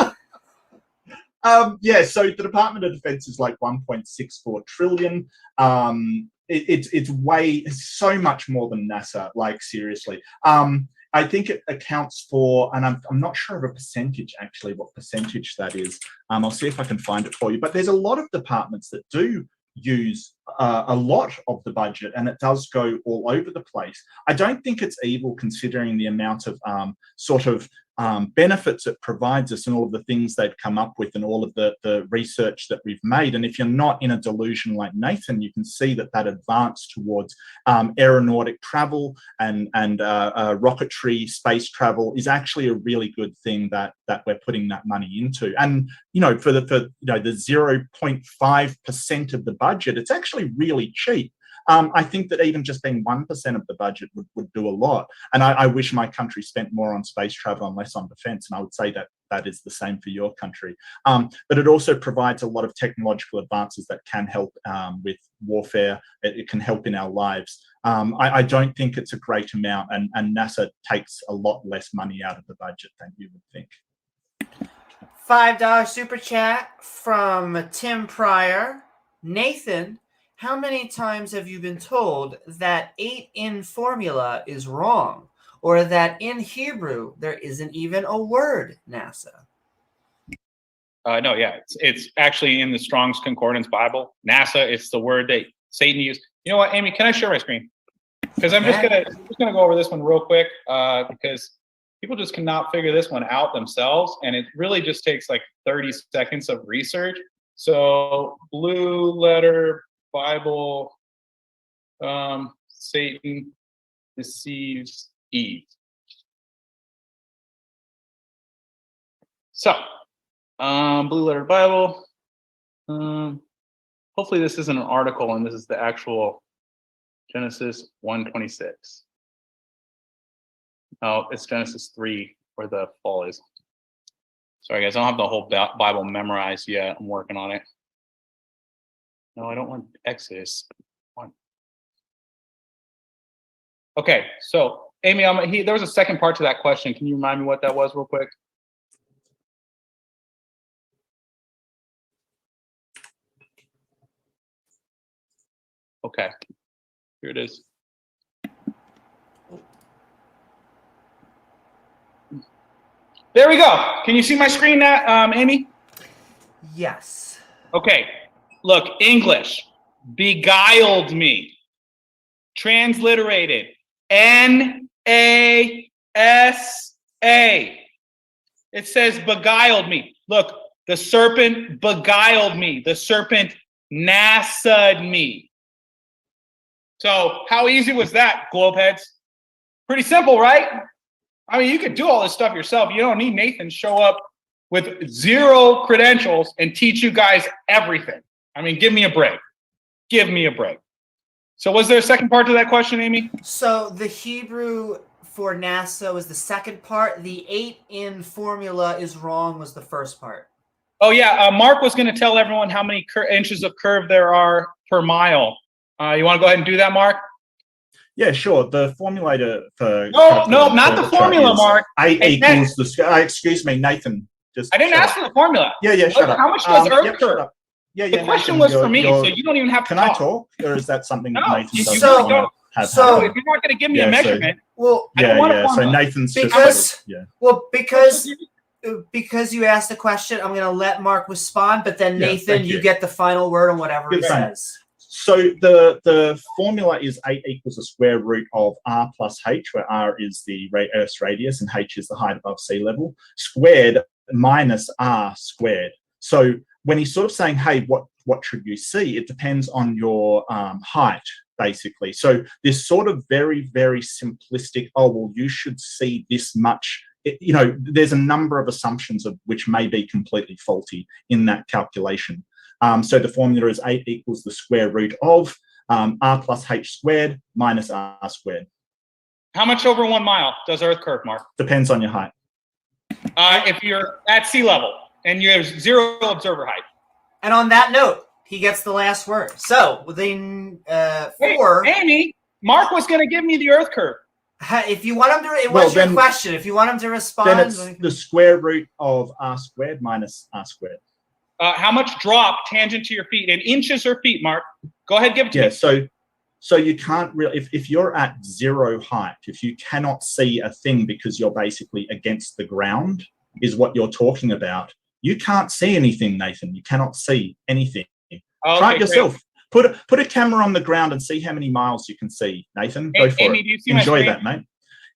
Yeah, so the Department of Defense is like 1.64 trillion. It's so much more than NASA, like seriously. I think it accounts for, and I'm not sure of a percentage actually, what percentage that is. I'll see if I can find it for you. But there's a lot of departments that do use a lot of the budget, and it does go all over the place. I don't think it's evil considering the amount of benefits it provides us and all of the things they've come up with and all of the research that we've made. And if you're not in a delusion like Nathan, you can see that advance towards aeronautic travel and rocketry space travel is actually a really good thing that we're putting that money into. And for the 0.5% of the budget, it's actually really cheap. I think that even just being 1% of the budget would do a lot. And I wish my country spent more on space travel and less on defense. And I would say that is the same for your country. But it also provides a lot of technological advances that can help with warfare. It can help in our lives. I don't think it's a great amount, and NASA takes a lot less money out of the budget than you would think.
$5 super chat from Tim Pryor. Nathan, how many times have you been told that 8 in formula is wrong, or that in Hebrew there isn't even a word NASA?
No, yeah, it's actually in the Strong's Concordance Bible. NASA, it's the word that Satan used. You know what, Amy? Can I share my screen? Because I'm just gonna go over this one real quick because People just cannot figure this one out themselves, and it really just takes like 30 seconds of research. So blue letter Bible, Satan deceives Eve. So, blue letter Bible. Hopefully this isn't an article and this is the actual Genesis 1:26. Oh, it's Genesis 3 where the fall is. Sorry guys, I don't have the whole Bible memorized yet. I'm working on it. No, I don't want Exodus 1. Okay, so Amy, there was a second part to that question. Can you remind me what that was real quick? Okay, here it is. There we go. Can you see my screen now, Amy?
Yes.
Okay, look, English, beguiled me. Transliterated, N-A-S-A. It says beguiled me. Look, the serpent beguiled me. The serpent nassa'd me. So how easy was that, globeheads? Pretty simple, right? I mean, you could do all this stuff yourself. You don't need Nathan to show up with 0 credentials and teach you guys everything. I mean, give me a break. Give me a break. So was there a second part to that question, Amy?
So the Hebrew for NASA was the second part. The 8 in formula is wrong was the first part.
Oh, yeah. Mark was going to tell everyone how many inches of curve there are per mile. You want to go ahead and do that, Mark?
Yeah, sure. The formulator for
no, not the formula, Mark.
8 equals the. Excuse me, Nathan.
I didn't ask for the formula.
Yeah, shut up.
How much does Earth curve?
Yeah,
the question was for me, so you don't even have to
talk. Can I talk, or is that something that Nathan doesn't
want
to have?
So if you're not going to give me a measurement,
So Nathan's
because because you asked the question, I'm going to let Mark respond, but then Nathan, you get the final word on whatever he says.
So the formula is 8 equals the square root of r plus h, where r is the Earth's radius and h is the height above sea level, squared minus r squared. So when he's sort of saying, hey, what should you see? It depends on your height, basically. So this sort of very, very simplistic, oh, well, you should see this much. There's a number of assumptions of which may be completely faulty in that calculation. So the formula is 8 equals the square root of r plus h squared minus r squared.
How much over 1 mile does Earth curve, Mark?
Depends on your height.
If you're at sea level and you have 0 observer height.
And on that note, he gets the last word. So within 4.
Hey, Amy, Mark was going to give me the Earth curve.
If you want him to, what's your question? If you want him to respond,
then it's the square root of r squared minus r squared.
How much drop tangent to your feet in inches or feet, Mark? Go ahead, give it to me.
So you can't really, if you're at 0 height, if you cannot see a thing because you're basically against the ground, is what you're talking about. You can't see anything, Nathan. You cannot see anything.
Okay,
try it yourself. Great. Put a camera on the ground and see how many miles you can see, Nathan. Go for
Amy,
it.
Do you see
Enjoy that, mate.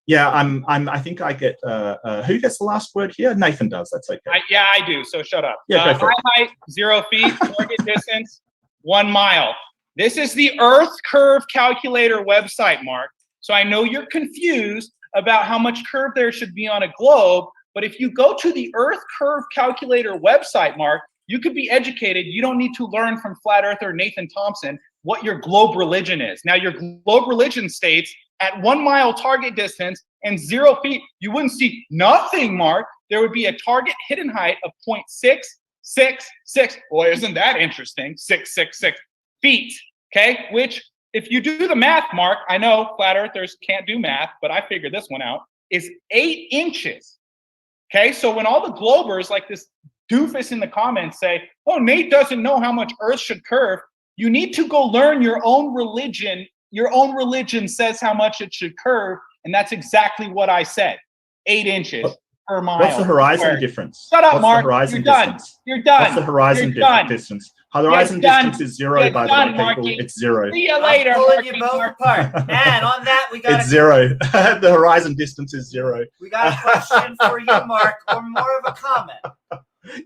Yeah, I think I get. Who gets the last word here? Nathan does. That's okay.
I do. So shut up.
Yeah, go for it.
Height 0 feet. Target distance 1 mile. This is the Earth Curve Calculator website, Mark. So I know you're confused about how much curve there should be on a globe, but if you go to the Earth Curve Calculator website, Mark, you could be educated. You don't need to learn from Flat Earther Nathan Thompson what your globe religion is. Now, your globe religion states at 1 mile target distance and 0 feet, you wouldn't see nothing, Mark. There would be a target hidden height of 0.666. Boy, isn't that interesting? 666 feet, okay? Which, if you do the math, Mark, I know Flat Earthers can't do math, but I figured this one out, is 8 inches, okay? So when all the globers, like this doofus in the comments, say, oh, Nate doesn't know how much Earth should curve, you need to go learn your own religion. Your own religion says how much it should curve, and that's exactly what I said. 8 inches per mile.
What's the horizon difference?
Shut up,
What's
Mark.
The horizon
You're done.
distance?
You're done.
What's the horizon distance? Horizon distance is 0, by the way, people.
Marky.
It's 0.
See you later,
I'm pulling
Marky
you both
Mark.
apart. And on that, we got
It's 0. The horizon distance is 0.
We got a question for you, Mark, or more of a comment.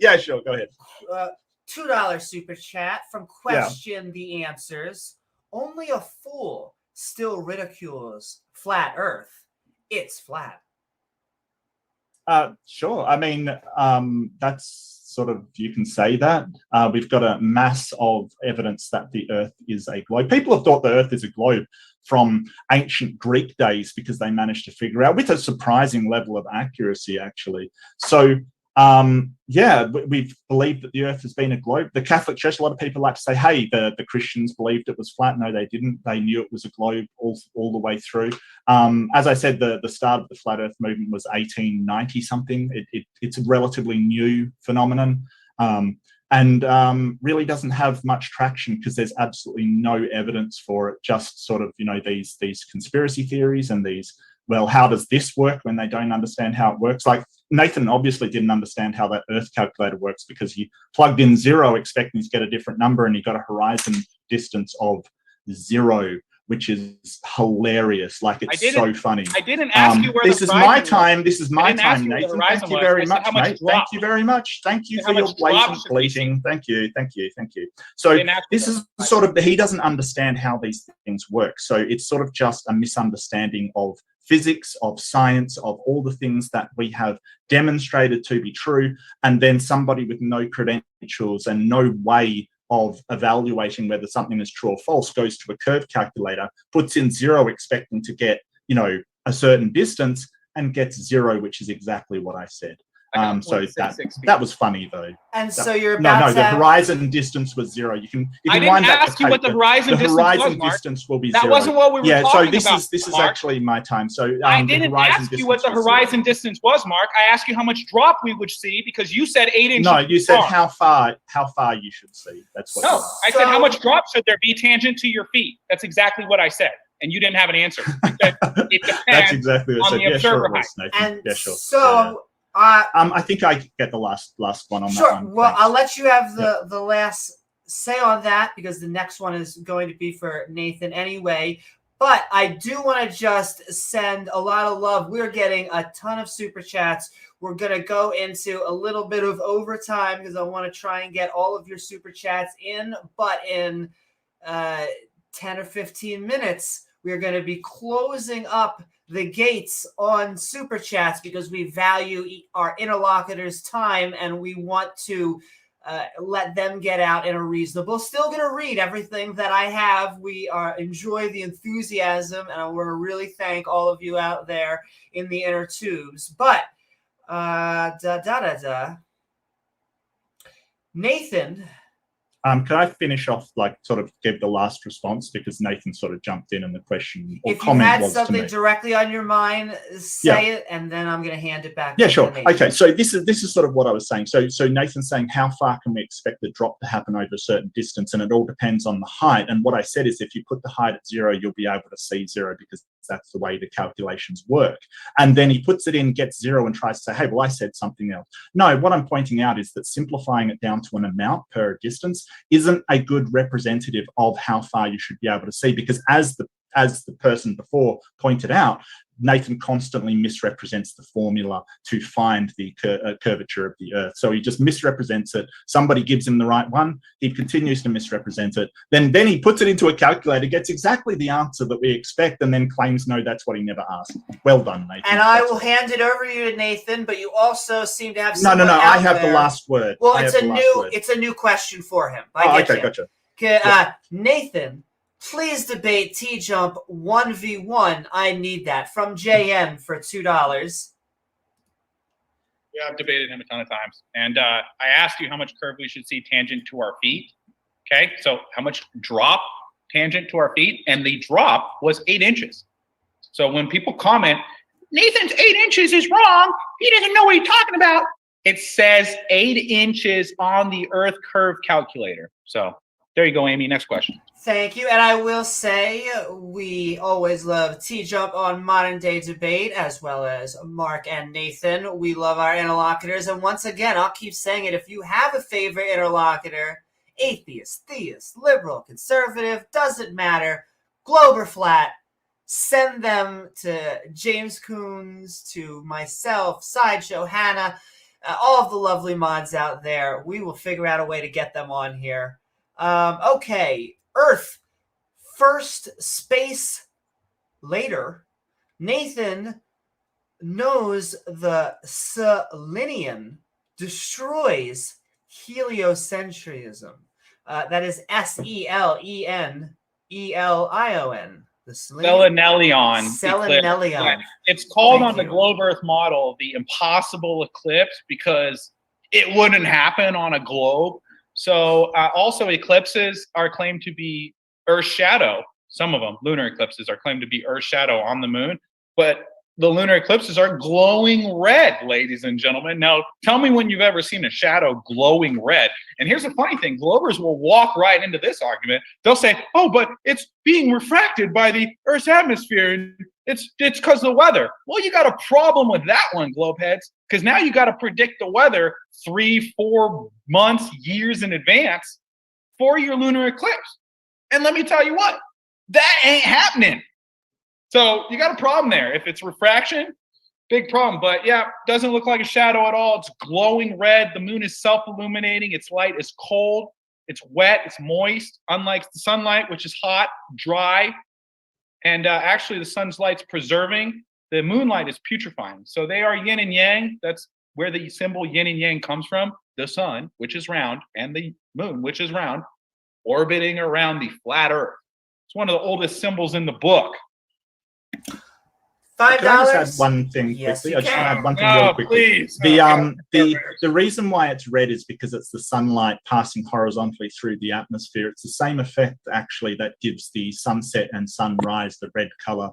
Yeah, sure. Go ahead.
$2 super chat from Question the Answers. Only a fool still ridicules flat Earth. It's flat.
Sure. I mean, that's sort of, you can say that. We've got a mass of evidence that the Earth is a globe. People have thought the Earth is a globe from ancient Greek days because they managed to figure out with a surprising level of accuracy, actually. So, yeah, we've believed that the Earth has been a globe. The Catholic Church, a lot of people like to say, hey, the Christians believed it was flat. No, they didn't. They knew it was a globe all the way through. As I said, the start of the Flat Earth movement was 1890 something. It's a relatively new phenomenon. And really doesn't have much traction because there's absolutely no evidence for it. Just sort of, these conspiracy theories and these, well, how does this work, when they don't understand how it works? Like Nathan obviously didn't understand how that Earth calculator works because he plugged in 0 expecting to get a different number, and he got a horizon distance of 0, which is hilarious. Like, it's so funny.
I didn't ask you where
this
the
is my
was.
time. This is my time,
where the
Nathan.
horizon
Thank you
was.
very
I said
much,
how much
mate.
drop.
Thank you very much. Thank you
How
for your
much drop
blatant
should we
bleating. Thank you. So this is sort of, he doesn't understand how these things work. So it's sort of just a misunderstanding of physics, of science, of all the things that we have demonstrated to be true. And then somebody with no credentials and no way of evaluating whether something is true or false goes to a curve calculator, puts in 0 expecting to get, a certain distance, and gets 0, which is exactly what I said. So that was funny though.
And so you're about to
the horizon distance was 0. You can
I didn't
wind that
ask you what the horizon distance was, Mark.
distance will be
that
0.
wasn't what we were talking about.
So this is actually my time. So
I didn't ask you what the horizon distance was, Mark. I asked you how much drop we would see because you said 8 inches.
No, you said how far you should see. That's what.
No, I said how much drop should there be tangent to your feet. That's exactly what I said, and you didn't have an answer. You said it depends.
That's exactly what I said.
On the observer height.
And
yeah, sure.
So.
I think I get the last one on that one.
Sure. Well,
Thanks.
I'll let you have the last say on that because the next one is going to be for Nathan anyway. But I do want to just send a lot of love. We're getting a ton of super chats. We're going to go into a little bit of overtime because I want to try and get all of your super chats in. But in 10 or 15 minutes, we're going to be closing up the gates on super chats because we value our interlocutors' time and we want to let them get out in a reasonable. Still going to read everything that I have. We enjoy the enthusiasm, and I want to really thank all of you out there in the inner tubes. But Nathan.
Can I finish off, sort of give the last response because Nathan sort of jumped in and the question or comment was to me.
If you had something directly on your mind, say it, and then I'm going to hand it back.
Yeah, sure. Okay, so this is sort of what I was saying. So Nathan's saying how far can we expect the drop to happen over a certain distance, and it all depends on the height. And what I said is if you put the height at 0, you'll be able to see 0 because that's the way the calculations work. And then he puts it in, gets 0, and tries to say, hey, well, I said something else. No, what I'm pointing out is that simplifying it down to an amount per distance isn't a good representative of how far you should be able to see, because as the person before pointed out, Nathan constantly misrepresents the formula to find the curvature of the Earth. So he just misrepresents it. Somebody gives him the right one. He continues to misrepresent it. Then he puts it into a calculator, gets exactly the answer that we expect, and then claims, no, that's what he never asked. Well done, Nathan.
And I will hand it over to you, Nathan, but you also seem to have
No, I have the last word.
Well, it's a new question for him.
Okay, gotcha.
Okay, Nathan, please debate T-Jump 1v1. I need that. From JM for $2.
Yeah, I've debated him a ton of times. And I asked you how much curve we should see tangent to our feet. Okay, so how much drop tangent to our feet? And the drop was 8 inches. So when people comment, Nathan's 8 inches is wrong, he doesn't know what he's talking about. It says 8 inches on the Earth curve calculator. So there you go, Amy. Next question.
Thank you. And I will say we always love T-Jump on Modern Day Debate, as well as Mark and Nathan. We love our interlocutors. And once again, I'll keep saying it. If you have a favorite interlocutor atheist, theist, liberal, conservative, doesn't matter, globe or flat, send them to James Coons, to myself, Sideshow, Hannah, all of the lovely mods out there. We will figure out a way to get them on here. Okay, Earth, first, space later. Nathan knows the selenium destroys heliocentrism. That is Selenelion. The
Selenelion.
Selenelion.
It's called
Thank
on the
you.
globe Earth model the impossible eclipse because it wouldn't happen on a globe. So also eclipses are claimed to be Earth's shadow. Some of them, lunar eclipses, are claimed to be Earth's shadow on the moon. But the lunar eclipses are glowing red, ladies and gentlemen. Now, tell me when you've ever seen a shadow glowing red. And here's the funny thing. Globers will walk right into this argument. They'll say, oh, but it's being refracted by the Earth's atmosphere, and it's because of the weather. Well, you got a problem with that one, globeheads, because now you got to predict the weather 3, 4 months, years in advance for your lunar eclipse. And let me tell you what, that ain't happening. So you got a problem there. If it's refraction, big problem. But yeah, doesn't look like a shadow at all. It's glowing red. The moon is self-illuminating. Its light is cold. It's wet. It's moist. Unlike the sunlight, which is hot, dry. And actually the sun's light's preserving. The moonlight is putrefying. So they are yin and yang. That's where the symbol yin and yang comes from. The sun, which is round, and the moon, which is round, orbiting around the flat Earth. It's one of the oldest symbols in the book.
$5.
Can I just add one thing
Yes,
quickly?
you
I just want to
can.
add one thing really quickly.
Please.
The reason why it's red is because it's the sunlight passing horizontally through the atmosphere. It's the same effect actually that gives the sunset and sunrise the red color,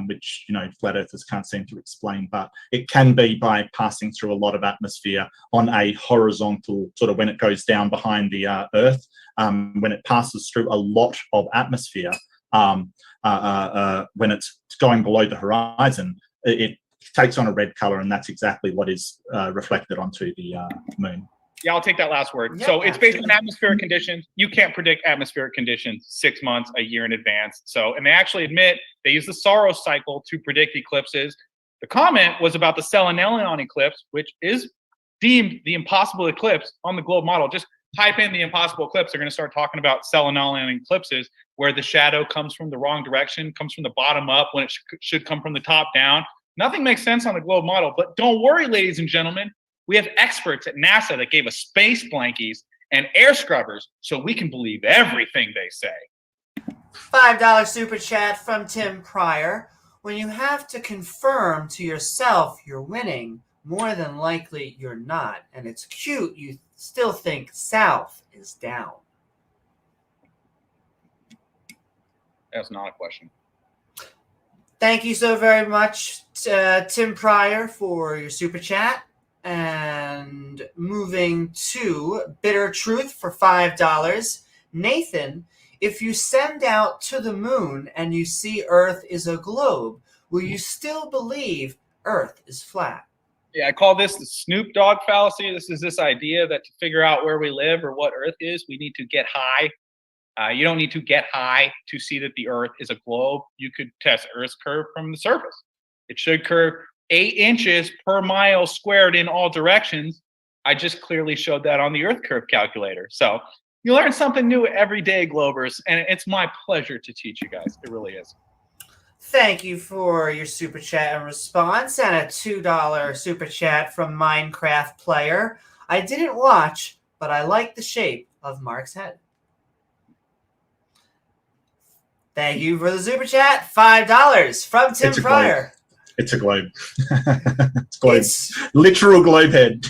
which flat earthers can't seem to explain. But it can be by passing through a lot of atmosphere on a horizontal sort of when it goes down behind the Earth. When it passes through a lot of atmosphere. When it's going below the horizon, it takes on a red color, and that's exactly what is reflected onto the moon.
Yeah, I'll take that last word.
Yeah,
So it's based on atmospheric conditions. You can't predict atmospheric conditions 6 months, a year in advance. So, and they actually admit they use the Saros cycle to predict eclipses. The comment was about the Selenelion eclipse, which is deemed the impossible eclipse on the globe model. Just type in the impossible eclipse. They're going to start talking about Selenelion eclipses, where the shadow comes from the wrong direction, comes from the bottom up when it should come from the top down. Nothing makes sense on the globe model. But don't worry, ladies and gentlemen. We have experts at NASA that gave us space blankies and air scrubbers so we can believe everything they say.
$5 super chat from Tim Pryor. When you have to confirm to yourself you're winning, more than likely you're not. And it's cute you still think South is down.
That's not a question.
Thank you so very much, Tim Pryor, for your super chat. And moving to Bitter Truth for $5. Nathan, if you send out to the moon and you see Earth is a globe, will you still believe Earth is flat?
Yeah, I call this the Snoop Dogg fallacy. This is this idea that to figure out where we live or what Earth is, we need to get high. You don't need to get high to see that the Earth is a globe. You could test Earth's curve from the surface. It should curve 8 inches per mile squared in all directions. I just clearly showed that on the Earth curve calculator. So you learn something new every day, Globers, and it's my pleasure to teach you guys. It really is.
Thank you for your super chat and response, and a $2 super chat from Minecraft Player. I didn't watch, but I like the shape of Mark's head. Thank you for the super chat. $5 from Tim Pryor.
It's a globe. It's globe. Literal globe head.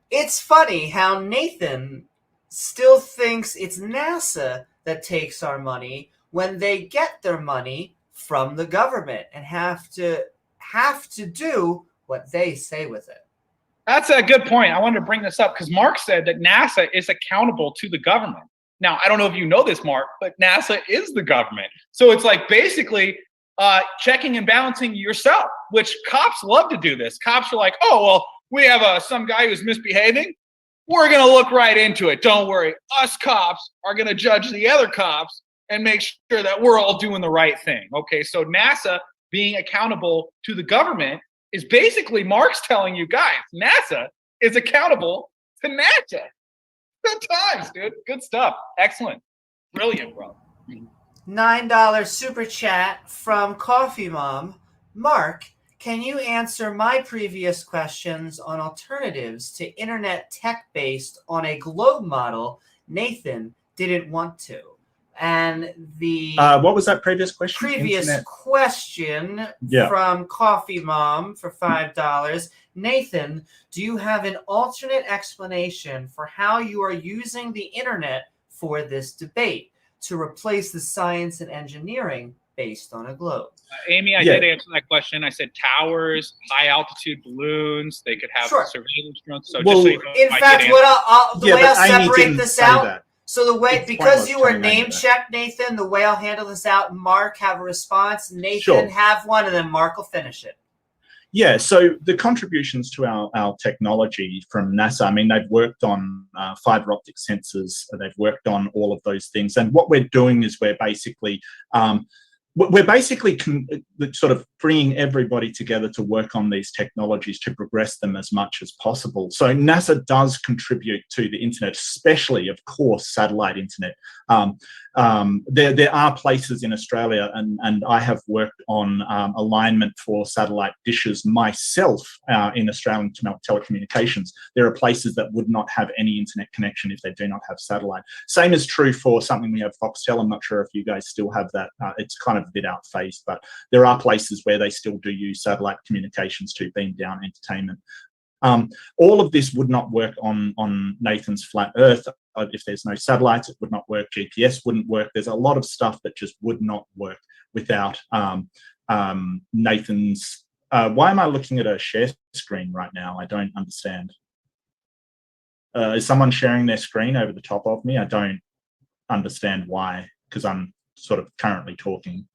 It's funny how Nathan still thinks it's NASA that takes our money when they get their money from the government and have to do what they say with it.
That's a good point. I wanted to bring this up because Mark said that NASA is accountable to the government. Now, I don't know if you know this, Mark, but NASA is the government. So it's like basically checking and balancing yourself, which cops love to do this. Cops are like, oh, well, we have some guy who's misbehaving. we're going to look right into it. Don't worry. Us cops are going to judge the other cops and make sure that we're all doing the right thing. Okay, so NASA being accountable to the government is basically Mark's telling you guys, NASA is accountable to NASA. Good times, dude. Good stuff. Excellent. Brilliant, bro.
$9 super chat from Coffee Mom. Mark, can you answer my previous questions on alternatives to internet tech based on a globe model? Nathan didn't want to. And the
what was that previous question?
Previous
Internet.
question from Coffee Mom for $5. Nathan, do you have an alternate explanation for how you are using the internet for this debate to replace the science and engineering based on a globe?
Amy, I did answer that question. I said towers, high altitude balloons. They could have surveillance drones. So just so you know,
in fact, the way I'll separate this out. So the way, because you were name checked, Nathan, the way I'll handle this out, Mark have a response, Nathan have one, and then Mark will finish it.
Yeah, so the contributions to our technology from NASA, I mean, they've worked on fiber optic sensors, they've worked on all of those things. And what we're doing is we're basically sort of bringing everybody together to work on these technologies to progress them as much as possible. So NASA does contribute to the internet, especially, of course, satellite internet. There are places in Australia, and I have worked on alignment for satellite dishes myself in Australian telecommunications. There are places that would not have any internet connection if they do not have satellite. Same is true for something we have, Foxtel. I'm not sure if you guys still have that. It's kind of a bit outphased, but there are places where they still do use satellite communications to beam down entertainment. All of this would not work on Nathan's flat Earth. If there's no satellites, it would not work. GPS wouldn't work. There's a lot of stuff that just would not work without Nathan's. Why am I looking at a share screen right now? I don't understand. Is someone sharing their screen over the top of me? I don't understand why, because I'm sort of currently talking.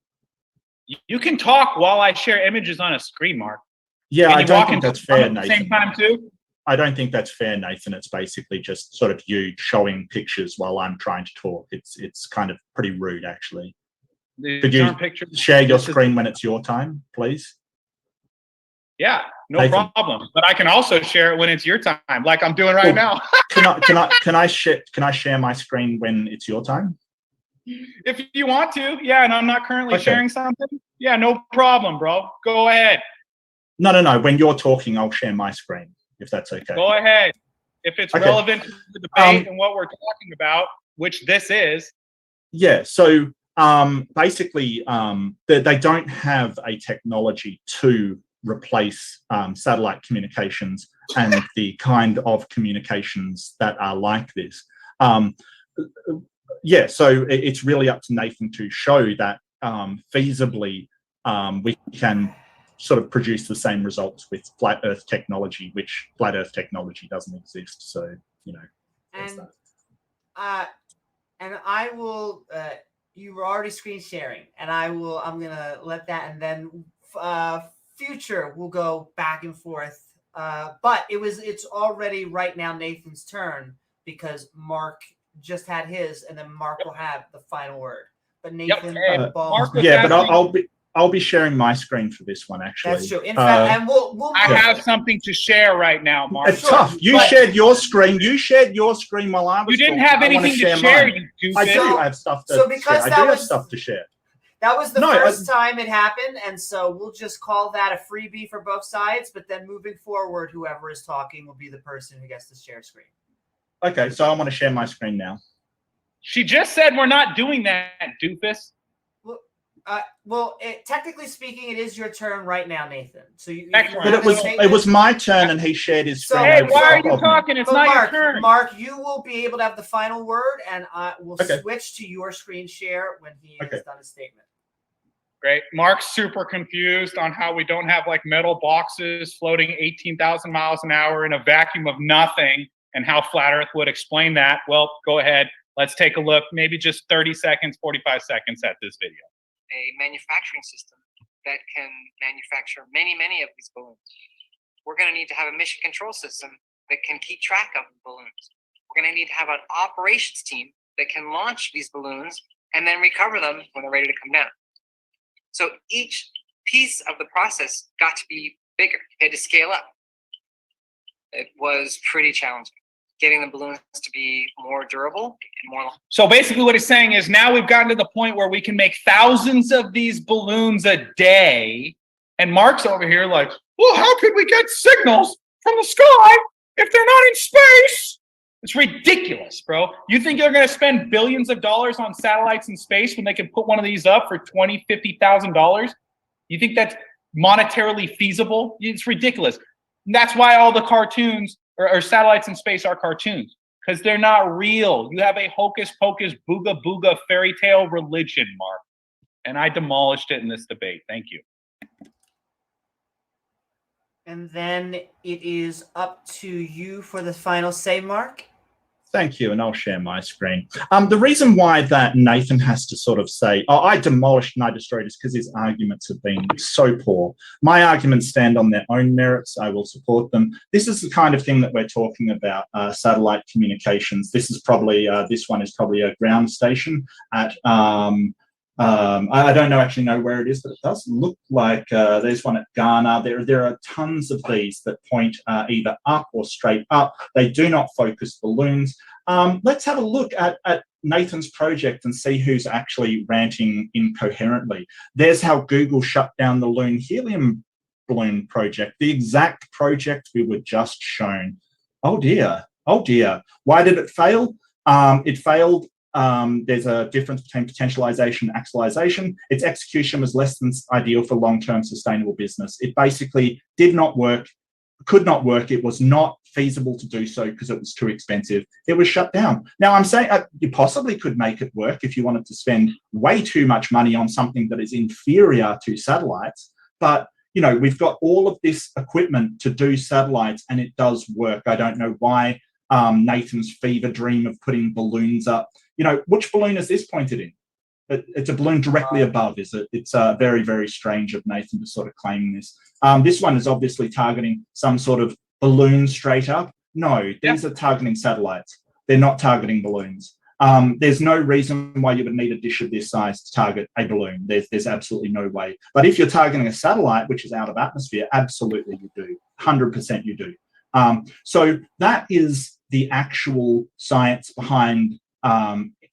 You can talk while I share images on a screen, Mark.
Yeah, I don't think that's fair, Nathan.
At the same time, too?
I don't think that's fair, Nathan. It's basically just sort of you showing pictures while I'm trying to talk. It's kind of pretty rude, actually. Could you share your screen when it's your time, please?
Yeah, no problem. But I can also share it when it's your time, like I'm doing right now.
Can I share my screen when it's your time?
If you want to, yeah, and I'm not currently sharing something, yeah, no problem, bro. Go ahead.
No. When you're talking, I'll share my screen, if that's okay.
Go ahead. If it's relevant to the debate and what we're talking about, which this is.
Yeah, so basically, they don't have a technology to replace satellite communications and the kind of communications that are like this. Yeah, so it's really up to Nathan to show that feasibly we can sort of produce the same results with flat Earth technology, which flat Earth technology doesn't exist. So, you know.
And I will, you were already screen sharing, and I'm going to let that, and then future we'll go back and forth. But it's already right now Nathan's turn because Mark just had his, and then Mark will have the final word. But Nathan,
but I'll be sharing my screen for this one, actually.
That's true. In fact, and we'll
I have something to share right now, Mark.
It's tough. You shared your screen. You shared your screen while I was.
You didn't have anything to share. You doofus.
I do have stuff to share. I do have stuff to share.
That was the first time it happened, and so we'll just call that a freebie for both sides. But then moving forward, whoever is talking will be the person who gets to share screen.
Okay, so I want to share my screen now.
She just said we're not doing that, doofus.
Well, technically speaking, it is your turn right now, Nathan. So
but it was my turn, and he shared his screen.
Hey, why are you talking? It's not your turn.
Mark, you will be able to have the final word, and I will switch to your screen share when he has done his statement.
Great. Mark's super confused on how we don't have like metal boxes floating 18,000 miles an hour in a vacuum of nothing, and how Flat Earth would explain that. Well, go ahead. Let's take a look, maybe just 30 seconds, 45 seconds at this video.
A manufacturing system that can manufacture many of these balloons. We're going to need to have a mission control system that can keep track of the balloons. We're going to need to have an operations team that can launch these balloons and then recover them when they're ready to come down. So each piece of the process got to be bigger. It had to scale up. It was pretty challenging, getting the balloons to be more durable and more.
So basically what he's saying is now we've gotten to the point where we can make thousands of these balloons a day. And Mark's over here like, well, how could we get signals from the sky if they're not in space? It's ridiculous, bro. You think you're going to spend billions of dollars on satellites in space when they can put one of these up for $20,000, $50,000? You think that's monetarily feasible? It's ridiculous. And that's why all the cartoons or satellites in space are cartoons, because they're not real. You have a hocus pocus booga booga fairy tale religion, Mark. And I demolished it in this debate. Thank you.
And then it is up to you for the final say, Mark.
Thank you, and I'll share my screen. The reason why that Nathan has to sort of say, oh, I demolished and I destroyed is because his arguments have been so poor. My arguments stand on their own merits. I will support them. This is the kind of thing that we're talking about, satellite communications. This is probably, this one is probably a ground station at, I don't actually know where it is, but it does look like there's one at Ghana. There are tons of these that point either up or straight up. They do not focus balloons. Let's have a look at Nathan's project and see who's actually ranting incoherently. There's how Google shut down the Loon Helium balloon project, the exact project we were just shown. Oh dear, oh dear. Why did it fail? It failed. There's a difference between potentialization and actualization. Its execution was less than ideal for long-term sustainable business. It basically did not work, could not work. It was not feasible to do so because it was too expensive. It was shut down. Now, I'm saying you possibly could make it work if you wanted to spend way too much money on something that is inferior to satellites. But, you know, we've got all of this equipment to do satellites and it does work. I don't know why Nathan's fever dream of putting balloons up. You know, which balloon is this pointed in? It's a balloon directly above, is it? It's very, very strange of Nathan to sort of claim this. This one is obviously targeting some sort of balloon straight up. No, these are targeting satellites. They're not targeting balloons. There's no reason why you would need a dish of this size to target a balloon. There's absolutely no way. But if you're targeting a satellite, which is out of atmosphere, absolutely you do. 100% you do. So that is the actual science behind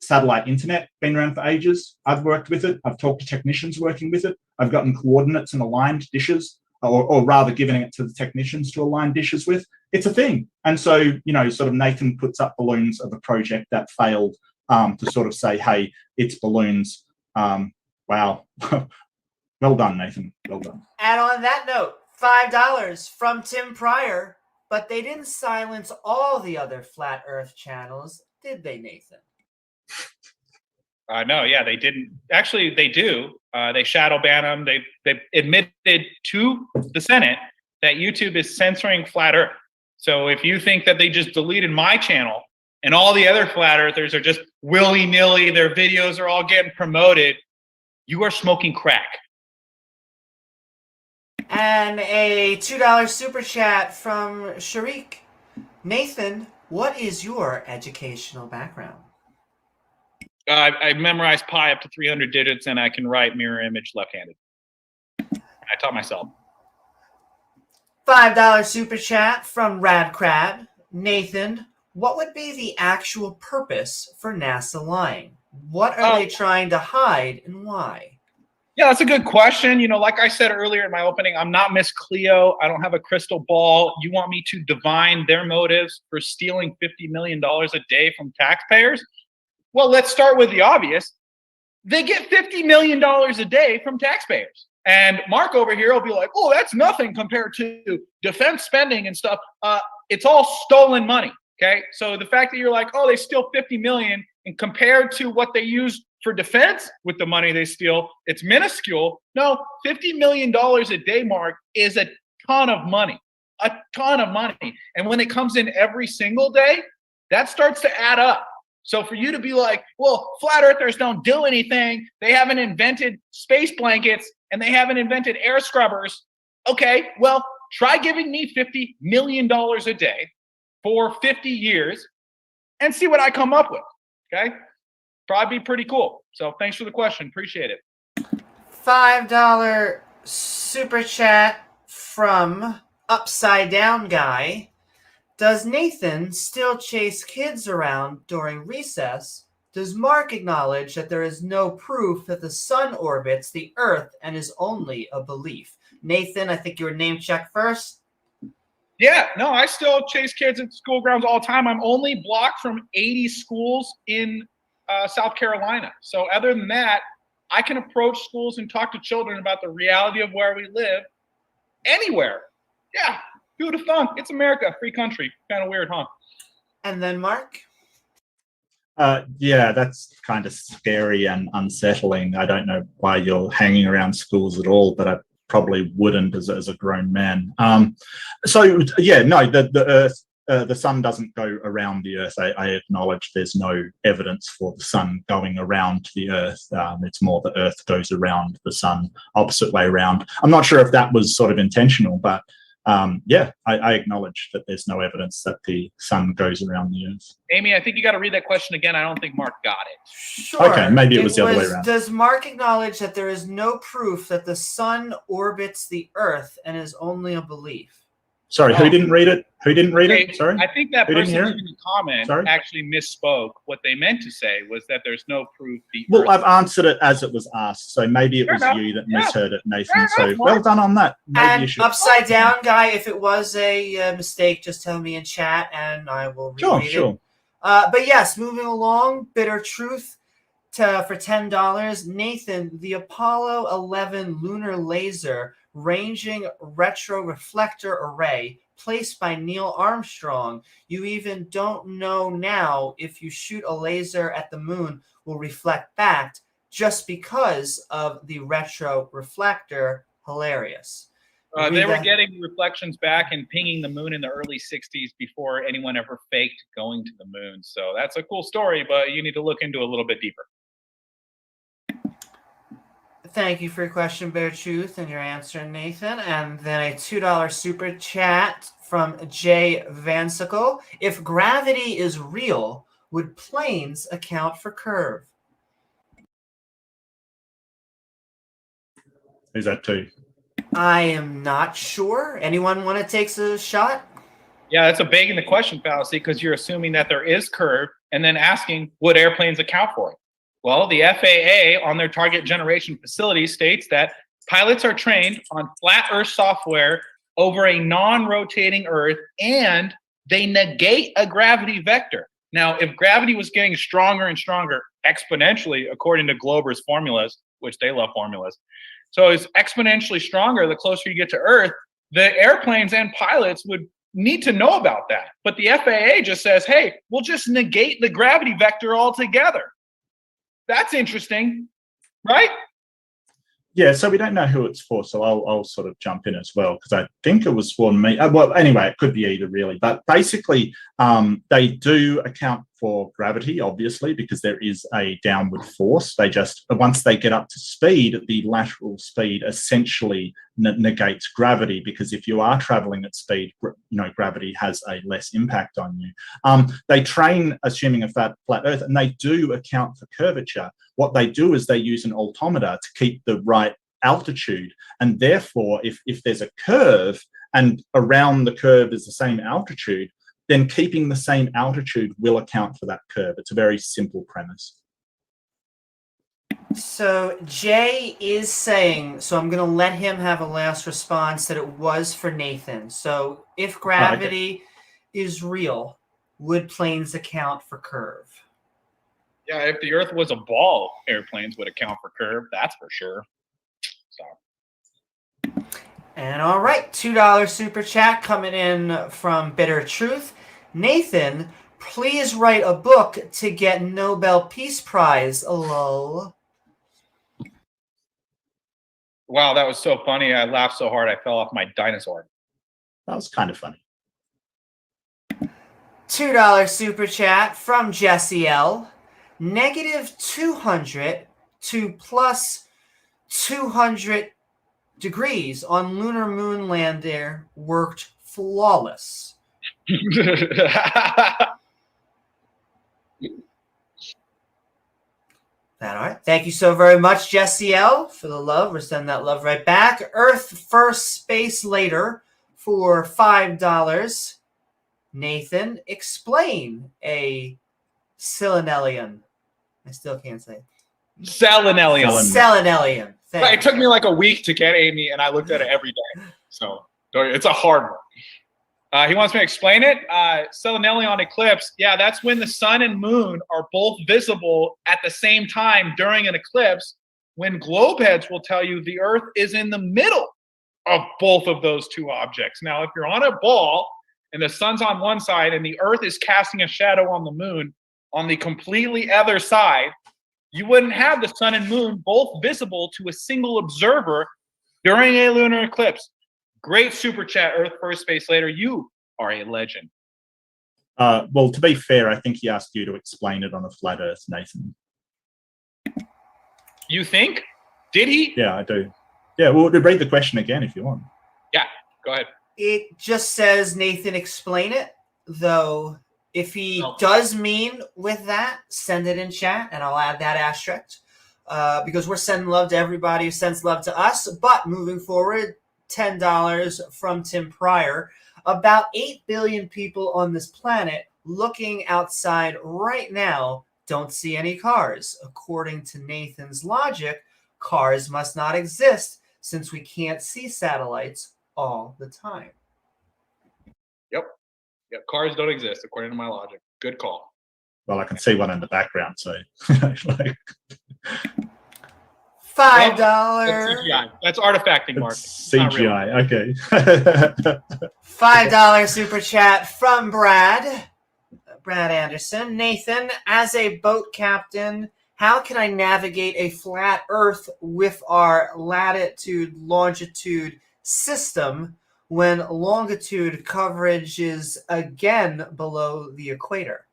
satellite internet. Been around for ages. I've worked with it. I've talked to technicians working with it. I've gotten coordinates and aligned dishes, or rather giving it to the technicians to align dishes with. It's a thing. And so, you know, sort of Nathan puts up balloons of a project that failed to sort of say, hey, it's balloons. Wow. Well done, Nathan. Well done.
And on that note, $5 from Tim Pryor, but they didn't silence all the other Flat Earth channels, did they, Nathan?
No, yeah, they didn't. Actually, they do. They shadow ban them. They admitted to the Senate that YouTube is censoring Flat Earth. So if you think that they just deleted my channel and all the other Flat Earthers are just willy-nilly, their videos are all getting promoted, you are smoking crack.
And a $2 super chat from Sharik. Nathan, what is your educational background?
I memorized pi up to 300 digits, and I can write mirror image left-handed. I taught myself.
$5 super chat from Rad Crab. Nathan, what would be the actual purpose for NASA lying? What are they trying to hide and why?
Yeah, that's a good question. You know, like I said earlier in my opening, I'm not Miss Cleo. I don't have a crystal ball. You want me to divine their motives for stealing $50 million a day from taxpayers? Well, let's start with the obvious. They get $50 million a day from taxpayers. And Mark over here will be like, oh, that's nothing compared to defense spending and stuff. It's all stolen money, okay? So the fact that you're like, oh, they steal $50 million, and compared to what they use for defense with the money they steal, it's minuscule. No, $50 million a day, Mark, is a ton of money, a ton of money. And when it comes in every single day, that starts to add up. So for you to be like, well, flat earthers don't do anything. They haven't invented space blankets and they haven't invented air scrubbers. Okay, well, try giving me $50 million a day for 50 years and see what I come up with. Okay? Probably be pretty cool. So thanks for the question. Appreciate it.
$5 super chat from Upside Down Guy. Does Nathan still chase kids around during recess? Does Mark acknowledge that there is no proof that the sun orbits the Earth and is only a belief? Nathan, I think you were name checked first.
Yeah, no, I still chase kids at school grounds all the time. I'm only blocked from 80 schools in South Carolina. So other than that, I can approach schools and talk to children about the reality of where we live anywhere. Yeah, who would have thunk? It's America, free country. Kind of weird, huh?
And then Mark?
Yeah, that's kind of scary and unsettling. I don't know why you're hanging around schools at all, but I probably wouldn't as a grown man. So yeah, no, the Earth, the sun doesn't go around the Earth. I acknowledge there's no evidence for the sun going around the Earth. It's more the Earth goes around the sun, opposite way around. I'm not sure if that was sort of intentional, but yeah, I acknowledge that there's no evidence that the sun goes around the Earth.
Amy, I think you got to read that question again. I don't think Mark got it.
Sure.
Okay, maybe it was the other way around.
Does Mark acknowledge that there is no proof that the sun orbits the Earth and is only a belief?
Sorry, who didn't read it? Who didn't read
Okay,
it? Sorry.
I think that
Who didn't
person
hear
in
it?
the comment
Sorry?
actually misspoke. What they meant to say was that there's no proof.
Well, I've answered it as it was asked, so maybe it was you that misheard it, Nathan. So well done on that. Maybe you
And
should.
Upside Down Guy, if it was a mistake, just tell me in chat and I will reread it. But yes, moving along, Bitter Truth for $10. Nathan, the Apollo 11 lunar laser ranging retroreflector array placed by Neil Armstrong. You even don't know now if you shoot a laser at the moon will reflect back just because of the retroreflector. Hilarious.
They were getting reflections back and pinging the moon in the early 60s before anyone ever faked going to the moon. So that's a cool story, but you need to look into it a little bit deeper.
Thank you for your question, Bear Truth, and your answer, Nathan. And then a $2 super chat from Jay Vansicle. If gravity is real, would planes account for curve?
Who's that to?
I am not sure. Anyone want to take a shot?
Yeah, that's a begging the question fallacy because you're assuming that there is curve and then asking, would airplanes account for it? Well, the FAA on their target generation facility states that pilots are trained on flat Earth software over a non-rotating Earth and they negate a gravity vector. Now, if gravity was getting stronger and stronger exponentially, according to Glober's formulas, which they love formulas, so it's exponentially stronger the closer you get to Earth, the airplanes and pilots would need to know about that. But the FAA just says, hey, we'll just negate the gravity vector altogether. That's interesting, right?
Yeah, so we don't know who it's for, so I'll sort of jump in as well, because I think it was for me. Well, anyway, it could be either, really. But basically, they do account for gravity, obviously, because there is a downward force. They just, once they get up to speed, the lateral speed essentially negates gravity, because if you are traveling at speed, gravity has a less impact on you. They train assuming a flat Earth, and they do account for curvature. What they do is they use an altimeter to keep the right altitude, and therefore if there's a curve and around the curve is the same altitude, then keeping the same altitude will account for that curve. It's a very simple premise.
So Jay is saying, so I'm going to let him have a last response, that it was for Nathan. So if gravity is real, would planes account for curve?
Yeah, if the Earth was a ball, airplanes would account for curve. That's for sure. So.
And all right, $2 super chat coming in from Bitter Truth. Nathan, please write a book to get Nobel Peace Prize. Lol.
Wow, that was so funny. I laughed so hard I fell off my dinosaur.
That was kind of funny.
$2 super chat from Jesse L. -200 to plus 200 degrees on lunar moon lander worked flawless. All right. Thank you so very much, Jesse L, for the love. We're sending that love right back. Earth first, space later for $5. Nathan, explain a Selenelian. I still can't say it.
Selenelian.
Selenelian.
It took me like a week to get Amy, and I looked at it every day. So it's a hard one. He wants me to explain it. Selenelian eclipse. Yeah, that's when the sun and moon are both visible at the same time during an eclipse, when globe heads will tell you the Earth is in the middle of both of those two objects. Now, if you're on a ball and the sun's on one side and the Earth is casting a shadow on the moon on the completely other side, you wouldn't have the sun and moon both visible to a single observer during a lunar eclipse. Great super chat, Earth first, space later. You are a legend.
Well, to be fair, I think he asked you to explain it on a flat Earth, Nathan.
You think? Did he?
Yeah, I do. Yeah, well, read the question again if you want.
Yeah, go ahead.
It just says, Nathan, explain it. Though, if he does mean with that, send it in chat, and I'll add that asterisk. Because we're sending love to everybody who sends love to us. But moving forward, $10 from Tim Pryor. About 8 billion people on this planet looking outside right now don't see any cars. According to Nathan's logic, cars must not exist since we can't see satellites all the time.
Yep. Cars don't exist, according to my logic. Good call.
Well, I can see one in the background, so like...
$5.
That's CGI. That's artifacting, Mark.
CGI, okay.
$5 super chat from Brad Anderson. Nathan, as a boat captain, how can I navigate a flat Earth with our latitude-longitude system when longitude coverage is again below the equator?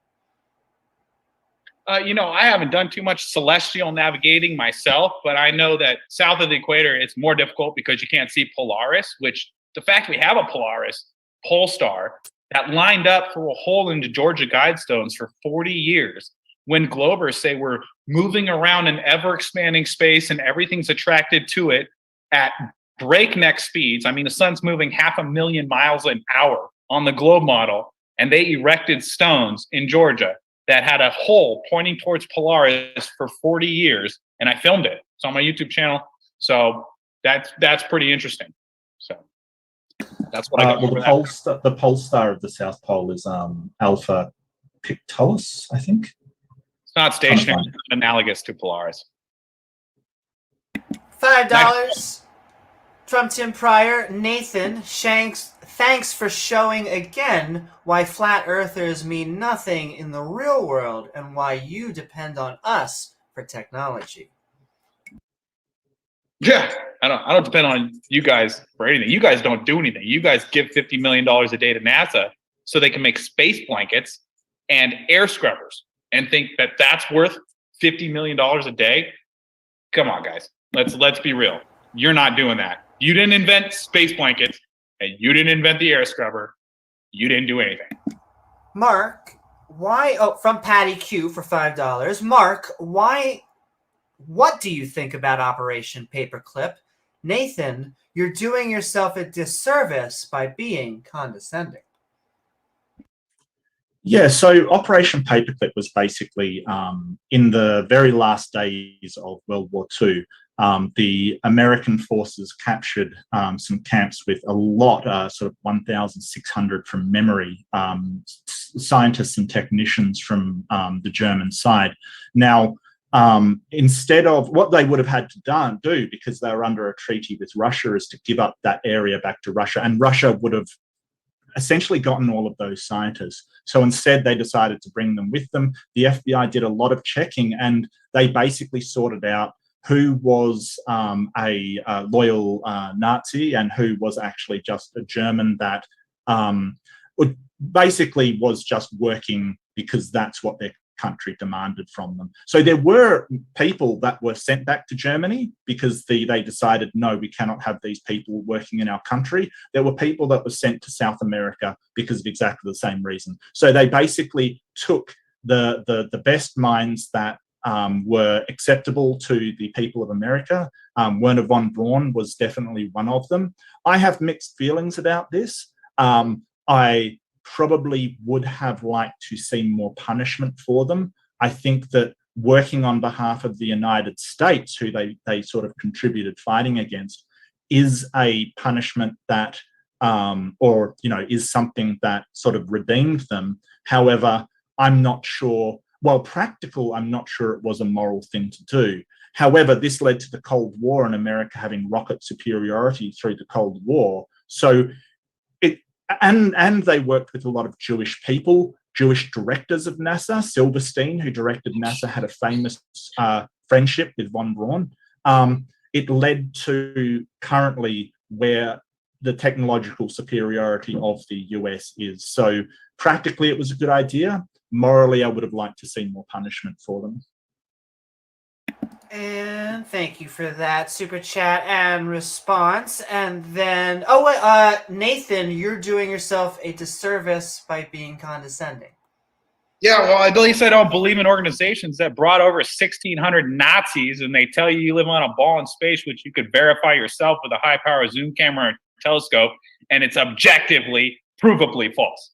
I haven't done too much celestial navigating myself, but I know that south of the equator, it's more difficult because you can't see Polaris, which the fact we have a Polaris pole star that lined up for a hole into Georgia Guidestones for 40 years, when Globers say we're moving around in ever-expanding space and everything's attracted to it at breakneck speeds. I mean, the sun's moving 500,000 miles an hour on the globe model, and they erected stones in Georgia that had a hole pointing towards Polaris for 40 years, and I filmed it. It's on my YouTube channel, so that's pretty interesting. So that's what I got.
Well, the pole star of the South Pole is Alpha Pictolis, I think.
It's not stationary, it's analogous to Polaris.
$5 from Tim Pryor. Nathan, thanks for showing again why flat earthers mean nothing in the real world and why you depend on us for technology.
Yeah, I don't depend on you guys for anything. You guys don't do anything. You guys give $50 million a day to NASA so they can make space blankets and air scrubbers and think that that's worth $50 million a day. Come on, guys. Let's be real. You're not doing that. You didn't invent space blankets, and you didn't invent the air scrubber. You didn't do anything.
Mark, why? Oh, from Patty Q for $5. Mark, why? What do you think about Operation Paperclip? Nathan, you're doing yourself a disservice by being condescending.
Yeah, so Operation Paperclip was basically in the very last days of World War II. The American forces captured some camps with a lot, sort of 1,600 from memory, scientists and technicians from the German side. Now, instead of what they would have had to do, because they were under a treaty with Russia, is to give up that area back to Russia, and Russia would have essentially gotten all of those scientists. So instead, they decided to bring them with them. The FBI did a lot of checking, and they basically sorted out who was a loyal Nazi and who was actually just a German that basically was just working because that's what their country demanded from them. So there were people that were sent back to Germany because they decided, no, we cannot have these people working in our country. There were people that were sent to South America because of exactly the same reason. So they basically took the best minds that were acceptable to the people of America. Werner von Braun was definitely one of them. I have mixed feelings about this. I probably would have liked to see more punishment for them. I think that working on behalf of the United States, who they sort of contributed fighting against, is a punishment that, or, you know, is something that sort of redeemed them. However, I'm not sure, while practical, I'm not sure it was a moral thing to do. However, this led to the Cold War and America having rocket superiority through the Cold War. So and they worked with a lot of Jewish people, Jewish directors of NASA. Silverstein, who directed NASA, had a famous friendship with von Braun. It led to currently where the technological superiority of the US is. So practically it was a good idea. Morally, I would have liked to see more punishment for them.
And thank you for that super chat and response. And then, Nathan, you're doing yourself a disservice by being condescending.
Yeah, well, I believe said, I don't believe in organizations that brought over 1,600 Nazis and they tell you live on a ball in space, which you could verify yourself with a high-power zoom camera or telescope, and it's objectively, provably false.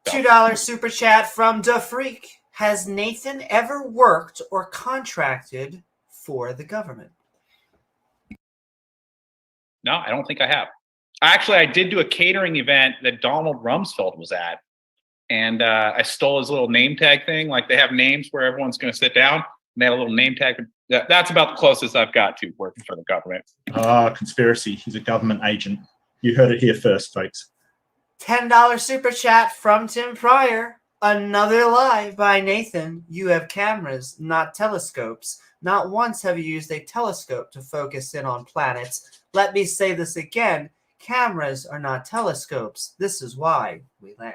$2 super chat from Da Freak. Has Nathan ever worked or contracted for the government?
No, I don't think I have. Actually, I did do a catering event that Donald Rumsfeld was at, and I stole his little name tag thing. Like, they have names where everyone's going to sit down, and they had a little name tag. That's about the closest I've got to working for the government.
Conspiracy. He's a government agent. You heard it here first, folks.
$10 super chat from Tim Pryor. Another lie by Nathan. You have cameras, not telescopes. Not once have you used a telescope to focus in on planets. Let me say this again. Cameras are not telescopes. This is why we laugh.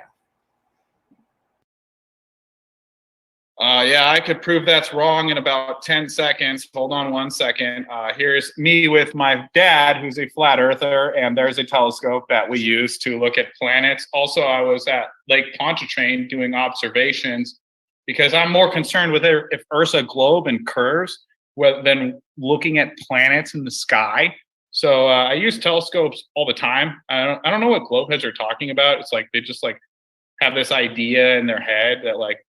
Yeah, I could prove that's wrong in about 10 seconds. Hold on 1 second. Here's me with my dad, who's a flat earther, and there's a telescope that we use to look at planets. Also, I was at Lake Pontchartrain doing observations because I'm more concerned with if Earth's a globe and curves than looking at planets in the sky. So I use telescopes all the time. I don't know what globeheads are talking about. It's like they just like have this idea in their head that like,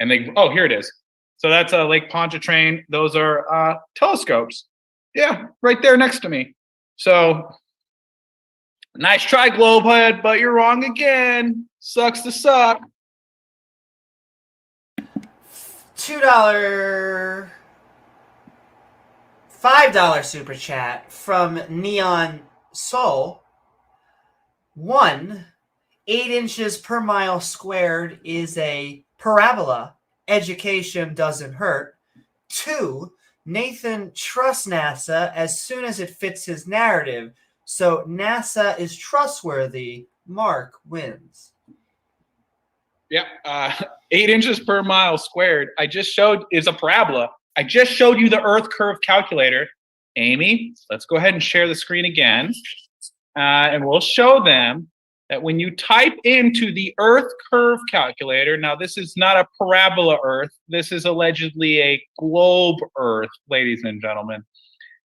and they, oh, here it is. So that's Lake Pontchartrain. Those are telescopes. Yeah, right there next to me. So nice try, globehead, but you're wrong again. Sucks to suck.
$2, $5 super chat from Neon Soul. 1, 8 inches per mile squared is a parabola. Education doesn't hurt. 2, Nathan trusts NASA as soon as it fits his narrative. So NASA is trustworthy. Mark wins.
Yeah, 8 inches per mile squared. I just showed is a parabola. I just showed you the Earth curve calculator. Amy, let's go ahead and share the screen again. And we'll show them that when you type into the Earth curve calculator, now this is not a parabola Earth, this is allegedly a globe Earth, ladies and gentlemen.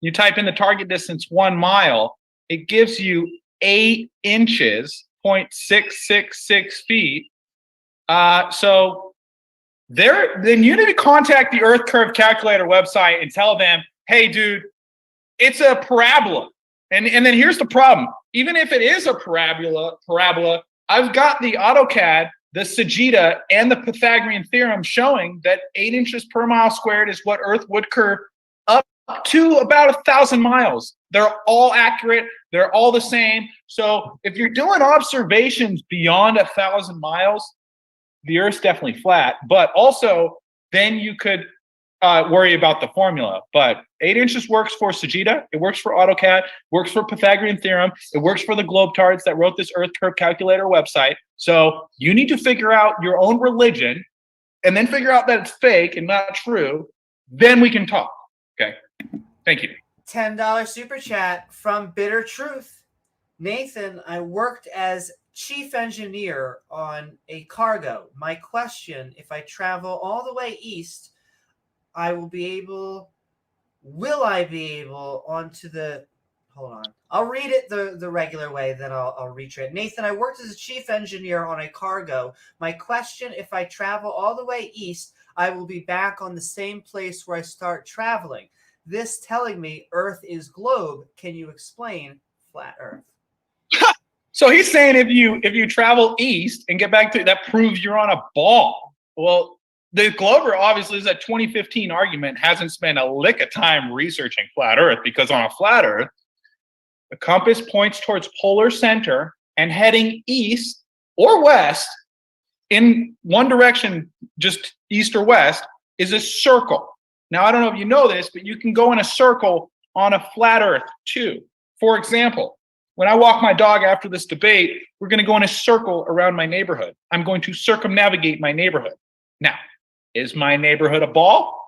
You type in the target distance 1 mile, it gives you 8 inches, 0.666 feet. So then you need to contact the Earth curve calculator website and tell them, hey, dude, it's a parabola. And then here's the problem. Even if it is a parabola, I've got the AutoCAD, the Sagitta, and the Pythagorean theorem showing that 8 inches per mile squared is what Earth would curve up to about 1,000 miles. They're all accurate. They're all the same. So if you're doing observations beyond 1,000 miles, the Earth's definitely flat. But also, then you could worry about the formula. But 8 inches works for Sagitta, it works for AutoCAD, works for Pythagorean theorem, it works for the globetards that wrote this Earth curve calculator website. So you need to figure out your own religion and then figure out that it's fake and not true, then we can talk. Okay. Thank you.
$10 super chat from Bitter Truth. Nathan, I worked as chief engineer on a cargo. My question, if I travel all the way east, will I be able onto the, hold on. I'll read it the regular way, then I'll retread. Nathan, I worked as a chief engineer on a cargo. My question, if I travel all the way east, I will be back on the same place where I start traveling. This telling me Earth is globe. Can you explain flat Earth?
So he's saying if you travel east and get back to that proves you're on a ball. Well, the Glover obviously is that 2015 argument hasn't spent a lick of time researching flat Earth, because on a flat Earth, the compass points towards polar center, and heading east or west in one direction, just east or west, is a circle. Now, I don't know if you know this, but you can go in a circle on a flat Earth too. For example, when I walk my dog after this debate, we're going to go in a circle around my neighborhood. I'm going to circumnavigate my neighborhood. Now, is my neighborhood a ball?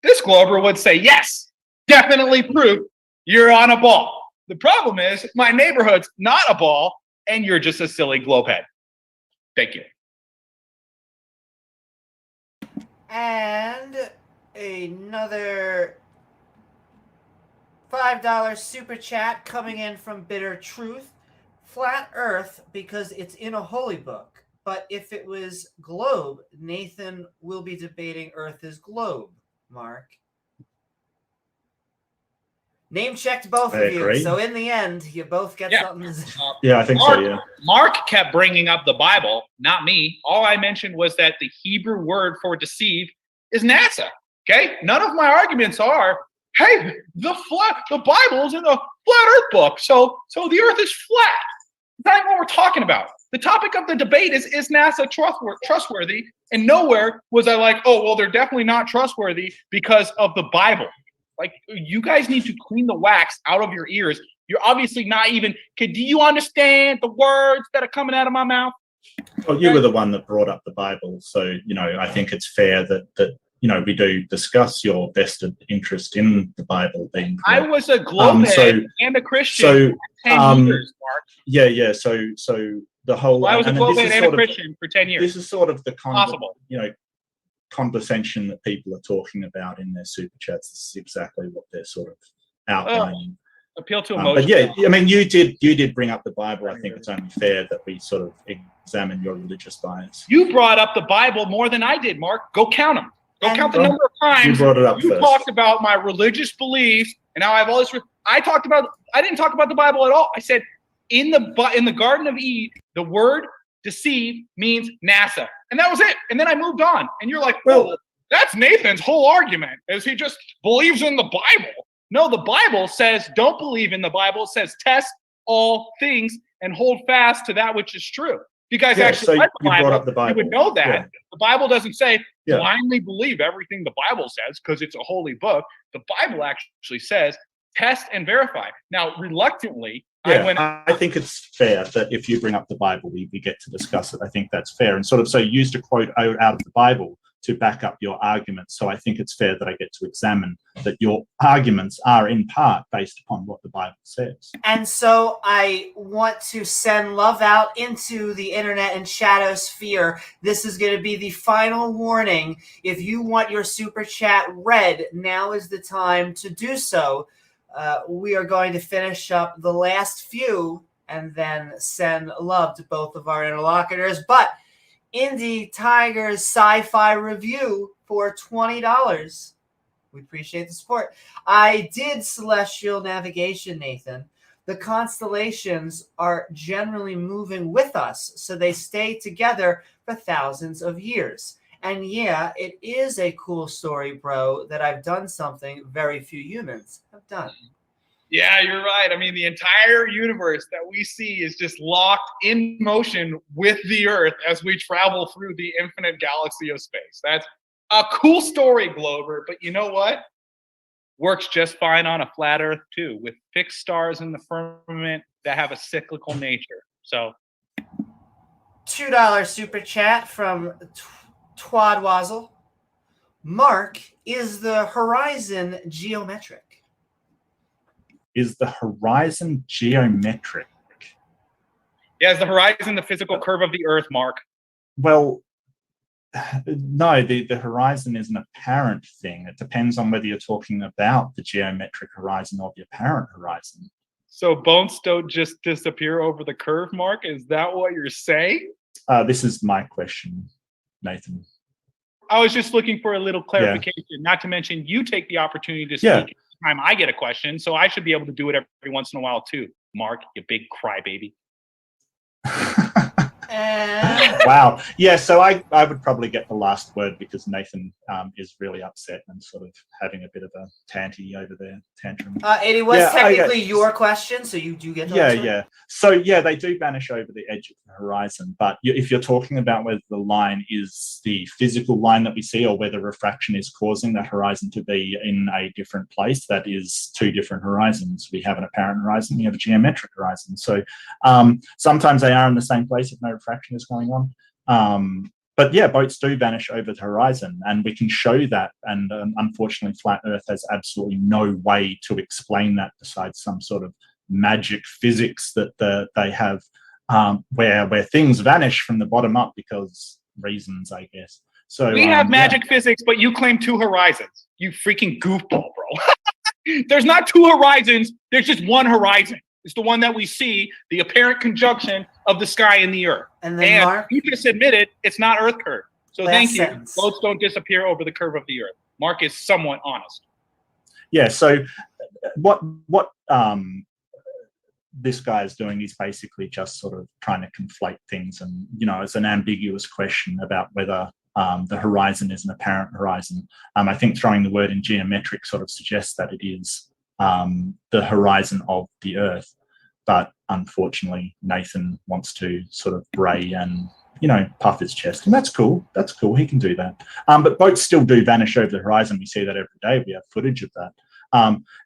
This Glover would say, yes, definitely proof you're on a ball. The problem is my neighborhood's not a ball, and you're just a silly globehead. Thank you.
And another $5 super chat coming in from Bitter Truth. Flat Earth because it's in a holy book. But if it was globe, Nathan will be debating Earth is globe, Mark. Name checked both of you.
Agree.
So in the end, you both get something.
Yeah, I think so, yeah.
Mark kept bringing up the Bible, not me. All I mentioned was that the Hebrew word for deceive is NASA. Okay? None of my arguments are, hey, the Bible is in the flat Earth book, so the Earth is flat. That's not what we're talking about. The topic of the debate is NASA trustworthy? And nowhere was I like, oh, well, they're definitely not trustworthy because of the Bible. Like, you guys need to clean the wax out of your ears. You're obviously not even, do you understand the words that are coming out of my mouth?
Well, you were the one that brought up the Bible. So, I think it's fair that we do discuss your vested interest in the Bible being
I was a globehead and a Christian for 10 years, Mark.
Yeah. So the whole...
Well, I was a globehead and a Christian for 10 years.
This is sort of the conversation that people are talking about in their super chats. This is exactly what they're sort of outlining.
Appeal to emotion.
But yeah, I mean, you did bring up the Bible. I think it's only fair that we sort of examine your religious bias.
You brought up the Bible more than I did, Mark. Go count them. Go count the number of times
you brought it up
you
first.
Talked about my religious beliefs, and now I have all this. I didn't talk about the Bible at all. I said in the Garden of Eden, the word deceive means NASA, and that was it. And then I moved on. And you're like, well, that's Nathan's whole argument, is he just believes in the Bible. No, the Bible says don't believe in the Bible. It says test all things and hold fast to that which is true. If you guys actually read the Bible, you would know that. Yeah. The Bible doesn't say blindly believe everything the Bible says because it's a holy book. The Bible actually says test and verify. Now, reluctantly,
I think it's fair that if you bring up the Bible, we get to discuss it. I think that's fair. And sort of, so you used a quote out of the Bible to back up your arguments. So I think it's fair that I get to examine that your arguments are in part based upon what the Bible says.
And so I want to send love out into the internet and shadowsphere. This is going to be the final warning. If you want your super chat read, now is the time to do so. We are going to finish up the last few and then send love to both of our interlocutors. But Indie Tiger's sci-fi review for $20. We appreciate the support. I did celestial navigation, Nathan. The constellations are generally moving with us, so they stay together for thousands of years. And yeah, it is a cool story, bro, that I've done something very few humans have done.
Yeah, you're right. I mean, the entire universe that we see is just locked in motion with the Earth as we travel through the infinite galaxy of space. That's a cool story, Glover. But you know what? Works just fine on a flat Earth, too, with fixed stars in the firmament that have a cyclical nature. So,
$2 super chat from Twadwazzle. Mark, is the horizon geometric?
Is the horizon geometric?
Yeah, is the horizon the physical curve of the Earth, Mark?
Well, no, the horizon is an apparent thing. It depends on whether you're talking about the geometric horizon or the apparent horizon.
So bones don't just disappear over the curve, Mark? Is that what you're saying?
This is my question, Nathan.
I was just looking for a little clarification, not to mention you take the opportunity to speak every time I get a question, so I should be able to do it every once in a while too. Mark, you big crybaby.
Wow. Yeah, so I would probably get the last word because Nathan is really upset and sort of having a bit of a tantrum.
It was technically your question, so you do get the last word.
Yeah. So, yeah, they do vanish over the edge of the horizon. But if you're talking about whether the line is the physical line that we see or whether refraction is causing that horizon to be in a different place, that is two different horizons. We have an apparent horizon, we have a geometric horizon. So sometimes they are in the same place if no refraction is going on. But yeah, boats do vanish over the horizon, and we can show that. And unfortunately, flat Earth has absolutely no way to explain that besides some sort of magic physics that they have, where things vanish from the bottom up because reasons, I guess. So
we have magic physics, but you claim two horizons. You freaking goofball, bro. There's not two horizons. There's just one horizon. It's the one that we see, the apparent conjunction of the sky and the Earth.
And then Mark,
you just admitted it's not Earth curve. So thank you.
sentence.
Boats don't disappear over the curve of the Earth. Mark is somewhat honest.
Yeah. So what this guy is doing is basically just sort of trying to conflate things, and it's an ambiguous question about whether the horizon is an apparent horizon. I think throwing the word in geometric sort of suggests that it is the horizon of the Earth. But unfortunately, Nathan wants to sort of bray and, puff his chest. And that's cool. That's cool. He can do that. But boats still do vanish over the horizon. We see that every day. We have footage of that.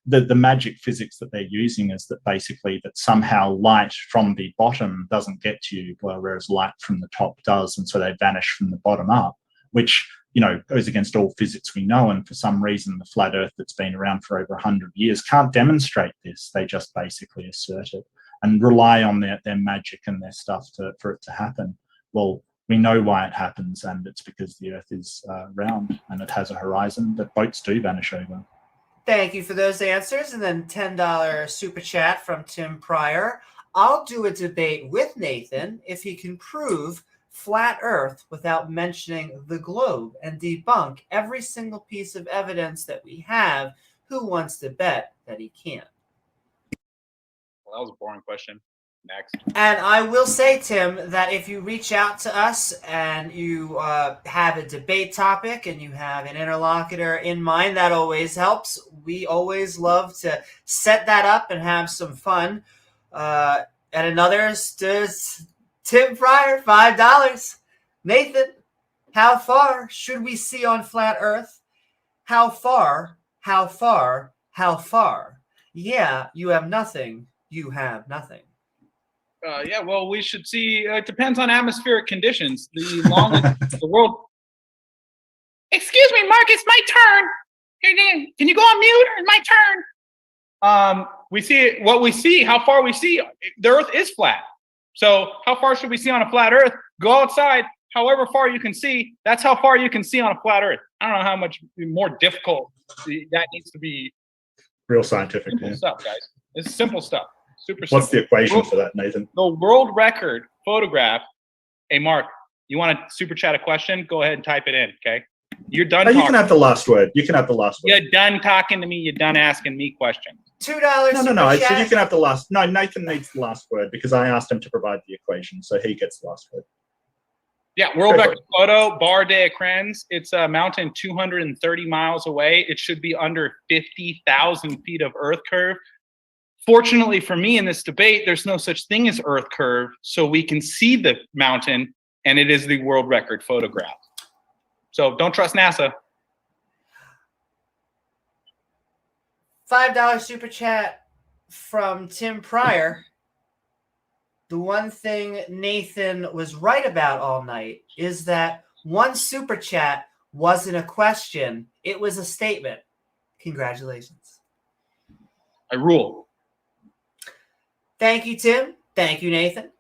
The magic physics that they're using is that basically that somehow light from the bottom doesn't get to you, whereas light from the top does. And so they vanish from the bottom up, which goes against all physics we know. And for some reason, the flat Earth that's been around for over 100 years can't demonstrate this. They just basically assert it and rely on their magic and their stuff for it to happen. Well, we know why it happens, and it's because the Earth is round and it has a horizon that boats do vanish over.
Thank you for those answers. And then $10 super chat from Tim Pryor. I'll do a debate with Nathan if he can prove flat Earth without mentioning the globe and debunk every single piece of evidence that we have. Who wants to bet that he can't?
Well, that was a boring question. Next.
And I will say, Tim, that if you reach out to us and you have a debate topic and you have an interlocutor in mind, that always helps. We always love to set that up and have some fun. And another Tim Pryor, $5. Nathan, how far should we see on flat Earth? How far? How far? How far? Yeah, you have nothing. You have nothing.
Yeah, well, we should see. It depends on atmospheric conditions. The longest the world. Excuse me, Mark. It's my turn. Can you go on mute? It's my turn. We see what we see. How far we see. The Earth is flat. So how far should we see on a flat Earth? Go outside. However far you can see, that's how far you can see on a flat Earth. I don't know how much more difficult that needs to be.
Real scientific.
Simple stuff, guys. It's simple stuff. Super simple.
What's the equation for that, Nathan?
The world record photograph. Hey, Mark, you want to super chat a question? Go ahead and type it in, okay? You're done talking.
You can have the last word. You can have the last word.
You're done talking to me. You're done asking me questions.
$2.
No. I said you can have the last. No, Nathan needs the last word because I asked him to provide the equation, so he gets the last word.
Yeah, world record photo, Bar de Acrens. It's a mountain 230 miles away. It should be under 50,000 feet of Earth curve. Fortunately for me in this debate, there's no such thing as Earth curve, so we can see the mountain, and it is the world record photograph. So don't trust NASA.
$5 super chat from Tim Pryor. The one thing Nathan was right about all night is that One super chat wasn't a question. It was a statement. Congratulations.
I rule.
Thank you, Tim. Thank you, Nathan.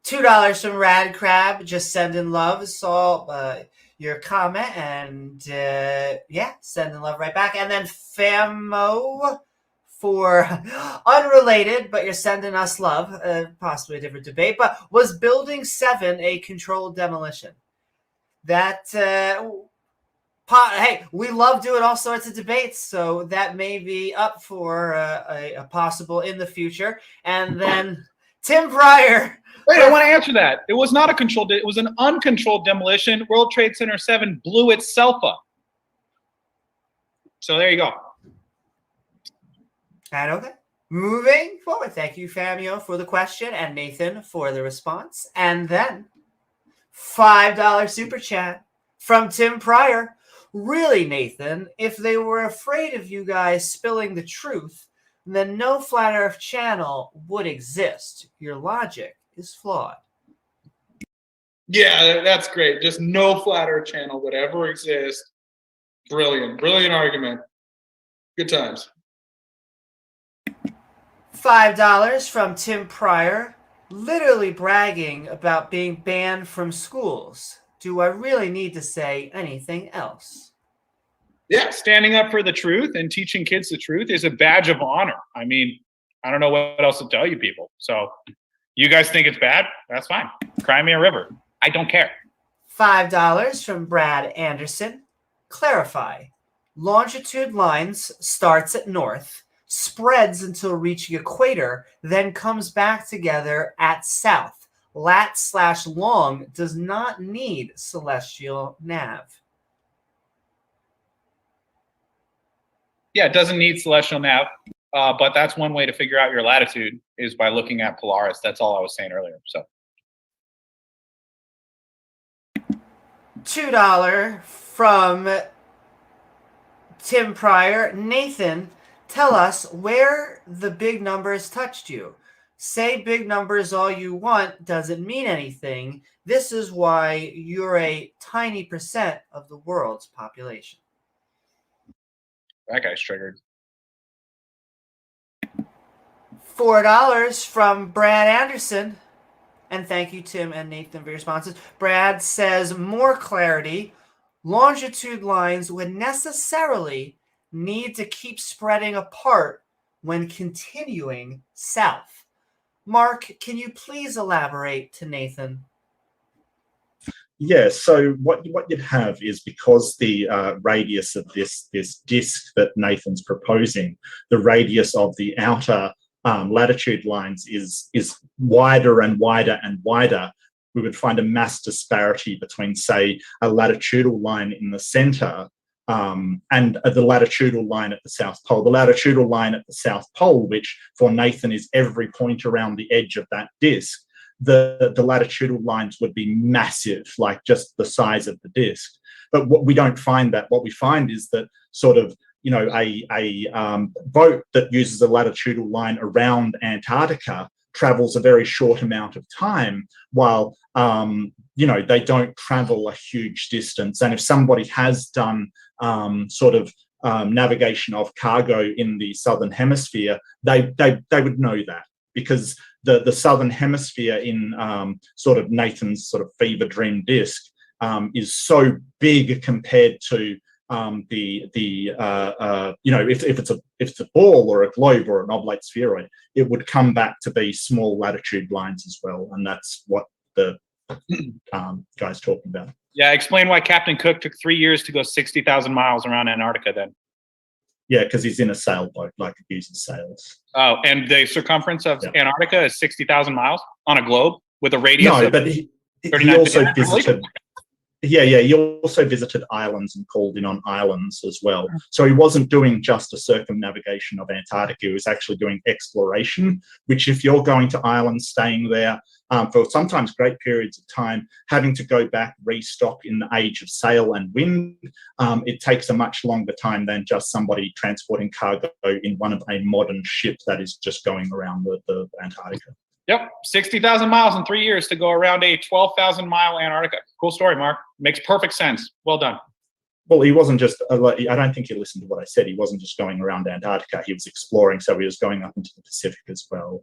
$2 from Rad Crab. Just sending love. Saw your comment and yeah, sending love right back. And then Famo for unrelated, but you're sending us love. Possibly a different debate. But was Building 7 a controlled demolition? That hey, we love doing all sorts of debates, so that may be up for a possible in the future. And then Tim Pryor.
Wait, I want to answer that. It was not a controlled. It was an uncontrolled demolition. World Trade Center 7 blew itself up. So there you go.
And okay, moving forward. Thank you, Famio, for the question, and Nathan for the response. And then $5 super chat from Tim Pryor. Really, Nathan, if they were afraid of you guys spilling the truth, then no Flat Earth channel would exist. Your logic is flawed.
Yeah, that's great. Just no Flat Earth channel would ever exist. Brilliant. Brilliant argument. Good times.
$5 from Tim Pryor. Literally bragging about being banned from schools. Do I really need to say anything else?
Yeah, standing up for the truth and teaching kids the truth is a badge of honor. I mean, I don't know what else to tell you people. So you guys think it's bad? That's fine. Cry me a river. I don't care.
$5 from Brad Anderson. Clarify. Longitude lines starts at north, spreads until reaching equator, then comes back together at south. Lat/long does not need celestial nav.
Yeah, it doesn't need celestial nav, but that's one way to figure out your latitude is by looking at Polaris. That's all I was saying earlier. So
$2 from Tim Pryor. Nathan, tell us where the big numbers touched you. Say big numbers all you want, doesn't mean anything. This is why you're a tiny percent of the world's population.
that guy's triggered.
$4 from Brad Anderson. And thank you, Tim and Nathan, for your responses. Brad says, more clarity. Longitude lines would necessarily need to keep spreading apart when continuing south. Mark, can you please elaborate to Nathan?
Yeah, so what you'd have is, because the radius of this disk that Nathan's proposing, the radius of the outer latitude lines is wider and wider and wider, we would find a mass disparity between, say, a latitudinal line in the center and the latitudinal line at the South Pole. The latitudinal line at the South Pole, which for Nathan is every point around the edge of that disk, the latitudinal lines would be massive, like just the size of the disk. But what we don't find that. What we find is that sort of, you know, a boat that uses a latitudinal line around Antarctica travels a very short amount of time, while you know, they don't travel a huge distance. And if somebody has done sort of navigation of cargo in the southern hemisphere, they would know that, because the southern hemisphere in sort of Nathan's sort of fever dream disk is so big compared to you know, if it's a ball or a globe or an oblate spheroid, it would come back to be small latitude lines as well, and that's what the guy's talking about.
Yeah, explain why Captain Cook took 3 years to go 60,000 miles around Antarctica then.
Yeah, because he's in a sailboat, like it uses sails.
Oh, and the circumference of Antarctica is 60,000 miles on a globe with a radius
No,
of
but he
39
also
million.
visited. Yeah, he also visited islands and called in on islands as well. So he wasn't doing just a circumnavigation of Antarctica. He was actually doing exploration, which, if you're going to islands, staying there for sometimes great periods of time, having to go back, restock in the age of sail and wind, it takes a much longer time than just somebody transporting cargo in one of a modern ship that is just going around the Antarctica.
Yep, 60,000 miles in 3 years to go around a 12,000-mile Antarctica. Cool story, Mark. Makes perfect sense. Well done.
Well, he wasn't just, I don't think he listened to what I said. He wasn't just going around Antarctica. He was exploring, so he was going up into the Pacific as well.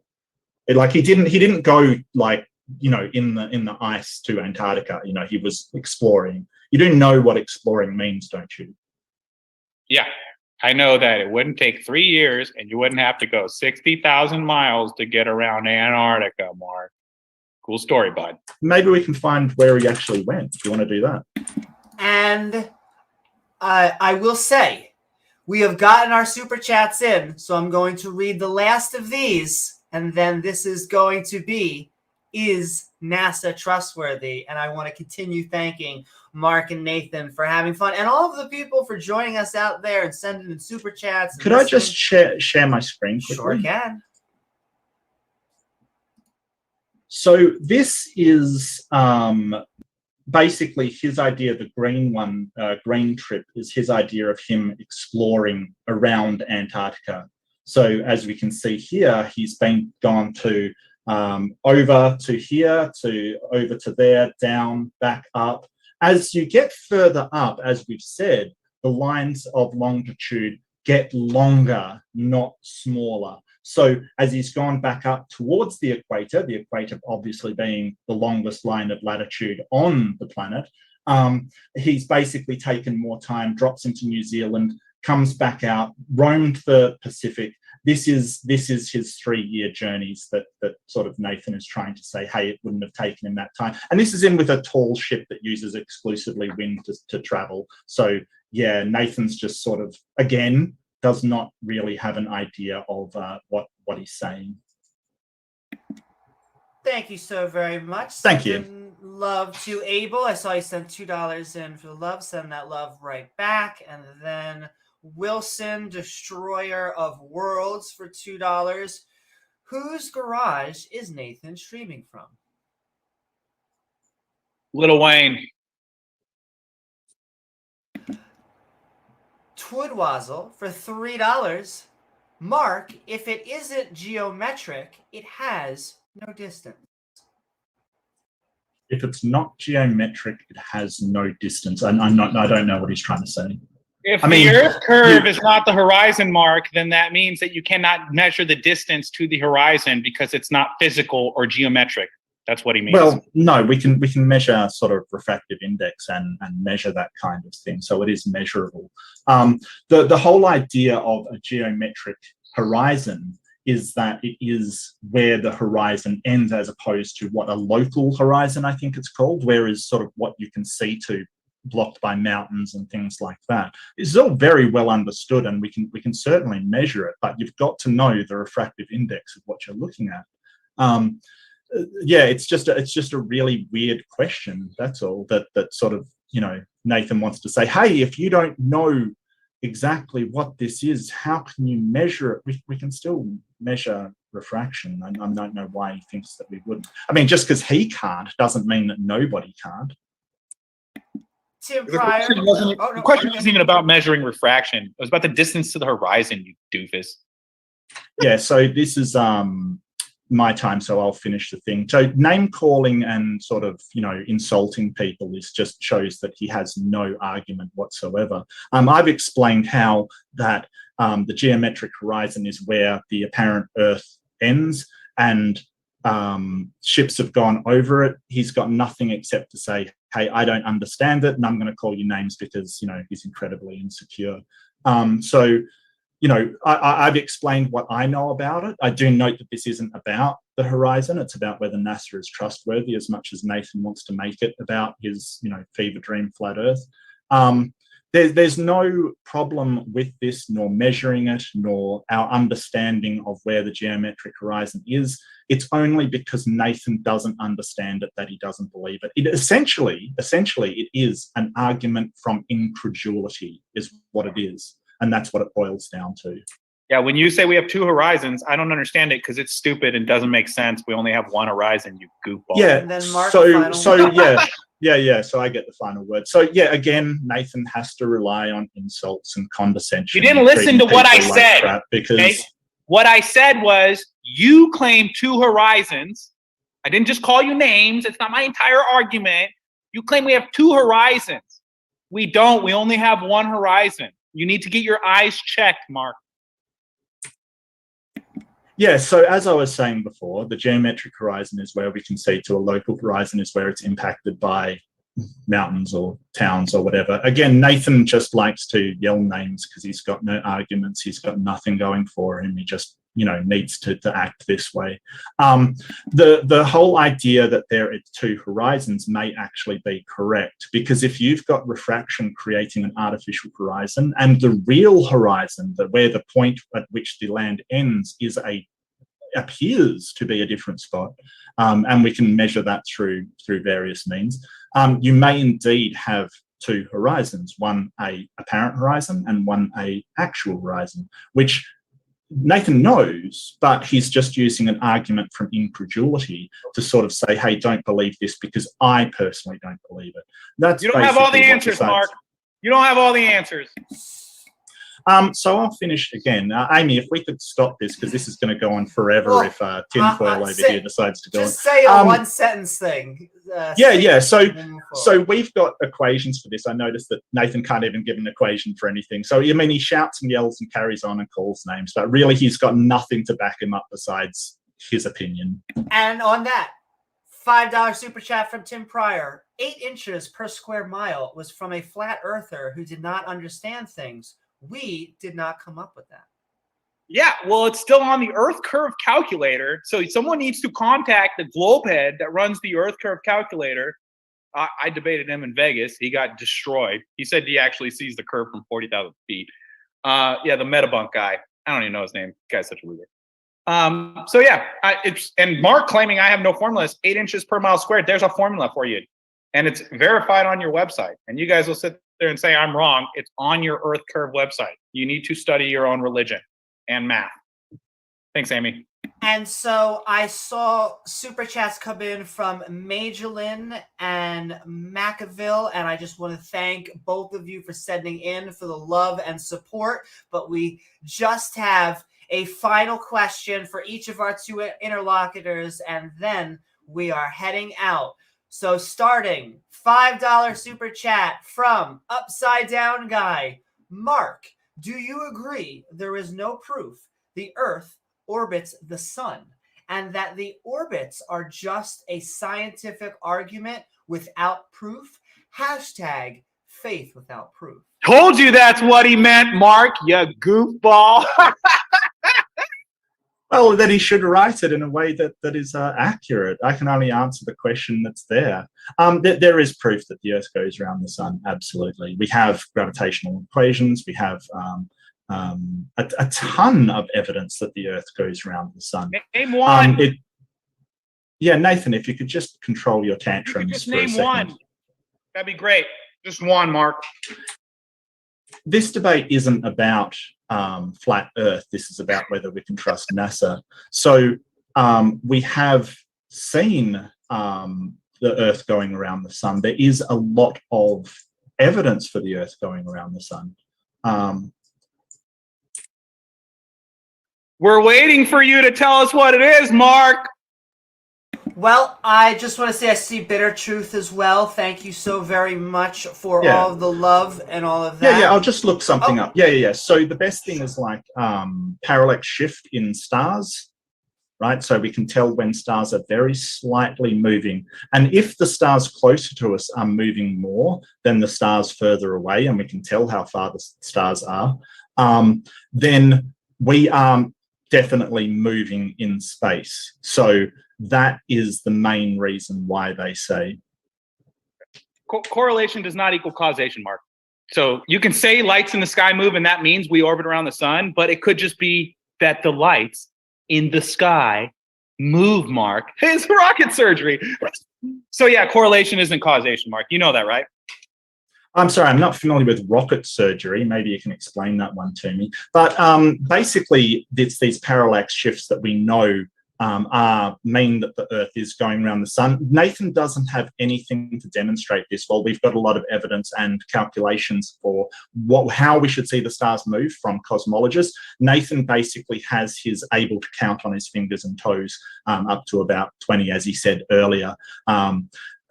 He didn't go like, you know, in the ice to Antarctica. You know, he was exploring. You do know what exploring means, don't you?
Yeah, I know that it wouldn't take 3 years and you wouldn't have to go 60,000 miles to get around Antarctica, Mark. Cool story, bud.
Maybe we can find where he actually went. Do you want to do that?
And I will say, we have gotten our super chats in, so I'm going to read the last of these, and then this is going to be, is NASA trustworthy? And I want to continue thanking Mark and Nathan for having fun, and all of the people for joining us out there and sending in super chats.
Could I just share my screen quickly?
Sure can.
So this is basically his idea. The green one, green trip, is his idea of him exploring around Antarctica. So as we can see here, he's gone to over to here, to over to there, down, back up. As you get further up, as we've said, the lines of longitude get longer, not smaller. So as he's gone back up towards the equator obviously being the longest line of latitude on the planet, he's basically taken more time, drops into New Zealand, comes back out, roamed the Pacific. This is his 3-year journeys that sort of Nathan is trying to say, hey, it wouldn't have taken him that time. And this is in with a tall ship that uses exclusively wind to travel. So yeah, Nathan's just sort of, again, does not really have an idea of what he's saying.
Thank you so very much.
Thank you.
Love to Abel. I saw you sent $2 in for the love. Send that love right back. And then Wilson, Destroyer of Worlds, for $2. Whose garage is Nathan streaming from?
Lil Wayne.
Twidwazzle for $3. Mark, if it isn't geometric, it has no distance.
If it's not geometric, it has no distance. I don't know what he's trying to say.
If the Earth curve is not the horizon, Mark, then that means that you cannot measure the distance to the horizon because it's not physical or geometric. That's what he means.
Well, no, we can measure sort of refractive index and measure that kind of thing. So it is measurable. The whole idea of a geometric horizon is that it is where the horizon ends, as opposed to what a local horizon, I think it's called, whereas sort of what you can see to, blocked by mountains and things like that. It's all very well understood, and we can certainly measure it, but you've got to know the refractive index of what you're looking at. Yeah, it's just a really weird question. That's all. That sort of, you know, Nathan wants to say, hey, if you don't know exactly what this is, how can you measure it? We can still measure refraction. I don't know why he thinks that we wouldn't. I mean, just because he can't doesn't mean that nobody can't.
Tim
The
Pryor.
question wasn't even about measuring refraction. It was about the distance to the horizon, you doofus.
Yeah, so this is my time, so I'll finish the thing. So name calling and sort of, you know, insulting people just shows that he has no argument whatsoever. I've explained how that the geometric horizon is where the apparent Earth ends, and ships have gone over it. He's got nothing except to say, hey, I don't understand it, and I'm going to call you names because, you know, he's incredibly insecure. So, you know, I've explained what I know about it. I do note that this isn't about the horizon. It's about whether NASA is trustworthy, as much as Nathan wants to make it about his, you know, fever dream flat Earth. There's no problem with this, nor measuring it, nor our understanding of where the geometric horizon is. It's only because Nathan doesn't understand it that he doesn't believe it. Essentially, it is an argument from incredulity, is what it is. And that's what it boils down to.
Yeah, when you say we have two horizons, I don't understand it because it's stupid and doesn't make sense. We only have one horizon, you goofball.
Yeah,
and then Mark,
yeah, so I get the final word. So yeah, again, Nathan has to rely on insults and condescension.
You didn't listen to what I said.
Because
okay? What I said was, You claim two horizons. I didn't just call you names. It's not my entire argument. You claim we have two horizons. We don't. We only have one horizon. You need to get your eyes checked, Mark.
Yeah, so as I was saying before, the geometric horizon is where we can see to a local horizon is where it's impacted by mountains or towns or whatever. Again, Nathan just likes to yell names because he's got no arguments. He's got nothing going for him. He just, needs to act this way. The whole idea that there are two horizons may actually be correct, because if you've got refraction creating an artificial horizon and the real horizon, where the point at which the land ends appears to be a different spot, and we can measure that through various means, you may indeed have two horizons, one a apparent horizon and one a actual horizon, which Nathan knows, but he's just using an argument from incredulity to sort of say, hey, don't believe this because I personally don't believe it.
You don't have all the answers, Mark. You don't have all the answers.
So I'll finish again. Amy, if we could stop this, because this is going to go on forever if Tinfoil over here decides to go on.
Just say a one-sentence thing.
Yeah. So we've got equations for this. I noticed that Nathan can't even give an equation for anything. So, he shouts and yells and carries on and calls names, but really he's got nothing to back him up besides his opinion.
And on that, $5 super chat from Tim Pryor. 8 inches per square mile was from a flat earther who did not understand things. We did not come up with that.
Yeah, well, it's still on the Earth curve calculator. So someone needs to contact the globe head that runs the Earth curve calculator. I debated him in Vegas. He got destroyed. He said he actually sees the curve from 40,000 feet. The Metabunk guy. I don't even know his name. The guy's such a loser. And Mark claiming I have no formula is 8 inches per mile squared. There's a formula for you. And it's verified on your website. And you guys will sit there and say I'm wrong. It's on your Earth curve website. You need to study your own religion and math. Thanks, Amy.
And so I saw super chats come in from Majolin and Macaville, and I just want to thank both of you for sending in, for the love and support. But we just have a final question for each of our two interlocutors, and then we are heading out. So starting, $5 super chat from Upside Down Guy. Mark, do you agree there is no proof the Earth orbits the sun and that the orbits are just a scientific argument without proof? Hashtag faith without proof.
Told you that's what he meant, Mark, you goofball.
Well, then he should write it in a way that is accurate. I can only answer the question that's there. There is proof that the Earth goes around the sun, absolutely. We have gravitational equations. We have a ton of evidence that the Earth goes around the sun.
Name one.
Nathan, if you could just control your tantrums
just
for a
name
second.
one. That'd be great. Just one, Mark.
This debate isn't about flat Earth. This is about whether we can trust NASA. So we have seen the Earth going around the sun. There is a lot of evidence for the Earth going around the sun.
We're waiting for you to tell us what it is, Mark.
Well, I just want to say I see Bitter Truth as well. Thank you so very much for all of the love and all of that.
Yeah, I'll just look something up. Yeah. So the best thing is like parallax shift in stars, right? So we can tell when stars are very slightly moving. And if the stars closer to us are moving more than the stars further away, and we can tell how far the stars are, then we are definitely moving in space. So that is the main reason why they say.
Correlation does not equal causation, Mark. So you can say lights in the sky move and that means we orbit around the sun, but it could just be that the lights in the sky move, Mark. It's rocket surgery. So yeah, correlation isn't causation, Mark. You know that, right?
I'm sorry, I'm not familiar with rocket surgery. Maybe you can explain that one to me. But basically, it's these parallax shifts that we know mean that the Earth is going around the sun. Nathan doesn't have anything to demonstrate this. Well, we've got a lot of evidence and calculations for how we should see the stars move from cosmologists. Nathan basically has his able to count on his fingers and toes up to about 20, as he said earlier.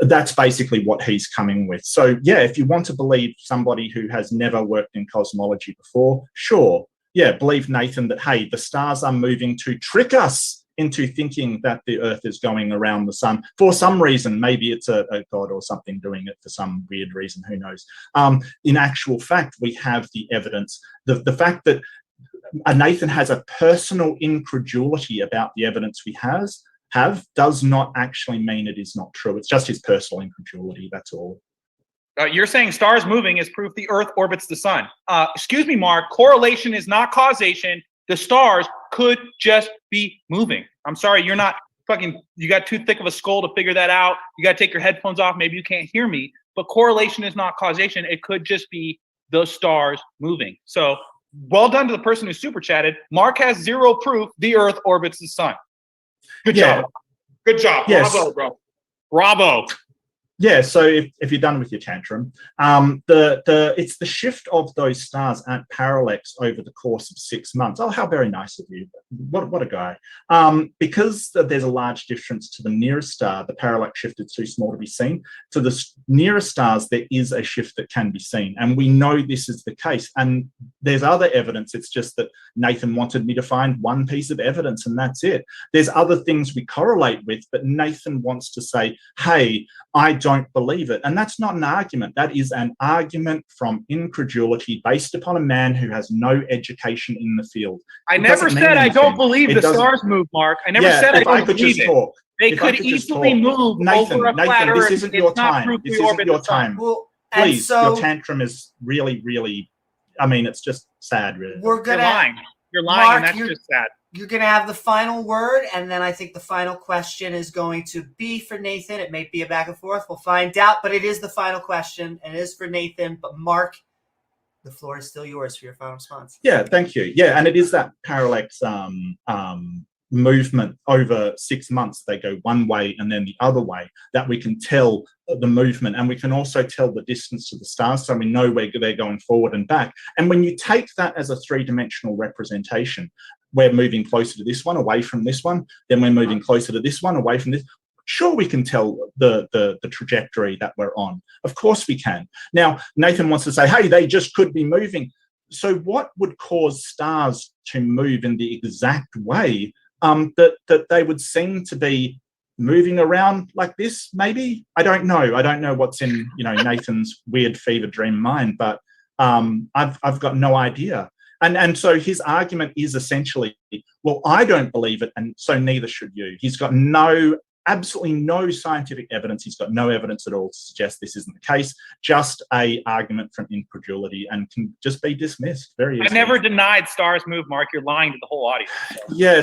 That's basically what he's coming with. So yeah, if you want to believe somebody who has never worked in cosmology before, sure. Yeah, believe Nathan that, hey, the stars are moving to trick us into thinking that the Earth is going around the sun for some reason. Maybe it's a god or something doing it for some weird reason, who knows. In actual fact, we have the evidence. The fact that Nathan has a personal incredulity about the evidence we have does not actually mean it is not true. It's just his personal incredulity, that's all.
You're saying stars moving is proof the Earth orbits the sun. Excuse me, Mark, correlation is not causation. The stars could just be moving. I'm sorry, you're not you got too thick of a skull to figure that out. You got to take your headphones off. Maybe you can't hear me, but correlation is not causation. It could just be the stars moving. So well done to the person who super chatted. Mark has zero proof the Earth orbits the sun. Good job. Good job.
Yes.
Bravo, bro. Bravo.
Yeah, so if you're done with your tantrum, it's the shift of those stars at parallax over the course of 6 months. Oh, how very nice of you. What a guy. Because there's a large difference to the nearest star, the parallax shift is too small to be seen. To the nearest stars, there is a shift that can be seen. And we know this is the case. And there's other evidence. It's just that Nathan wanted me to find one piece of evidence and that's it. There's other things we correlate with, but Nathan wants to say, hey, I don't believe it. And that's not an argument. That is an argument from incredulity based upon a man who has no education in the field.
I never said I don't believe the stars move, Mark. I never said I don't believe it. They could easily move over a flat Earth.
This isn't your time. This isn't your time. Please, your tantrum is really, really, I mean, it's just sad, really.
You're lying. You're lying,
Mark,
and that's just sad.
You're going to have the final word, and then I think the final question is going to be for Nathan. It may be a back and forth. We'll find out, but it is the final question, and it is for Nathan. But Mark, the floor is still yours for your final response.
Yeah, thank you. Yeah, and it is that parallax movement over 6 months. They go one way and then the other way, that we can tell the movement, and we can also tell the distance to the stars, so we know where they're going forward and back. And when you take that as a three-dimensional representation, we're moving closer to this one, away from this one, then we're moving closer to this one, away from this. Sure, we can tell the trajectory that we're on. Of course we can. Now, Nathan wants to say, hey, they just could be moving. So what would cause stars to move in the exact way that they would seem to be moving around like this, maybe? I don't know. I don't know what's in Nathan's weird fever dream mind, but I've got no idea. And so his argument is essentially, well, I don't believe it, and so neither should you. He's got absolutely no scientific evidence. He's got no evidence at all to suggest this isn't the case. Just a argument from incredulity, and can just be dismissed very easily.
I never denied stars move, Mark. You're lying to the whole audience.
Yeah,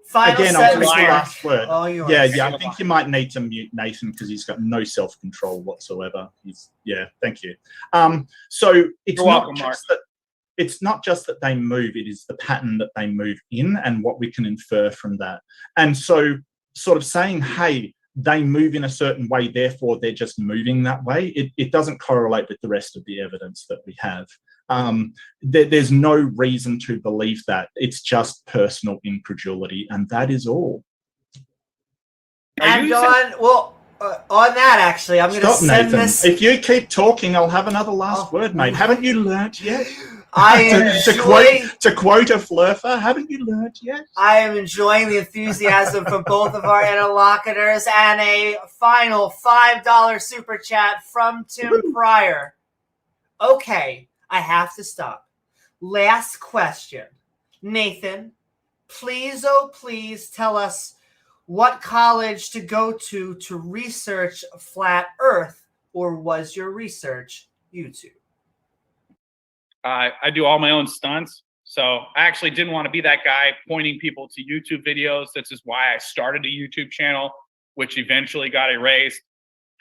Final
again,
sentence,
I'll last word.
All yours.
Yeah, I think you might need to mute Nathan because he's got no self-control whatsoever. Thank you. So it's not just that they move, it is the pattern that they move in and what we can infer from that. And so sort of saying, hey, they move in a certain way, therefore they're just moving that way, it doesn't correlate with the rest of the evidence that we have. There's no reason to believe that. It's just personal incredulity, and that is all.
And on that, actually, I'm going to send
Nathan.
this.
If you keep talking, I'll have another last word, mate. Haven't you learnt yet? To quote a flurfer, haven't you learnt yet?
I am enjoying the enthusiasm from both of our interlocutors, and a final $5 super chat from Tim Pryor. Okay, I have to stop. Last question. Nathan, please, oh please, tell us what college to go to research flat Earth, or was your research YouTube?
I do all my own stunts. So I actually didn't want to be that guy pointing people to YouTube videos. This is why I started a YouTube channel, which eventually got erased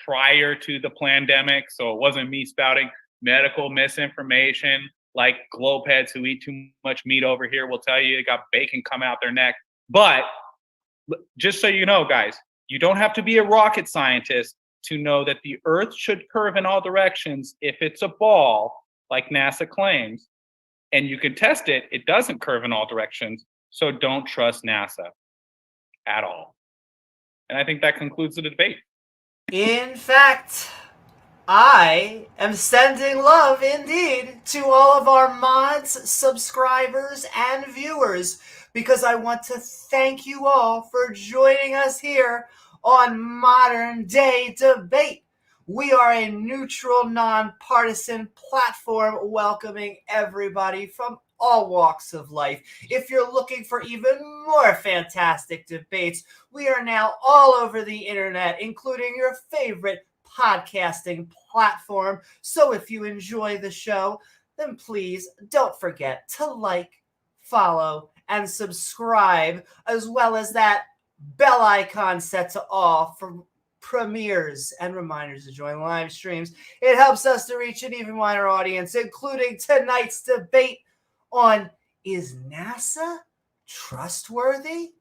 prior to the pandemic. So it wasn't me spouting medical misinformation like globeheads who eat too much meat over here will tell you. They got bacon come out their neck. But just so you know, guys, you don't have to be a rocket scientist to know that the Earth should curve in all directions if it's a ball, like NASA claims. And you can test it, it doesn't curve in all directions. So don't trust NASA at all. And I think that concludes the debate.
In fact, I am sending love indeed to all of our mods, subscribers, and viewers, because I want to thank you all for joining us here on Modern Day Debate. We are a neutral, nonpartisan platform welcoming everybody from all walks of life. If you're looking for even more fantastic debates, we are now all over the internet, including your favorite podcasting platform. So if you enjoy the show, then please don't forget to like, follow, and subscribe, as well as that bell icon set to all for premieres and reminders to join live streams. It helps us to reach an even wider audience, including tonight's debate on Is NASA Trustworthy?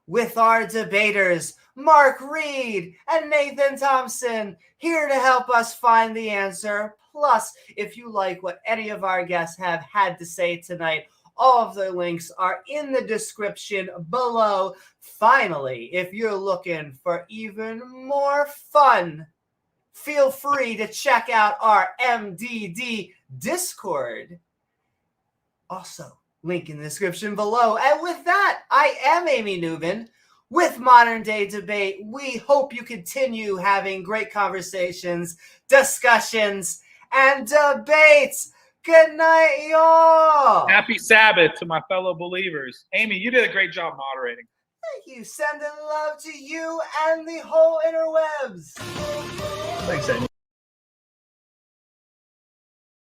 With our debaters, Mark Reid and Nathan Thompson, here to help us find the answer. Plus, if you like what any of our guests have had to say tonight, all of the links are in the description below. Finally, if you're looking for even more fun, feel free to check out our MDD Discord. Also, link in the description below. And with that, I am Amy Newman with Modern Day Debate. We hope you continue having great conversations, discussions, and debates. Good night, y'all.
Happy Sabbath to my fellow believers. Amy, you did a great job moderating.
Thank you. Sending love to you and the whole interwebs.
Thanks, Amy.